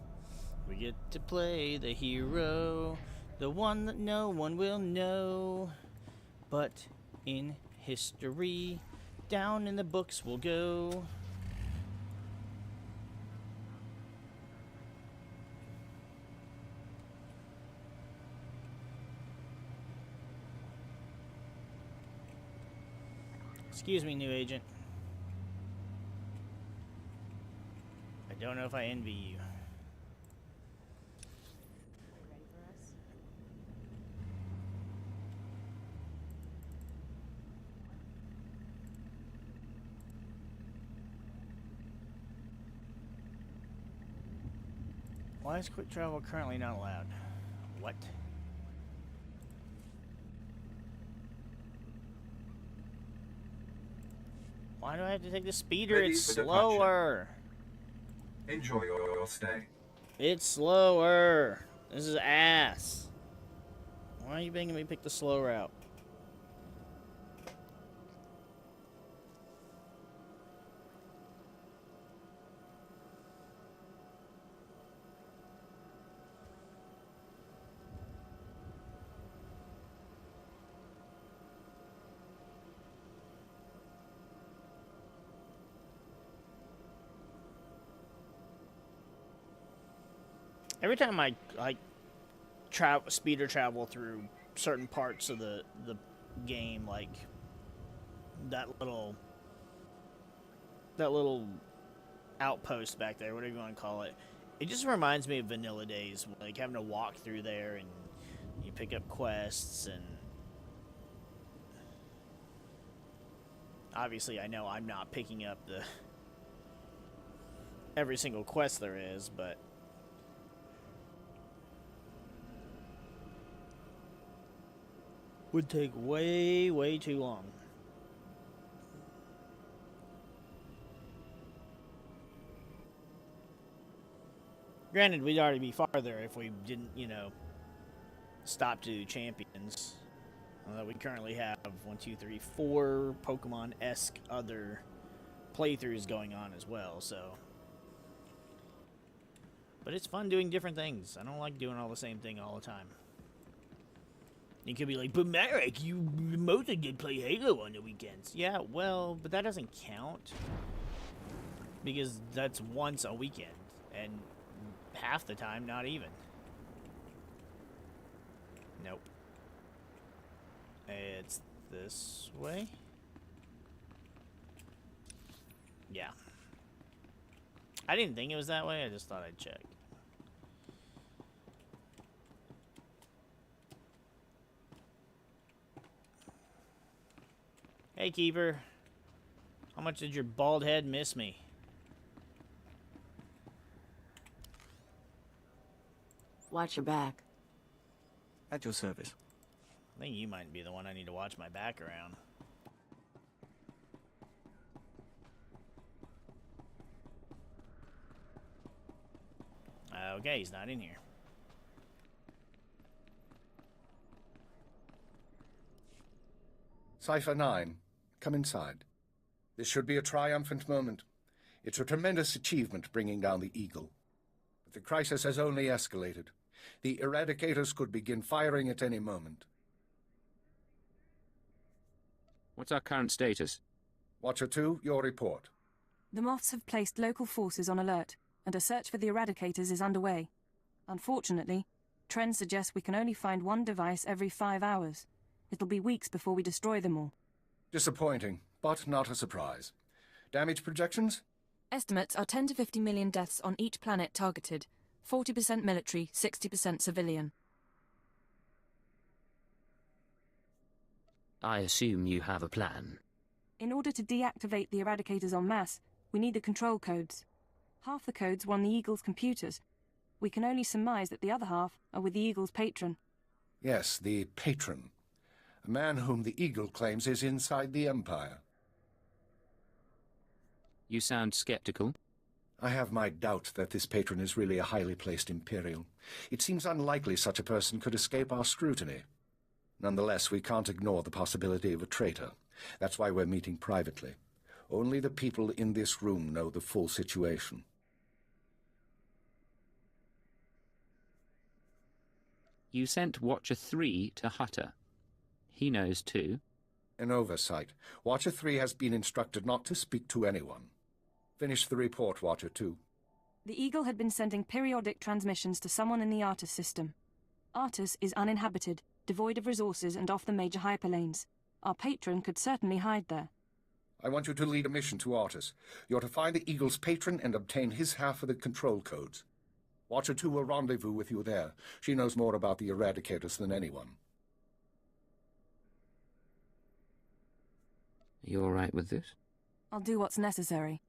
We get to play the hero, the one that no one will know. But in history, down in the books we'll go. Excuse me, new agent. I don't know if I envy you. Why is quick travel currently not allowed? What? Why do I have to take the speeder? Ready It's for slower. Enjoy your stay. It's slower. This is ass. Why are you making me pick the slow route? Every time I speeder travel through certain parts of the game, like that little outpost back there, whatever you want to call it. It just reminds me of vanilla days, like having to walk through there and you pick up quests, and obviously I know I'm not picking up every single quest there is, but would take way too long. Granted, we'd already be farther if we didn't, you know, stop to do champions. We currently have 1, 2, 3, 4 Pokemon-esque other playthroughs going on as well, so. But it's fun doing different things. I don't like doing all the same thing all the time. You could be like, but Marek, you mostly did play Halo on the weekends. Yeah, well, but that doesn't count. Because that's once a weekend. And half the time, not even. Nope. It's this way? Yeah. I didn't think it was that way, I just thought I'd check. Hey, Keeper. How much did your bald head miss me? Watch your back. At your service. I think you might be the one I need to watch my back around. Okay, he's not in here. Cypher 9, come inside. This should be a triumphant moment. It's a tremendous achievement bringing down the Eagle. But the crisis has only escalated. The Eradicators could begin firing at any moment. What's our current status? Watcher 2, your report. The Moths have placed local forces on alert, and a search for the Eradicators is underway. Unfortunately, trends suggest we can only find one device every 5 hours. It'll be weeks before we destroy them all. Disappointing, but not a surprise. Damage projections? Estimates are 10 to 50 million deaths on each planet targeted. 40% military, 60% civilian. I assume you have a plan. In order to deactivate the Eradicators en masse, we need the control codes. Half the codes were on the Eagle's computers. We can only surmise that the other half are with the Eagle's patron. Yes, the patron. A man whom the Eagle claims is inside the Empire. You sound skeptical. I have my doubt that this patron is really a highly placed Imperial. It seems unlikely such a person could escape our scrutiny. Nonetheless, we can't ignore the possibility of a traitor. That's why we're meeting privately. Only the people in this room know the full situation. You sent Watcher 3 to Hutter. He knows too. An oversight. Watcher 3 has been instructed not to speak to anyone. Finish the report, Watcher 2. The Eagle had been sending periodic transmissions to someone in the Artus system. Artus is uninhabited, devoid of resources and off the major hyperlanes. Our patron could certainly hide there. I want you to lead a mission to Artus. You're to find the Eagle's patron and obtain his half of the control codes. Watcher 2 will rendezvous with you there. She knows more about the Eradicators than anyone. You all right with this? I'll do what's necessary.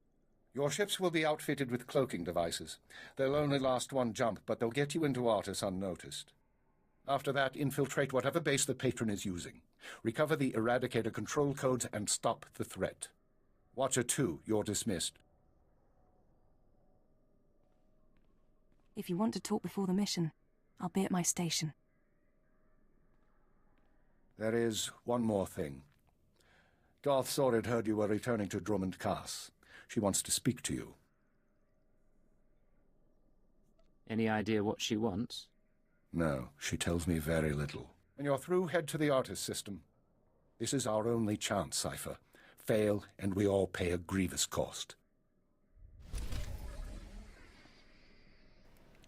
Your ships will be outfitted with cloaking devices. They'll only last one jump, but they'll get you into Artus unnoticed. After that, infiltrate whatever base the patron is using. Recover the Eradicator control codes and stop the threat. Watcher 2, you're dismissed. If you want to talk before the mission, I'll be at my station. There is one more thing. Darth Sorid heard you were returning to Drummond Cass. She wants to speak to you. Any idea what she wants? No, she tells me very little. When you're through, head to the Artus system. This is our only chance, Cypher. Fail, and we all pay a grievous cost.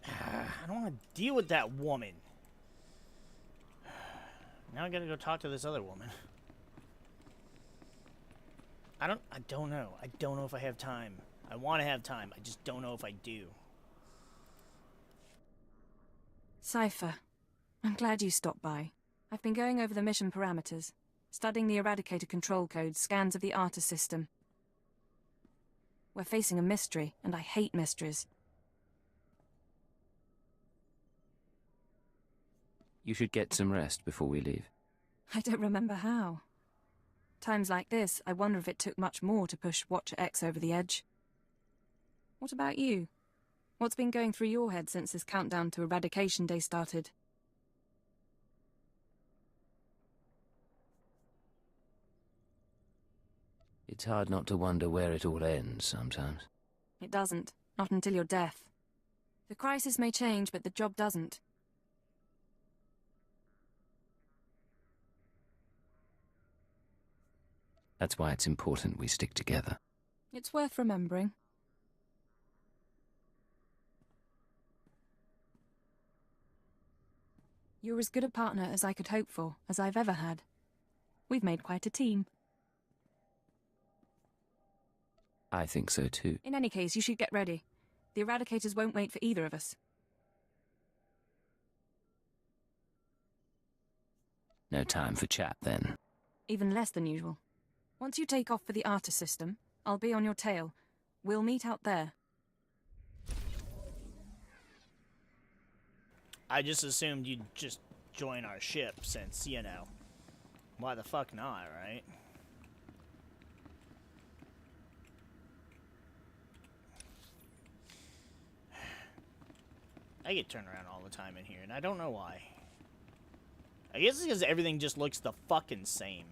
I don't want to deal with that woman. Now I gotta go talk to this other woman. I don't know. I don't know if I have time. I want to have time. I just don't know if I do. Cypher, I'm glad you stopped by. I've been going over the mission parameters, studying the Eradicator control codes, scans of the Arta system. We're facing a mystery, and I hate mysteries. You should get some rest before we leave. I don't remember how. Times like this, I wonder if it took much more to push Watcher X over the edge. What about you? What's been going through your head since this countdown to Eradication Day started? It's hard not to wonder where it all ends sometimes. It doesn't. Not until your death. The crisis may change, but the job doesn't. That's why it's important we stick together. It's worth remembering. You're as good a partner as I could hope for, as I've ever had. We've made quite a team. I think so too. In any case, you should get ready. The Eradicators won't wait for either of us. No time for chat then. Even less than usual. Once you take off for the Arta system, I'll be on your tail. We'll meet out there. I just assumed you'd just join our ship since, you know, why the fuck not, right? I get turned around all the time in here, and I don't know why. I guess it's because everything just looks the fucking same.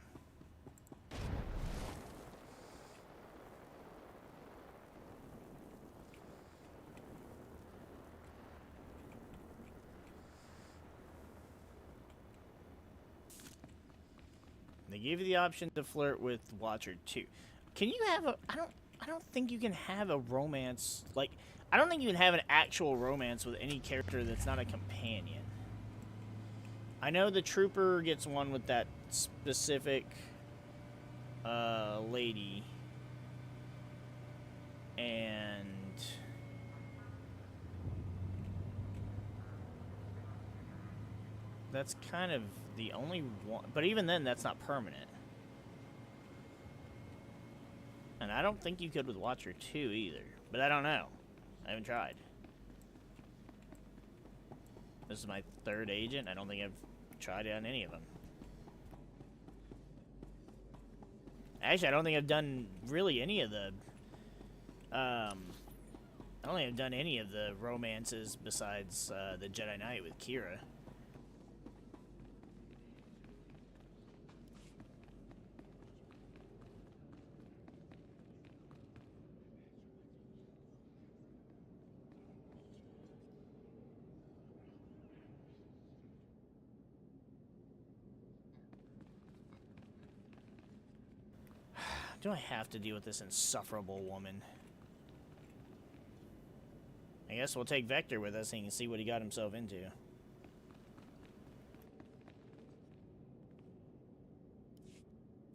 They gave you the option to flirt with Watcher 2. Can you have a... I don't think you can have a romance... Like, I don't think you can have an actual romance with any character that's not a companion. I know the Trooper gets one with that specific... lady. And... that's kind of the only one, but even then, that's not permanent. And I don't think you could with Watcher 2 either, but I don't know. I haven't tried. This is my third agent. I don't think I've tried it on any of them. Actually, I don't think I've done really any of the, I don't think I've done any of the romances besides the Jedi Knight with Kira. Do I have to deal with this insufferable woman? I guess we'll take Vector with us and he can see what he got himself into.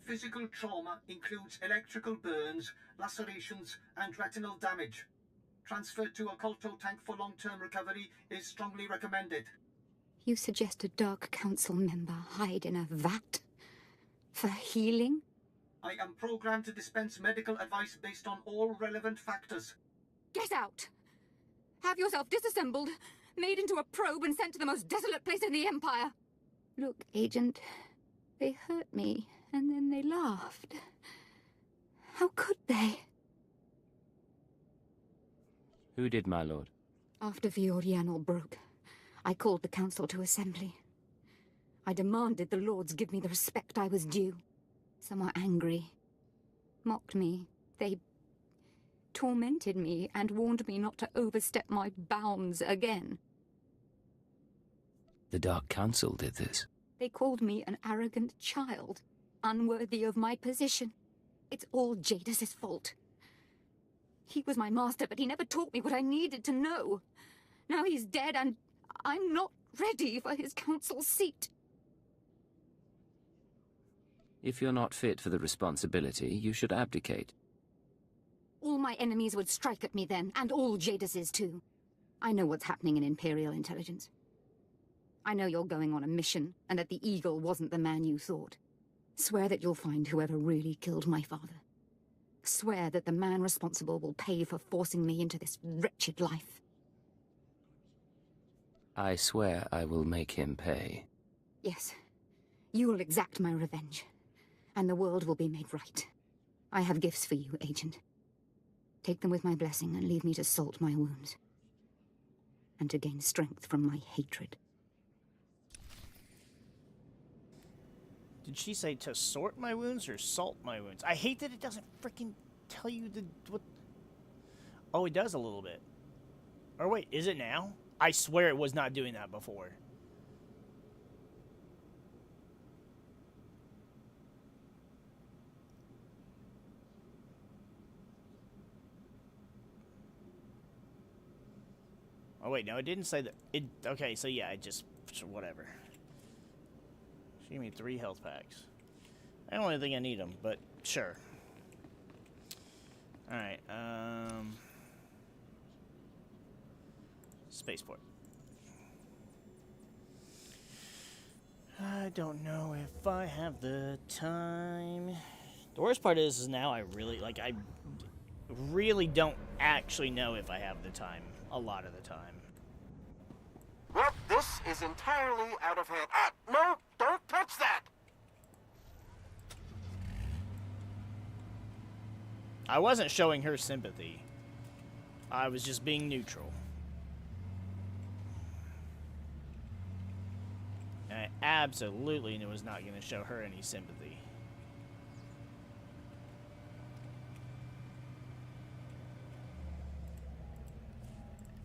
Physical trauma includes electrical burns, lacerations, and retinal damage. Transfer to a Colto tank for long-term recovery is strongly recommended. You suggest a Dark Council member hide in a vat? For healing? I am programmed to dispense medical advice based on all relevant factors. Get out! Have yourself disassembled, made into a probe and sent to the most desolate place in the Empire. Look, Agent, they hurt me, and then they laughed. How could they? Who did, my lord? After Viorianal broke, I called the Council to assembly. I demanded the Lords give me the respect I was due. Some were angry, mocked me. They tormented me and warned me not to overstep my bounds again. The Dark Council did this. They called me an arrogant child, unworthy of my position. It's all Jadis's fault. He was my master, but he never taught me what I needed to know. Now he's dead and I'm not ready for his council seat. If you're not fit for the responsibility, you should abdicate. All my enemies would strike at me then, and all Jadis's too. I know what's happening in Imperial intelligence. I know you're going on a mission, and that the Eagle wasn't the man you thought. Swear that you'll find whoever really killed my father. Swear that the man responsible will pay for forcing me into this wretched life. I swear I will make him pay. Yes. You will exact my revenge, and the world will be made right. I have gifts for you, Agent. Take them with my blessing and leave me to salt my wounds. And to gain strength from my hatred. Did she say to sort my wounds or salt my wounds? I hate that it doesn't freaking tell you what... Oh, it does a little bit. Or wait, is it now? I swear it was not doing that before. Oh wait, no, it didn't say that. It okay, so yeah, it just whatever. She gave me 3 health packs. I don't really think I need them, but sure. All right, spaceport. I don't know if I have the time. The worst part is now I really don't actually know if I have the time a lot of the time. Well, this is entirely out of hand. Ah, no, don't touch that! I wasn't showing her sympathy. I was just being neutral. And I absolutely was not going to show her any sympathy.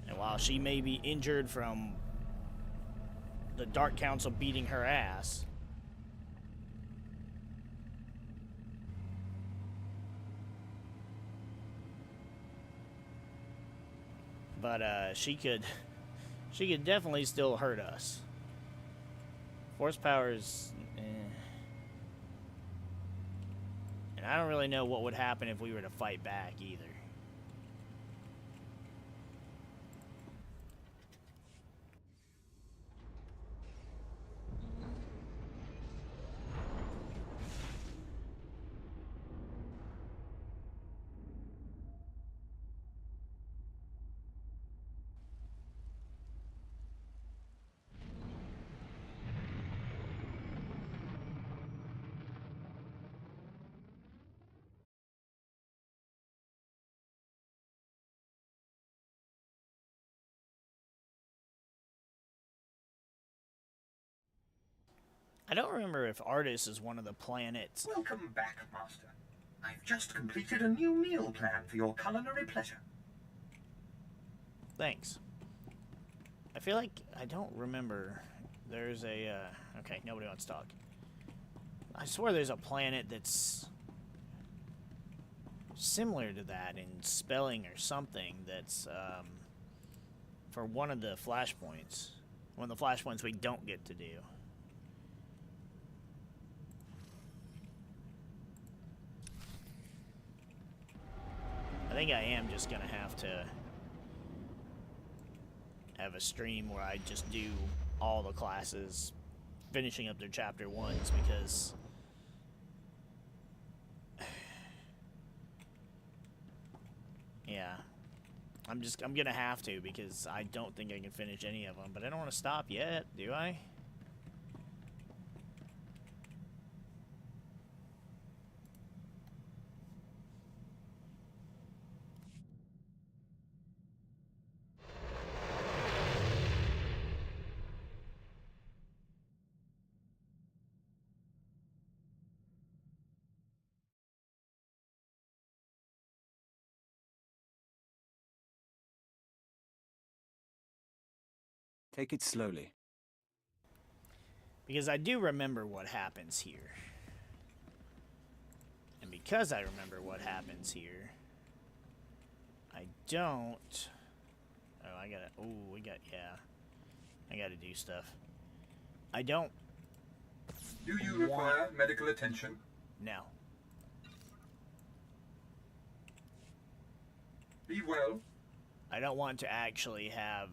And while she may be injured from the Dark Council beating her ass, but she could definitely still hurt us. Force powers, and I don't really know what would happen if we were to fight back either. I don't remember if Artis is one of the planets. Welcome back, Master. I've just completed a new meal plan for your culinary pleasure. Thanks. I feel like I don't remember. There's a, okay, nobody wants to talk. I swear there's a planet that's similar to that in spelling or something that's, for one of the flashpoints. One of the flashpoints we don't get to do. I think I am just gonna have to have a stream where I just do all the classes, finishing up their chapter 1s, because yeah, I'm gonna have to, because I don't think I can finish any of them, but I don't want to stop yet, do I? Take it slowly. Because I do remember what happens here. And because I remember what happens here, I don't... Oh, I gotta... Oh, we got... Yeah. I gotta do stuff. I don't... Do you require medical attention? No. Be well. I don't want to actually have,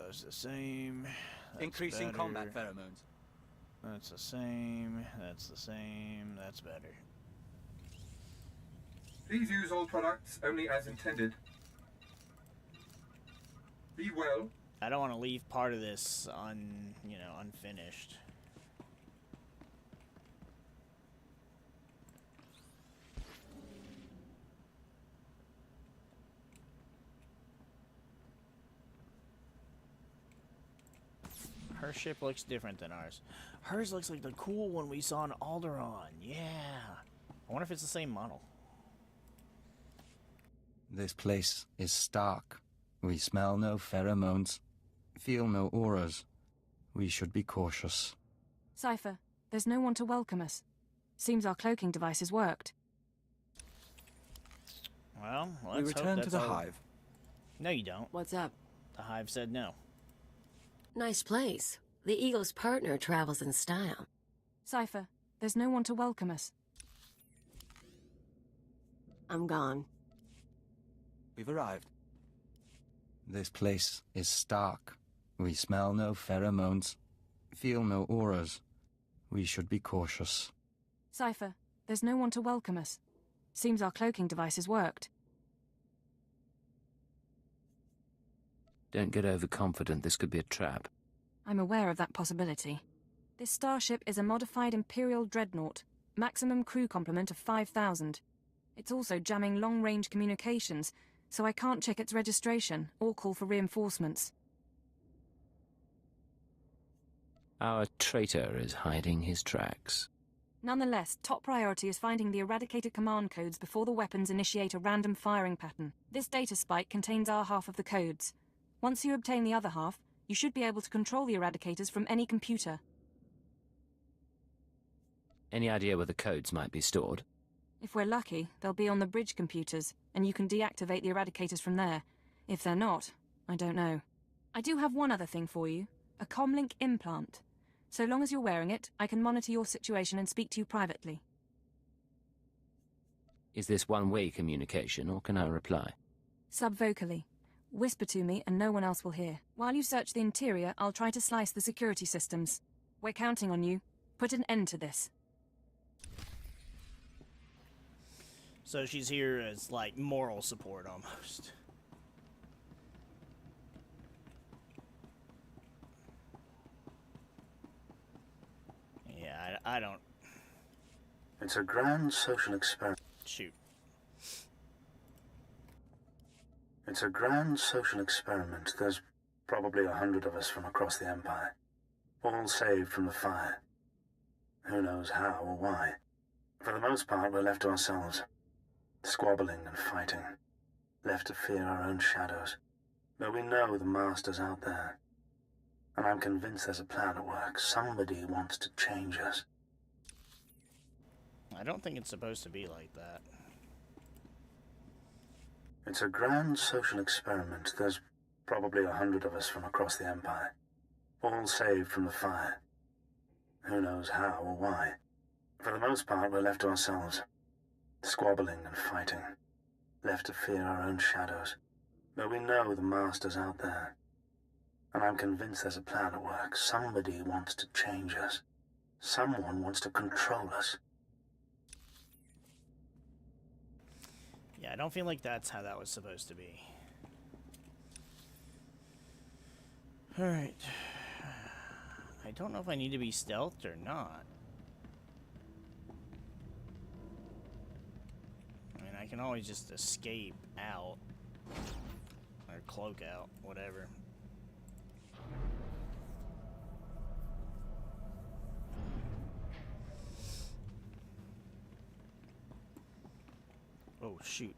that's the same. That's Increasing better. combat pheromones. That's the same. That's the same. That's better. Please use all products only as intended. Be well. I don't want to leave part of this unfinished. Her ship looks different than ours. Hers looks like the cool one we saw in Alderaan. Yeah. I wonder if it's the same model. This place is stark. We smell no pheromones, feel no auras. We should be cautious. Cypher, there's no one to welcome us. Seems our cloaking devices worked. Well, let's We hope return to that's the all. hive. No, you don't. What's up? The hive said no. Nice place. The Eagle's partner travels in style. Cypher, there's no one to welcome us. I'm gone. We've arrived. This place is stark. We smell no pheromones, feel no auras. We should be cautious. Cypher, there's no one to welcome us. Seems our cloaking devices worked. Don't get overconfident. This could be a trap. I'm aware of that possibility. This starship is a modified Imperial dreadnought, maximum crew complement of 5,000. It's also jamming long-range communications, so I can't check its registration or call for reinforcements. Our traitor is hiding his tracks. Nonetheless, top priority is finding the eradicated command codes before the weapons initiate a random firing pattern. This data spike contains our half of the codes. Once you obtain the other half, you should be able to control the eradicators from any computer. Any idea where the codes might be stored? If we're lucky, they'll be on the bridge computers, and you can deactivate the eradicators from there. If they're not, I don't know. I do have one other thing for you. A comlink implant. So long as you're wearing it, I can monitor your situation and speak to you privately. Is this one-way communication, or can I reply? Subvocally. Whisper to me and no one else will hear. While you search the interior, I'll try to slice the security systems. We're counting on you. Put an end to this. So she's here as, like, moral support almost. Yeah, I don't... It's a grand social experiment. Shoot. It's a grand social experiment. There's probably 100 of us from across the Empire, all saved from the fire. Who knows how or why. For the most part, we're left to ourselves, squabbling and fighting, left to fear our own shadows. But we know the Master's out there, and I'm convinced there's a plan at work. Somebody wants to change us. I don't think it's supposed to be like that. It's a grand social experiment. There's probably 100 of us from across the Empire, all saved from the fire. Who knows how or why. For the most part, we're left to ourselves, squabbling and fighting, left to fear our own shadows. But we know the Master's out there, and I'm convinced there's a plan at work. Somebody wants to change us. Someone wants to control us. Yeah, I don't feel like that's how that was supposed to be. Alright. I don't know if I need to be stealthed or not. I mean, I can always just escape out. Or cloak out, whatever. Oh, shoot.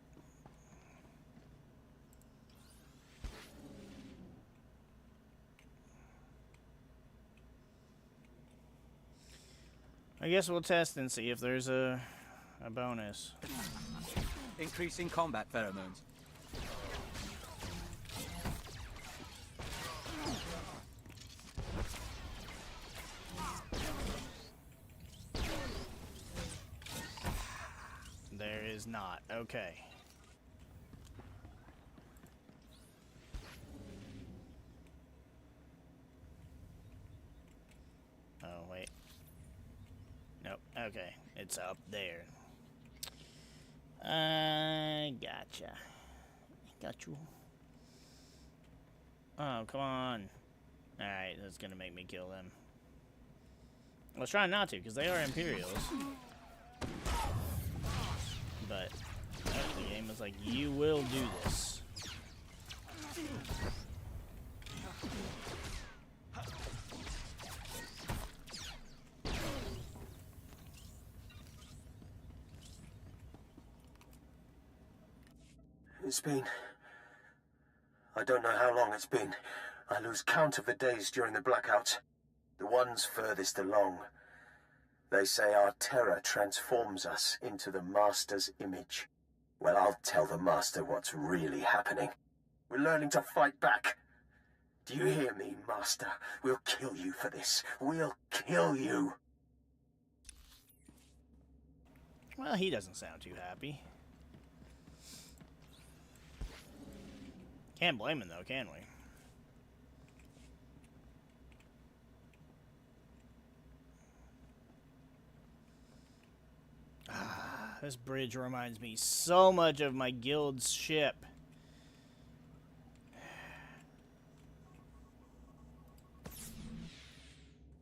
I guess we'll test and see if there's a bonus. Increasing combat pheromones. is not. Okay. Oh, wait. Nope. Okay. It's up there. Gotcha. Got you. Oh, come on. Alright, that's gonna make me kill them. I was trying not to, because they are Imperials. But the game was like, you will do this. It's been... I don't know how long it's been. I lose count of the days during the blackouts. The ones furthest along. They say our terror transforms us into the Master's image. Well, I'll tell the Master what's really happening. We're learning to fight back. Do you hear me, Master? We'll kill you for this. We'll kill you. Well, he doesn't sound too happy. Can't blame him, though, can we? This bridge reminds me so much of my guild's ship.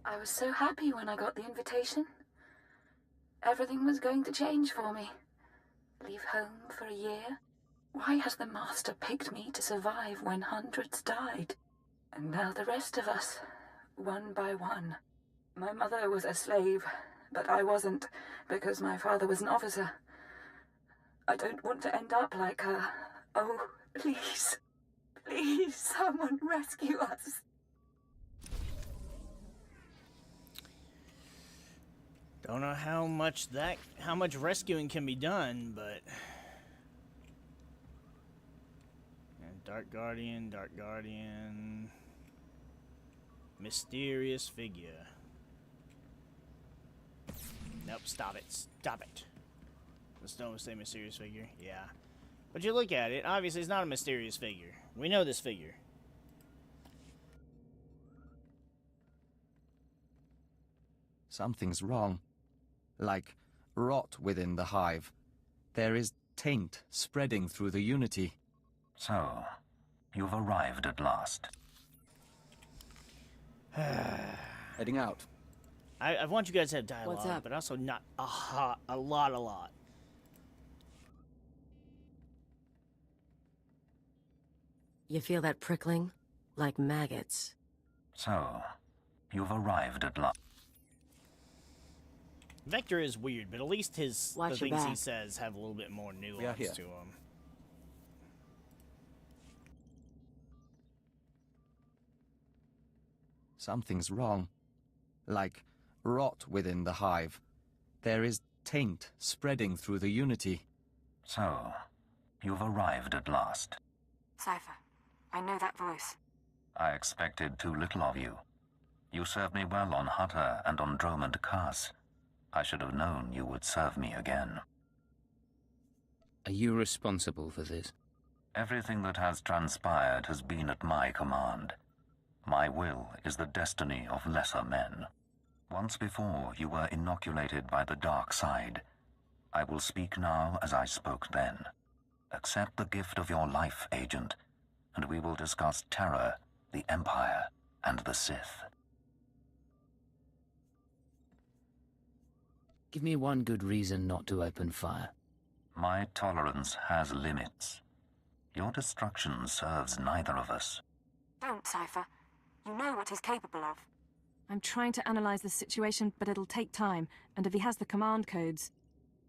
I was so happy when I got the invitation. Everything was going to change for me. Leave home for a year. Why has the Master picked me to survive when hundreds died? And now the rest of us, one by one. My mother was a slave, but I wasn't, because my father was an officer. I don't want to end up like her. Oh, please. Please, someone rescue us. Don't know how much rescuing can be done, but... And Dark Guardian... Mysterious figure. Nope, stop it. Stop it. The stone will say mysterious figure. Yeah. But you look at it, obviously it's not a mysterious figure. We know this figure. Something's wrong. Like rot within the hive. There is taint spreading through the Unity. So, you've arrived at last. Heading out. I want you guys to have dialogue, What's up? but also not a lot. You feel that prickling? Like maggots. So, you've arrived at last. Vector is weird, but at least the Watch your things he back. says have a little bit more are nuance here. to them. Something's wrong. Like rot within the hive. There is taint spreading through the Unity. So, you've arrived at last. Cypher, I know that voice. I expected too little of you. You served me well on Hutter and on Dromund Kaas. I should have known you would serve me again. Are you responsible for this? Everything that has transpired has been at my command. My will is the destiny of lesser men. Once before, you were inoculated by the dark side. I will speak now as I spoke then. Accept the gift of your life, Agent, and we will discuss terror, the Empire, and the Sith. Give me one good reason not to open fire. My tolerance has limits. Your destruction serves neither of us. Don't, Cypher. You know what he's capable of. I'm trying to analyze the situation, but it'll take time, and if he has the command codes...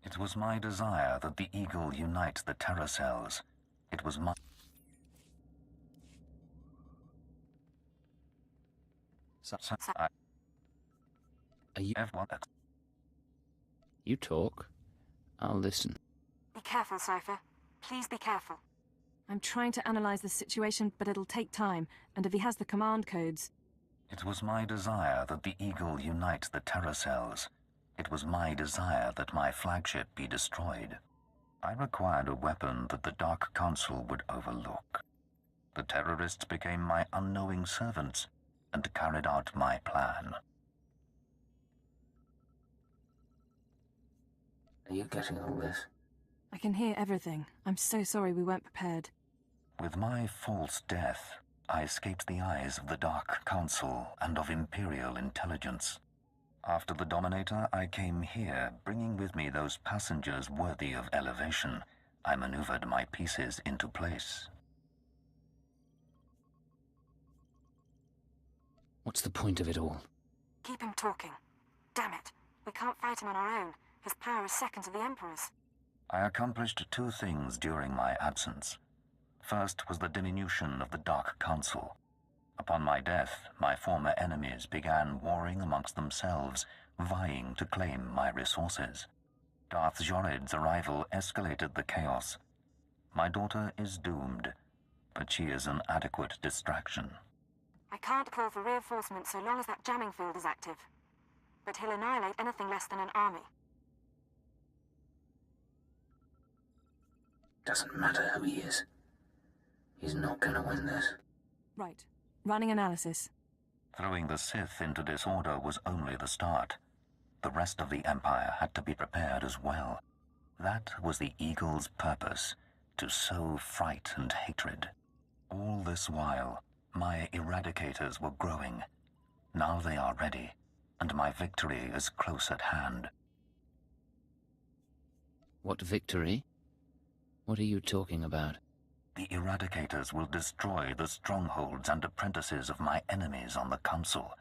It was my desire that the Eagle unite the terror cells. It was my... Are you... You talk. I'll listen. Be careful, Cypher. Please be careful. I'm trying to analyze the situation, but it'll take time, and if he has the command codes... It was my desire that the Eagle unite the terror cells. It was my desire that my flagship be destroyed. I required a weapon that the Dark Council would overlook. The terrorists became my unknowing servants and carried out my plan. Are you getting all this? I can hear everything. I'm so sorry we weren't prepared. With my false death, I escaped the eyes of the Dark Council and of Imperial intelligence. After the Dominator, I came here, bringing with me those passengers worthy of elevation. I maneuvered my pieces into place. What's the point of it all? Keep him talking. Damn it. We can't fight him on our own. His power is second to the Emperor's. I accomplished two things during my absence. First was the diminution of the Dark Council. Upon my death, my former enemies began warring amongst themselves, vying to claim my resources. Darth Jored's arrival escalated the chaos. My daughter is doomed, but she is an adequate distraction. I can't call for reinforcements so long as that jamming field is active. But he'll annihilate anything less than an army. Doesn't matter who he is. He's not gonna win this. Right. Running analysis. Throwing the Sith into disorder was only the start. The rest of the Empire had to be prepared as well. That was the Eagle's purpose, to sow fright and hatred. All this while, my Eradicators were growing. Now they are ready, and my victory is close at hand. What victory? What are you talking about? The Eradicators will destroy the strongholds and apprentices of my enemies on the Council.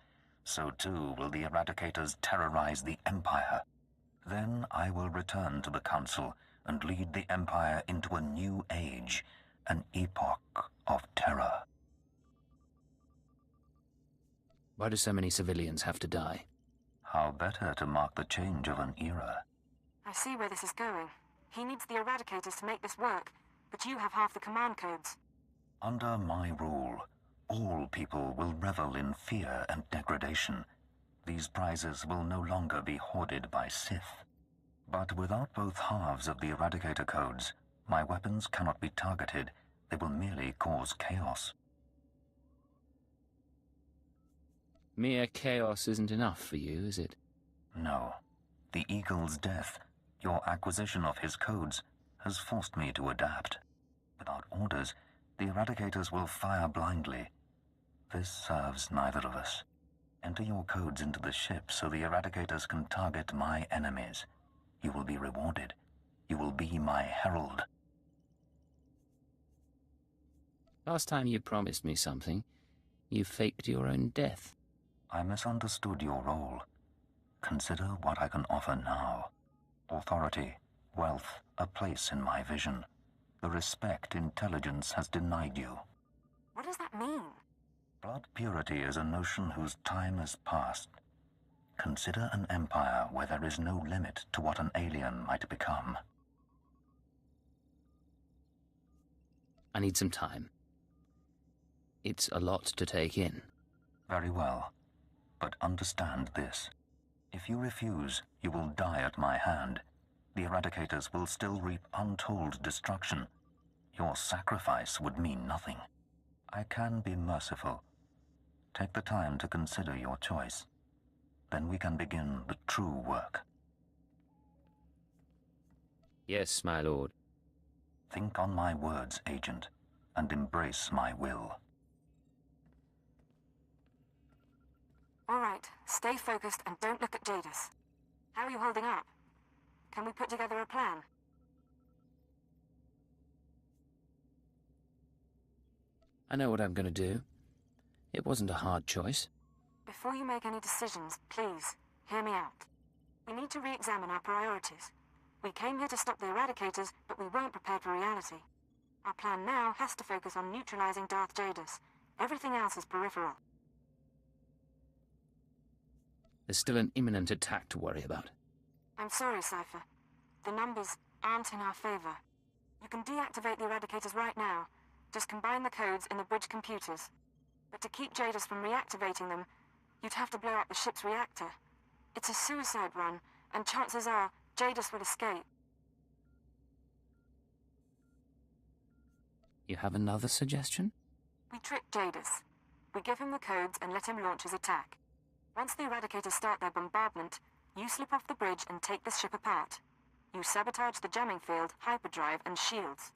So too will the Eradicators terrorize the Empire. Then I will return to the Council and lead the Empire into a new age, an epoch of terror. Why do so many civilians have to die? How better to mark the change of an era? I see where this is going. He needs the Eradicators to make this work, but you have half the command codes. Under my rule, all people will revel in fear and degradation. These prizes will no longer be hoarded by Sith. But without both halves of the Eradicator codes, my weapons cannot be targeted. They will merely cause chaos. Mere chaos isn't enough for you, is it? No. The Eagle's death, your acquisition of his codes, has forced me to adapt. Without orders, the Eradicators will fire blindly. This serves neither of us. Enter your codes into the ship so the Eradicators can target my enemies. You will be rewarded. You will be my herald. Last time you promised me something, you faked your own death. I misunderstood your role. Consider what I can offer now. Authority, wealth, a place in my vision. The respect intelligence has denied you. What does that mean? Blood purity is a notion whose time has passed. Consider an empire where there is no limit to what an alien might become. I need some time. It's a lot to take in. Very well. But understand this. If you refuse, you will die at my hand. The Eradicators will still reap untold destruction. Your sacrifice would mean nothing. I can be merciful. Take the time to consider your choice. Then we can begin the true work. Yes, my lord. Think on my words, Agent, and embrace my will. All right, stay focused and don't look at Jadis. How are you holding up? Can we put together a plan? I know what I'm going to do. It wasn't a hard choice. Before you make any decisions, please, hear me out. We need to re-examine our priorities. We came here to stop the Eradicators, but we weren't prepared for reality. Our plan now has to focus on neutralizing Darth Jadis. Everything else is peripheral. There's still an imminent attack to worry about. I'm sorry, Cypher. The numbers aren't in our favor. You can deactivate the Eradicators right now. Just combine the codes in the bridge computers. But to keep Jadis from reactivating them, you'd have to blow up the ship's reactor. It's a suicide run, and chances are Jadis will escape. You have another suggestion? We trick Jadis. We give him the codes and let him launch his attack. Once the Eradicators start their bombardment, you slip off the bridge and take the ship apart. You sabotage the jamming field, hyperdrive, and shields.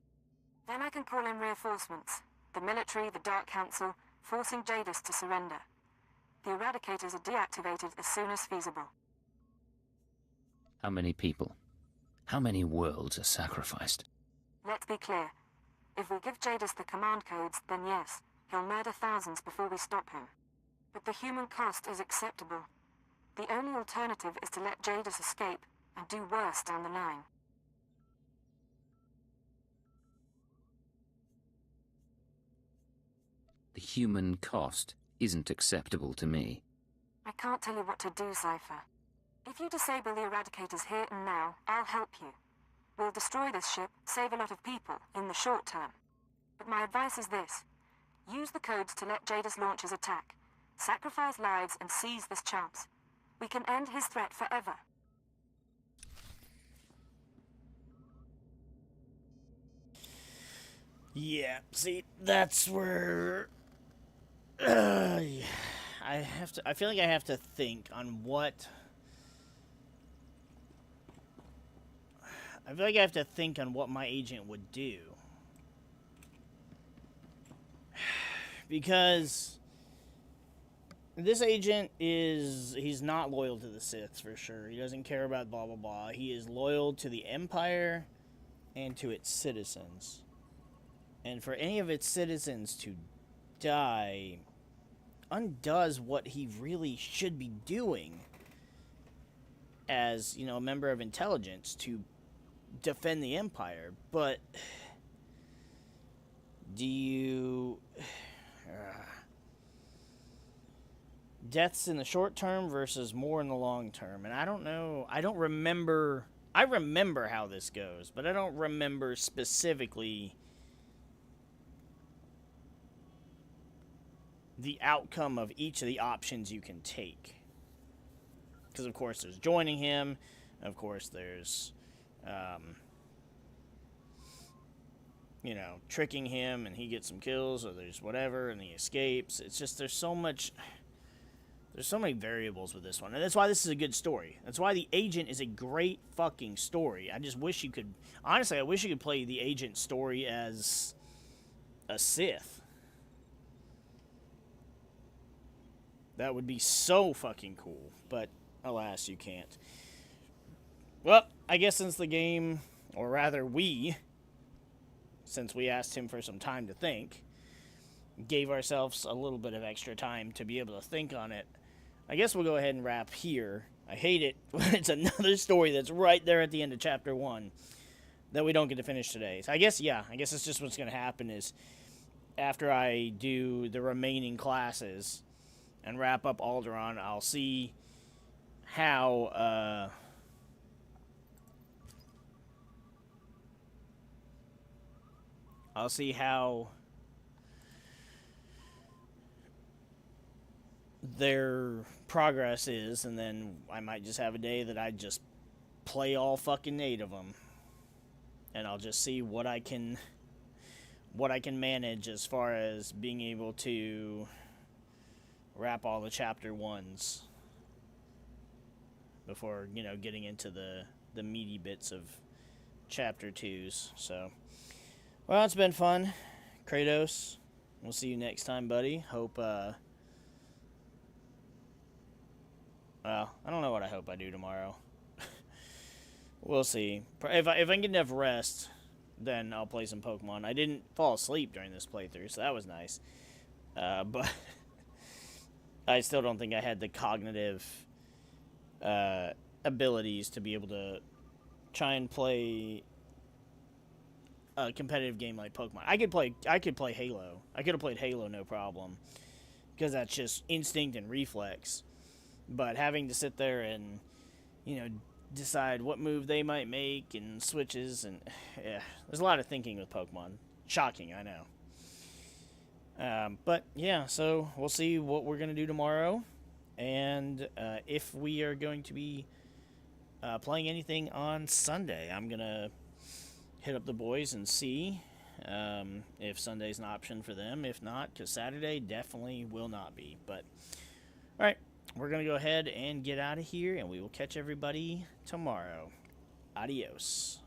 Then I can call in reinforcements. The military, the Dark Council, forcing Jadis to surrender. The Eradicators are deactivated as soon as feasible. How many people? How many worlds are sacrificed? Let's be clear. If we give Jadis the command codes, then yes, he'll murder thousands before we stop him. But the human cost is acceptable. The only alternative is to let Jadis escape and do worse down the line. The human cost isn't acceptable to me. I can't tell you what to do, Cypher. If you disable the Eradicators here and now, I'll help you. We'll destroy this ship, save a lot of people, in the short term. But my advice is this. Use the codes to let Jadis launch his attack. Sacrifice lives and seize this chance. We can end his threat forever. Yeah, see, that's where I feel like I have to think on what my agent would do. Because this agent he's not loyal to the Sith for sure. He doesn't care about blah blah blah. He is loyal to the Empire and to its citizens. And for any of its citizens to die undoes what he really should be doing as, a member of intelligence to defend the Empire. But do you... deaths in the short term versus more in the long term. And I don't know. I don't remember... I remember how this goes, but I don't remember specifically the outcome of each of the options you can take. Because, of course, there's joining him. Of course, there's, tricking him and he gets some kills, or there's whatever and he escapes. It's just there's so many variables with this one. And that's why this is a good story. That's why The Agent is a great fucking story. I just wish you could... Honestly, I wish you could play The Agent story as a Sith. That would be so fucking cool, but alas, you can't. Well, I guess since the game, or rather since we asked him for some time to think, gave ourselves a little bit of extra time to be able to think on it, I guess we'll go ahead and wrap here. I hate it when it's another story that's right there at the end of Chapter 1 that we don't get to finish today. So I guess it's just what's going to happen is after I do the remaining classes and wrap up Alderaan, I'll see how their progress is, and then I might just have a day that I just play all fucking 8 of them, and I'll just see what I can manage as far as being able to wrap all the Chapter 1s before, getting into the meaty bits of Chapter 2s. So, well, it's been fun. Kratos, we'll see you next time, buddy. Hope, well, I don't know what I hope I do tomorrow. We'll see. If I can get enough rest, then I'll play some Pokemon. I didn't fall asleep during this playthrough, so that was nice. But I still don't think I had the cognitive abilities to be able to try and play a competitive game like Pokemon. I could play Halo. I could have played Halo no problem, because that's just instinct and reflex. But having to sit there and, decide what move they might make and switches, and yeah, there's a lot of thinking with Pokemon. Shocking, I know. But yeah, so we'll see what we're going to do tomorrow, and if we are going to be playing anything on Sunday. I'm going to hit up the boys and see if Sunday's an option for them. If not, because Saturday definitely will not be. But, all right, we're going to go ahead and get out of here, and we will catch everybody tomorrow. Adios.